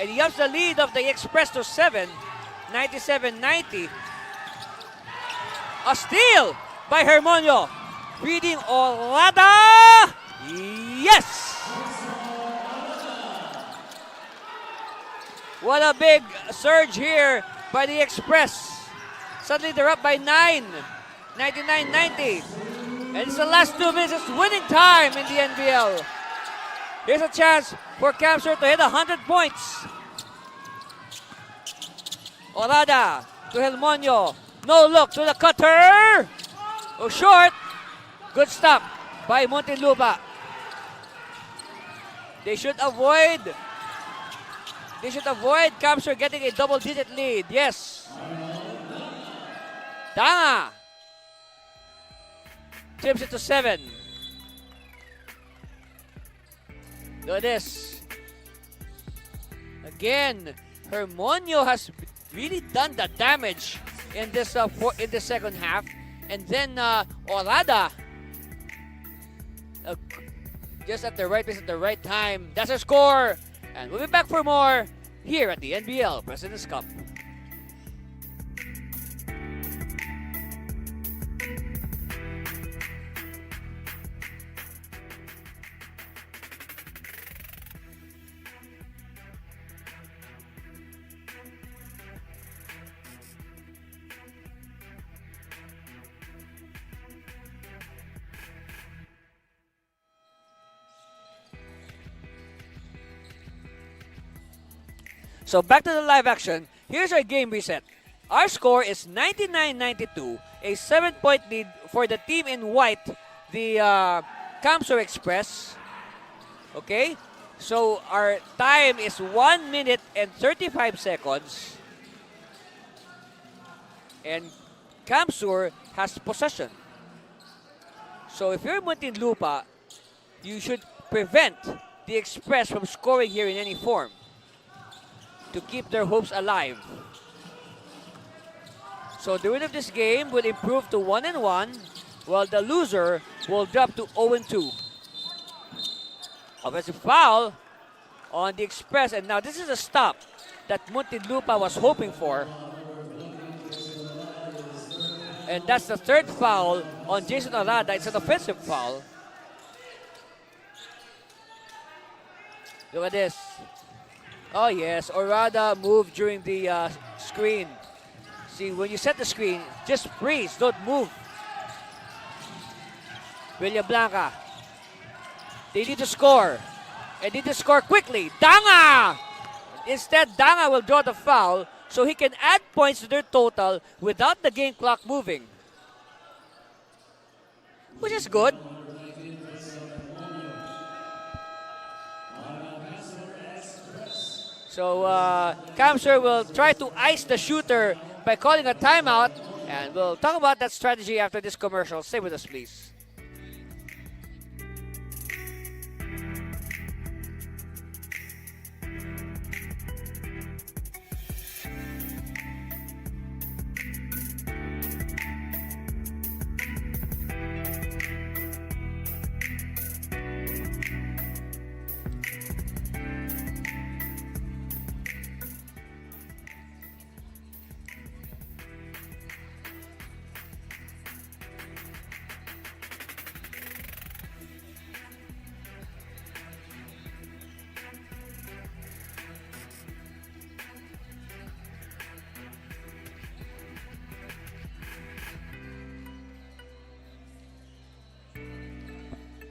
And he ups the lead of the Express to 7, 97-90. A steal by Hermonio. Reading Olada. Yes! What a big surge here by the Express. Suddenly they're up by 9. 99-90. And it's the last 2 minutes. It's winning time in the NBL. Here's a chance for Camsur to hit 100 points. Olada to Hermonio. No look to the cutter. Oh, short. Good stop by Muntinlupa. They should avoid They should avoid Camsur getting a double-digit lead. Yes. Danga trips it to 7. Look at this. Again, Hermonio has really done the damage in this in the second half, and then Orada just at the right place at the right time. That's our score, and we'll be back for more here at the NBL President's Cup. So back to the live action. Here's our game reset. Our score is 99-92, a 7-point lead for the team in white, the Camsur Express. Okay, so our time is 1 minute and 35 seconds. And Camsur has possession. So if you're Muntinlupa, you should prevent the Express from scoring here in any form to keep their hopes alive. So the winner of this game will improve to 1-1, while the loser will drop to 0-2. Offensive foul on the Express, and now this is a stop that Muntinlupa was hoping for. And that's the third foul on Jason Orada. It's an offensive foul. Look at this. Oh yes, Orada moved during the screen. See, when you set the screen, just freeze, don't move. Villablanca. They need to score. And need to score quickly. Danga! Instead, Danga will draw the foul so he can add points to their total without the game clock moving. Which is good. So Camsur will try to ice the shooter by calling a timeout, and we'll talk about that strategy after this commercial. Stay with us, please.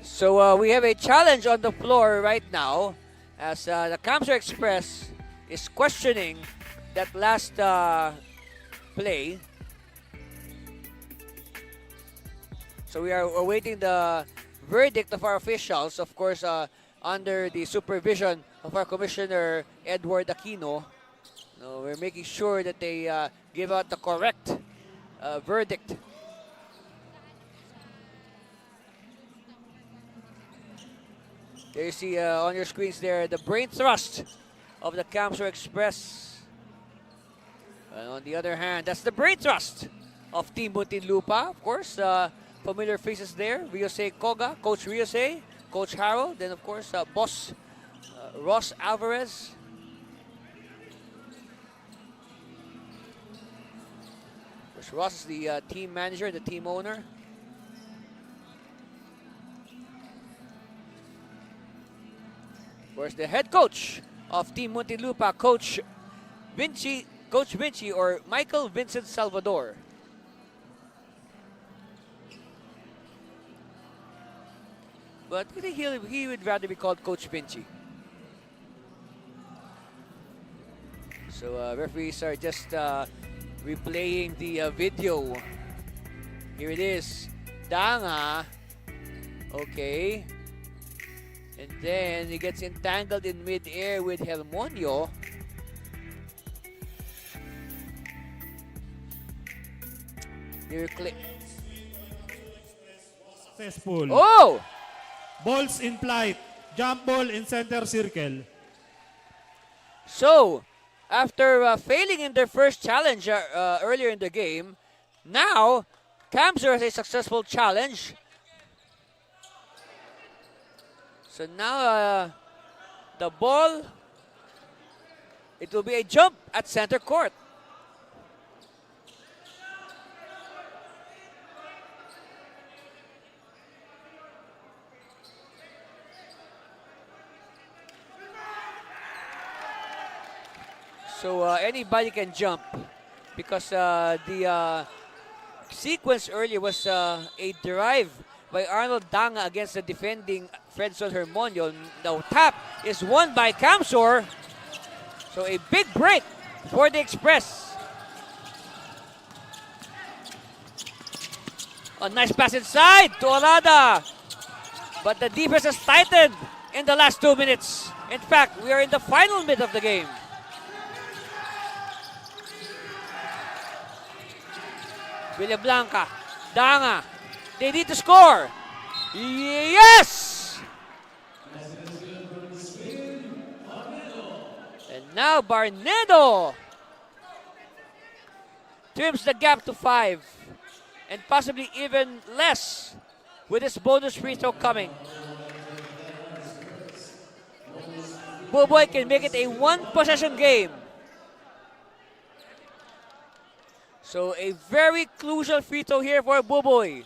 So we have a challenge on the floor right now as the Camsur Express is questioning that last play. So we are awaiting the verdict of our officials, of course, under the supervision of our Commissioner Edward Aquino. We're making sure that they give out the correct verdict. There you see on your screens there the brain thrust of the Camsur Express. And on the other hand, that's the brain thrust of Team Muntinlupa. Of course, familiar faces there. Ryosei Koga, Coach Ryosei, Coach Harold, then of course Boss Ross Alvarez. Coach Ross is the team manager, the team owner. Of course, the head coach of Team Muntinlupa, Coach Vinci or Michael Vincent Salvador. But I think he would rather be called Coach Vinci. So referees are just replaying the video. Here it is. Danga. Okay. And then he gets entangled in mid-air with Hermonio. Successful. Oh! Balls in flight. Jump ball in center circle. So, after failing in their first challenge earlier in the game, now Kamsur has a successful challenge. So now the ball, it will be a jump at center court. So anybody can jump because the sequence earlier was a drive by Arnold Danga against the defending Fredson Hermonio. The tap is won by Kamsur. So a big break for the Express. A nice pass inside to Orada. But the defense has tightened in the last 2 minutes. In fact, we are in the final minute of the game. Villablanca, Danga, they need to score. Yes! And now Barnedo trims the gap to 5 and possibly even less with his bonus free throw coming. Buboy can make it a one-possession game. So a very crucial free throw here for Buboy.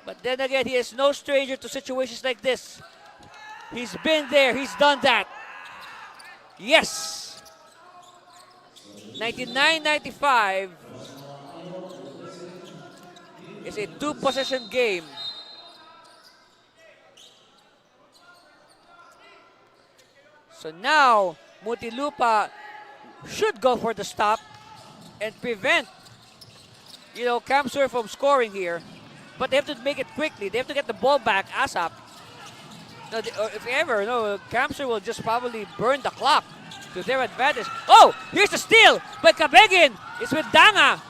But then again, he is no stranger to situations like this. He's been there, he's done that. Yes! 99-95 is a two-possession game. So now, Muntinlupa should go for the stop and prevent, Kamsur from scoring here. But they have to make it quickly. They have to get the ball back ASAP. No, if ever, Kamsur will just probably burn the clock to their advantage. Oh, here's the steal by Cabegin. It's with Danga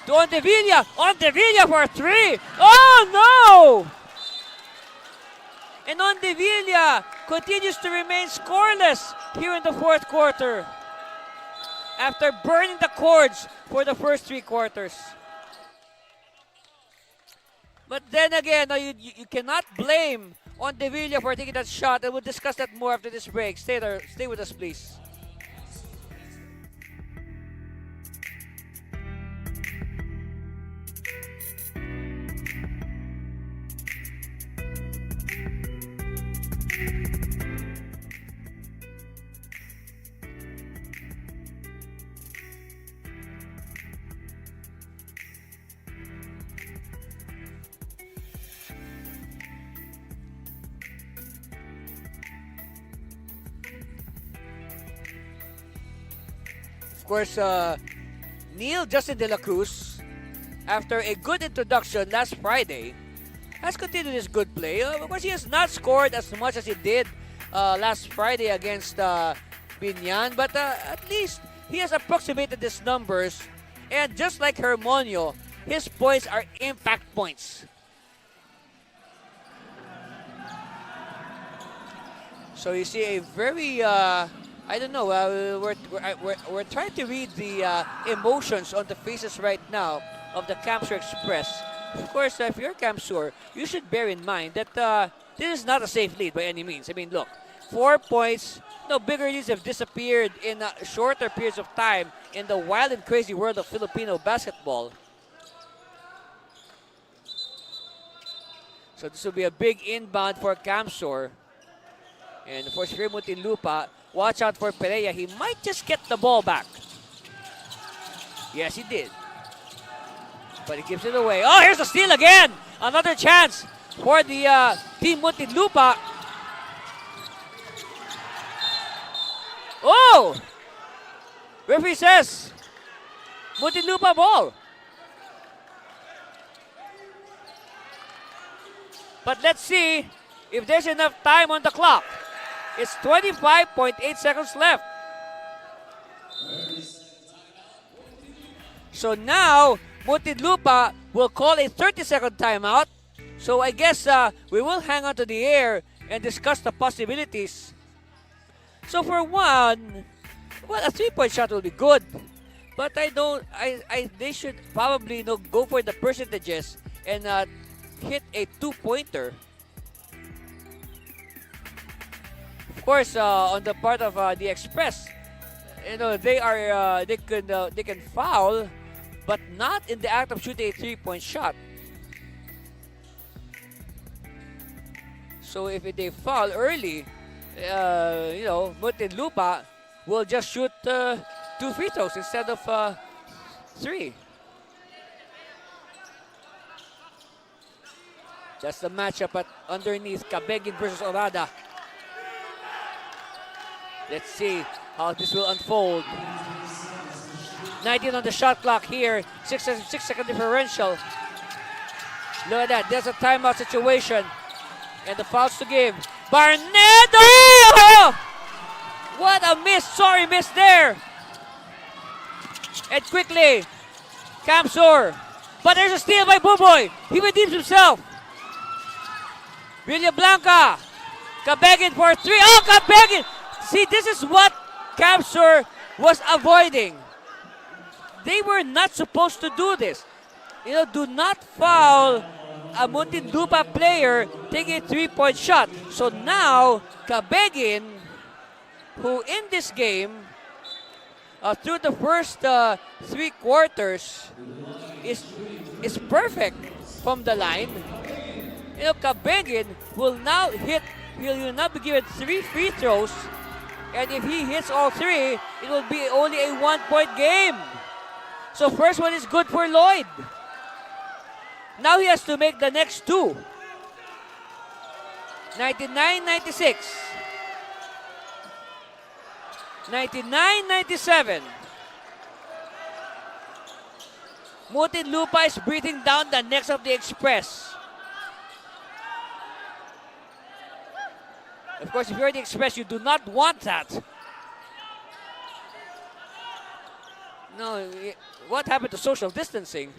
to Ondevilla. Ondevilla for 3. Oh, no! And Ondevilla continues to remain scoreless here in the fourth quarter after burning the cords for the first 3 quarters. But then again, you cannot blame Ondevilla for taking that shot, and we'll discuss that more after this break. Stay there, stay with us, please. Of course, Neil Justin De La Cruz, after a good introduction last Friday, has continued his good play. Of course, he has not scored as much as he did last Friday against Binyan, but at least he has approximated his numbers. And just like Hermonio, his points are impact points. So you see a very I don't know. We're trying to read the emotions on the faces right now of the Kamsur Express. Of course, if you're Kamsur, you should bear in mind that this is not a safe lead by any means. I mean, look, 4 points. No, bigger leads have disappeared in shorter periods of time in the wild and crazy world of Filipino basketball. So this will be a big inbound for Kamsur. And for Muntinlupa, watch out for Perea. He might just get the ball back. Yes, he did. But he gives it away. Oh, here's the steal again. Another chance for the team Muntinlupa. Oh! Referee says, Muntinlupa ball. But let's see if there's enough time on the clock. It's 25.8 seconds left. So now, Muntinlupa will call a 30-second timeout. So I guess we will hang on to the air and discuss the possibilities. So for one, well, a 3-point shot will be good. But they should probably go for the percentages and hit a 2-pointer. Of course, on the part of the Express, they can foul, but not in the act of shooting a 3-point shot. So if they foul early, Muntinlupa will just shoot 2 free throws instead of 3. That's the matchup at underneath Cabegin versus Orada. Let's see how this will unfold. 19 on the shot clock here. 6-second differential. Look at that. There's a timeout situation. And the fouls to give. Barnedo! What a miss. Sorry, miss there. And quickly, Kamsur. But there's a steal by Buboy. He redeems himself. Villablanca. Cabegin for 3. Oh, Cabegin! See, this is what Kamsur was avoiding. They were not supposed to do this. Do not foul a Muntinlupa player taking a 3-point shot. So now, Cabegin, who in this game, through the first 3 quarters, is perfect from the line. Cabegin will now be given 3 free throws, and if he hits all 3, it will be only a 1-point game. So first one is good for Lloyd. Now he has to make the next 2. 99-96. 99-97. Muntinlupa is breathing down the necks of the Express. Of course, if you're the Express, you do not want that. No, what happened to social distancing?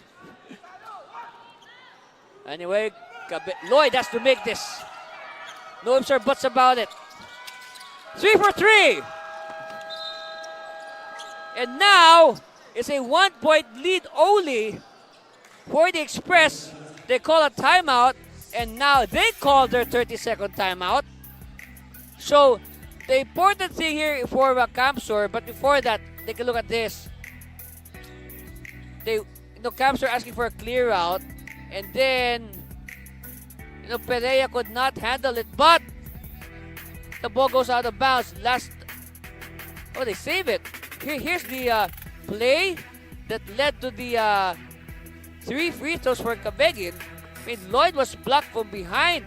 Anyway, Lloyd has to make this. No ifs or buts about it. 3 for 3. And now, it's a 1-point lead only for the Express. They call a timeout, and now they call their 30-second timeout. So, the important thing here for Kamsur, but before that, take a look at this. Kamsur asking for a clear out, and then Perea could not handle it, but the ball goes out of bounds. They save it. Here's the play that led to the 3 free throws for Cabegin. Lloyd was blocked from behind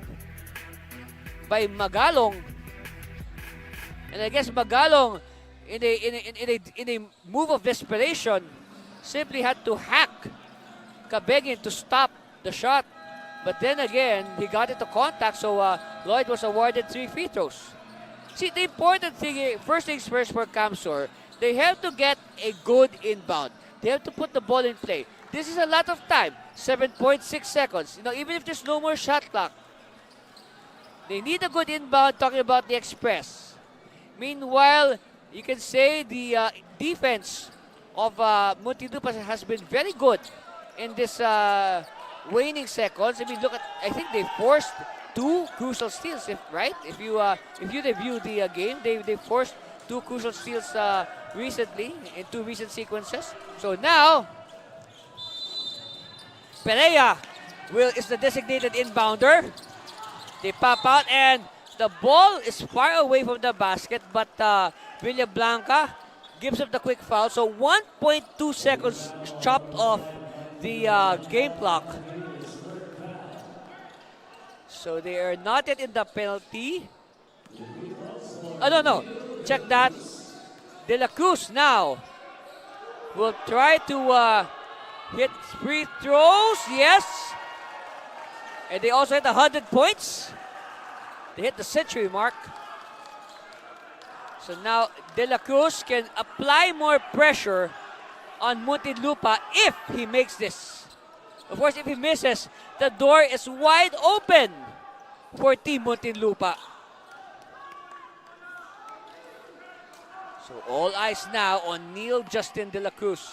by Magalong. And I guess Magalong, in a move of desperation, simply had to hack Cabegin to stop the shot. But then again, he got into contact, so Lloyd was awarded 3 free throws. See, the important thing here, first things first for Kamsur, they have to get a good inbound. They have to put the ball in play. This is a lot of time, 7.6 seconds. Even if there's no more shot clock, they need a good inbound, talking about the Express. Meanwhile, you can say the defense of Muntinlupa has been very good in this waning seconds. I think they forced 2 crucial steals, right? If you review the game, they forced 2 crucial steals recently in 2 recent sequences. So now, Perea is the designated inbounder. They pop out and the ball is far away from the basket, but Villablanca gives up the quick foul. So 1.2 seconds chopped off the game clock. So they are not yet in the penalty. Oh, no. Check that. De La Cruz now will try to hit free throws. Yes. And they also hit 100 points. They hit the century mark. So now De La Cruz can apply more pressure on Muntinlupa if he makes this. Of course, if he misses, the door is wide open for Team Muntinlupa. So all eyes now on Neil Justin de la Cruz.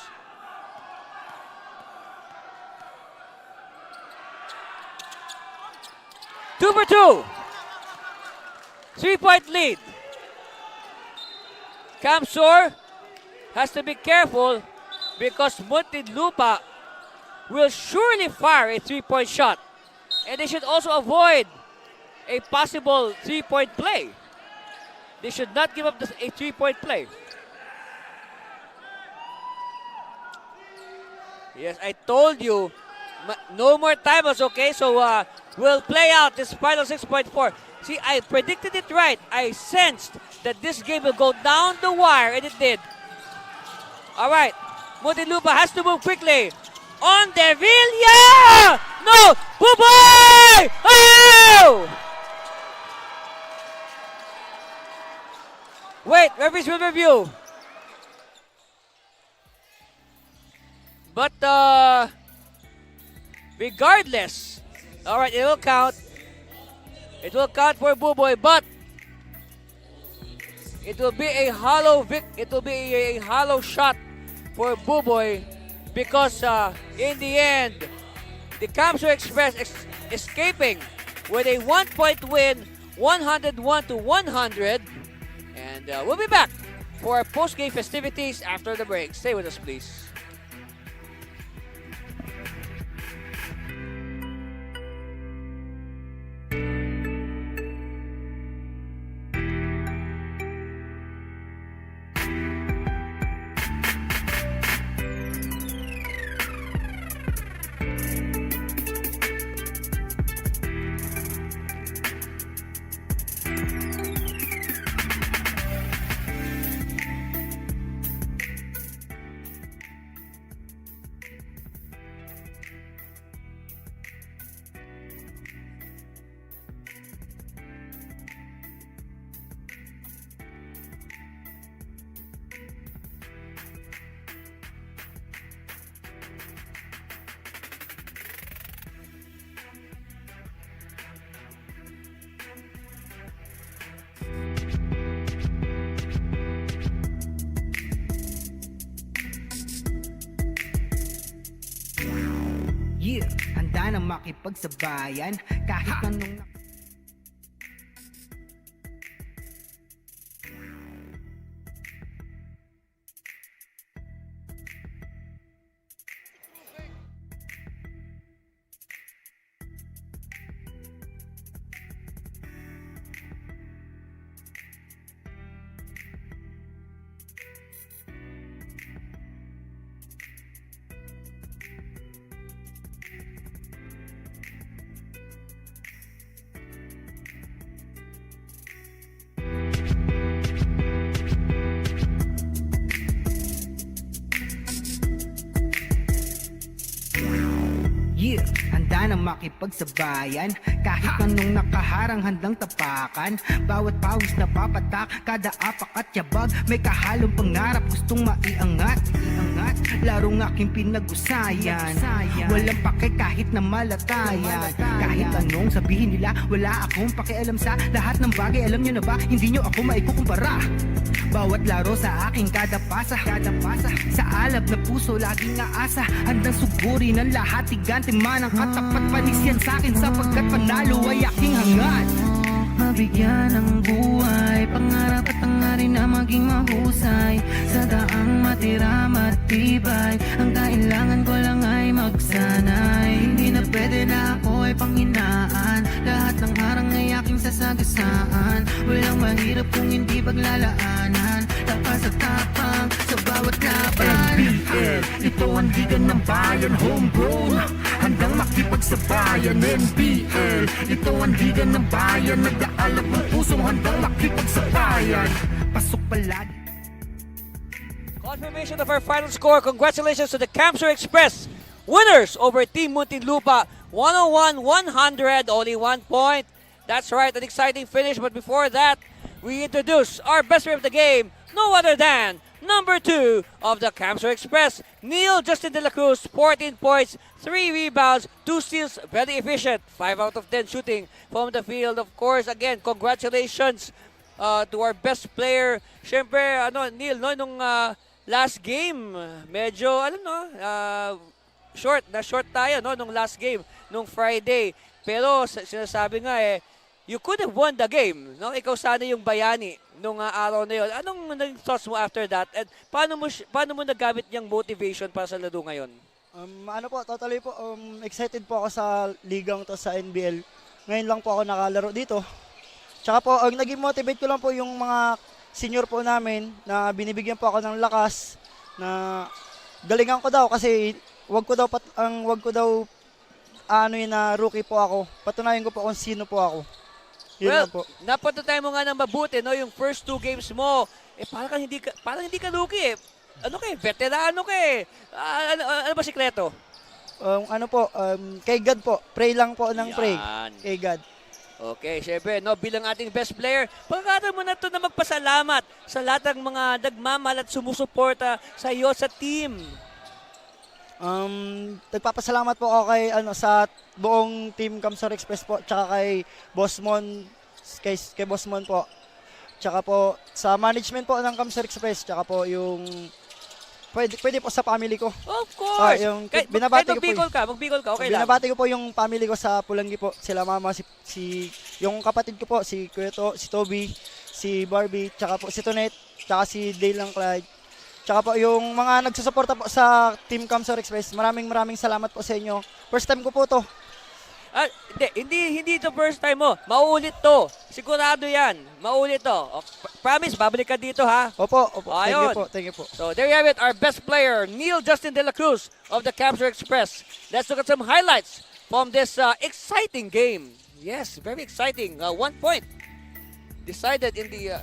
Two for two. 3-point lead. Camsor has to be careful because Muntinlupa will surely fire a 3-point shot. And they should also avoid a possible 3-point play. They should not give up a 3-point play. Yes, I told you, no more timeouts, okay? So we'll play out this final 6.4. See, I predicted it right. I sensed that this game will go down the wire, and it did. All right, Muntinlupa has to move quickly. On Deville, yeah! No! Buboy! Oh! Wait, referees will review. But regardless, all right, it will count. It will count for Buboy, but it will be a hollow shot for Buboy because in the end, the Camsor Express escaping with a 1-point win, 101-100. And we'll be back for our post-game festivities after the break. Stay with us, please. Yeah, handa na makipagsabayan kahit anong handa na makipagsabayan kahit anong nakaharang handang tapakan. Bawat pawis na papatak, kada apak at yabag, may kahalong pangarap gustong maiangat. Larong aking pinag-usayan, walang pake kahit na malatayan. Kahit anong sabihin nila, wala akong pakialam sa lahat ng bagay. Alam nyo na ba, hindi nyo ako maikukumpara. Bawat laro sa aking kada pasa sa alab na puso laging aasa. Handang sugurin ang lahat, tigante man ang katapat, panis yan sa'kin sapagkat panalo ay aking hangad. Mabigyan ng buhay, pangarap at hangarin na maging mahusay. Sa daang matira matibay, ang kailangan ko lang ay magsanay. Hindi na pwede na ako ay panghinaan, lahat ng harang ay aking sasagasaan. Walang mahirap kung hindi paglalaanan, lakas at tapang sa bawat laban. NBL, ito ang liga ng bayan, homegrown, handang makipagsabayan. NBL, ito ang liga ng bayan, nag-aalap ng pusong handang makipagsabayan. Pasok palagi. Confirmation of our final score. Congratulations to the Camsor Express, winners over Team Muntinlupa, 101-100, only 1 point. That's right, an exciting finish. But before that, we introduce our best player of the game, no other than number 2 of the Camsur Express. Neil Justin De La Cruz, 14 points, 3 rebounds, 2 steals, very efficient. 5 out of 10 shooting from the field. Of course, again, congratulations to our best player. Siyempre, Neil, no, nung last game, medyo, short tayo, no, nung last game, nung Friday. Pero sinasabi nga you could have won the game, no? Ikaw sana yung bayani nung araw na yun. Anong naging thoughts mo after that? And paano mo nagamit yung motivation para sa laro ngayon? Totally po, excited po ako sa ligang to sa NBL. Ngayon lang po ako nakalaro dito. Tsaka po, ang naging motivate ko lang po yung mga senior po namin na binibigyan po ako ng lakas na galingan ko daw kasi wag ko daw na rookie po ako. Patunayan ko po kung sino po ako. Yun po. Napatunay mo nga ng mabuti, no? Yung first 2 games mo, parang hindi ka rookie eh. Veterano ka eh. Ano ba sikreto? Kay God po. Pray lang po ng pray. Kay God. Okay, syempre, no, bilang ating best player, pagkakataon mo na ito na magpasalamat sa lahat ng mga nagmamahal at sumusuporta sa iyo sa team. Nagpapasalamat po ako sa buong team Camsur Express po, tsaka kay Boss Mon, kay Boss Mon po. Tsaka po sa management po ng Camsur Express, tsaka po yung pwede po sa family ko. Of course. Binabati ko magbigol ka, okay lang. Binabati ko po yung family ko sa Pulangi po. Sila mama, yung kapatid ko po, si Kuya si Toby, si Barbie, tsaka po si Tonet, tsaka si Dale ng Clyde. Tsaka po yung mga nagsusuporta po sa Team Camsur Express. Maraming salamat po sa inyo. First time ko po to. Hindi ito first time mo. Mauulit to. Sigurado yan. Mauulit to. Promise, babalik ka dito ha. Opo. Ayun. Thank you po. So there you have it, our best player, Neil Justin De La Cruz of the Camsur Express. Let's look at some highlights from this exciting game. Yes, very exciting. 1 point decided in the...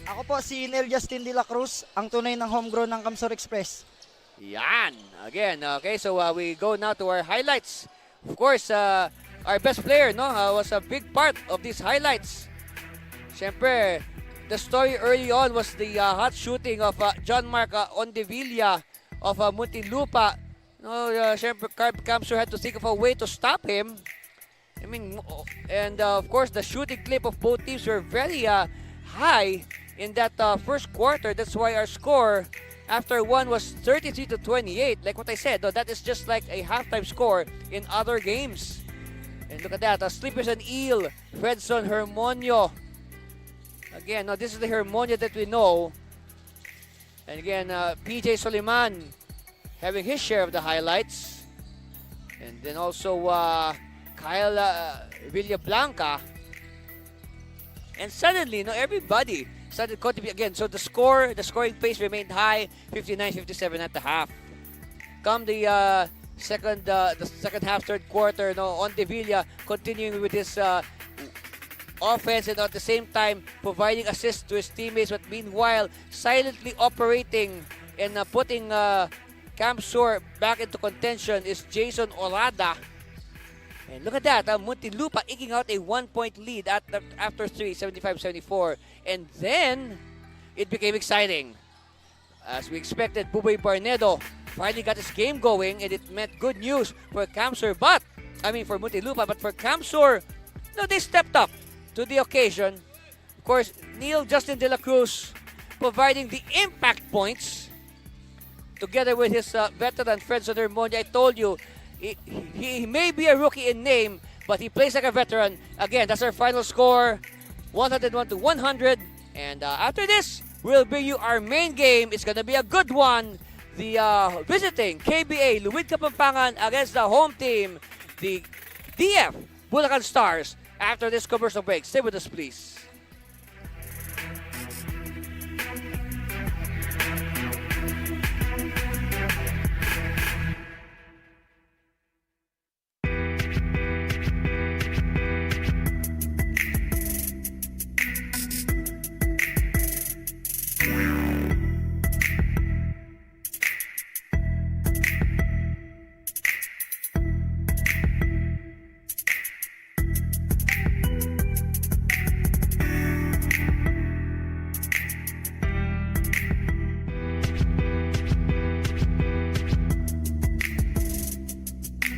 Ako po si Neil Justin De La Cruz, ang tunay ng homegrown ng Camsur Express. Yan. Again, okay, so we go now to our highlights. Of course, our best player was a big part of these highlights. Siyempre, the story early on was the hot shooting of John Mark Ondevilla of Muntinlupa. Siyempre, Camsur had to think of a way to stop him. And of course, the shooting clip of both teams were very high in that first quarter. That's why our score after one was 33-28. Like what I said, that is just like a halftime score in other games. And look at that, Slippers and Eel, Fredson Hermonio. Again, this is the Hermonio that we know. And again, PJ Soliman having his share of the highlights. And then also Kyle Villablanca. And suddenly, everybody started contributing again. So the scoring pace remained high, 59-57 at the half. Come the second half, third quarter, Ondevilla continuing with his offense and at the same time providing assists to his teammates, but meanwhile silently operating and putting Camsur back into contention is Jason Orada. And look at that, Muntinlupa eking out a 1-point lead after 3, 75-74. And then, it became exciting. As we expected, Buboy Barnedo finally got his game going, and it meant good news for Camsur, for Muntinlupa, but for Camsur, they stepped up to the occasion. Of course, Neil Justin De La Cruz providing the impact points together with his veteran Fredson Hermonio. I told you, he may be a rookie in name, but he plays like a veteran. Again, that's our final score, 101-100. And after this, we'll bring you our main game. It's going to be a good one. The visiting KBA Luwid Kapampangan against the home team, the DF Bulacan Stars. After this commercial break, stay with us, please.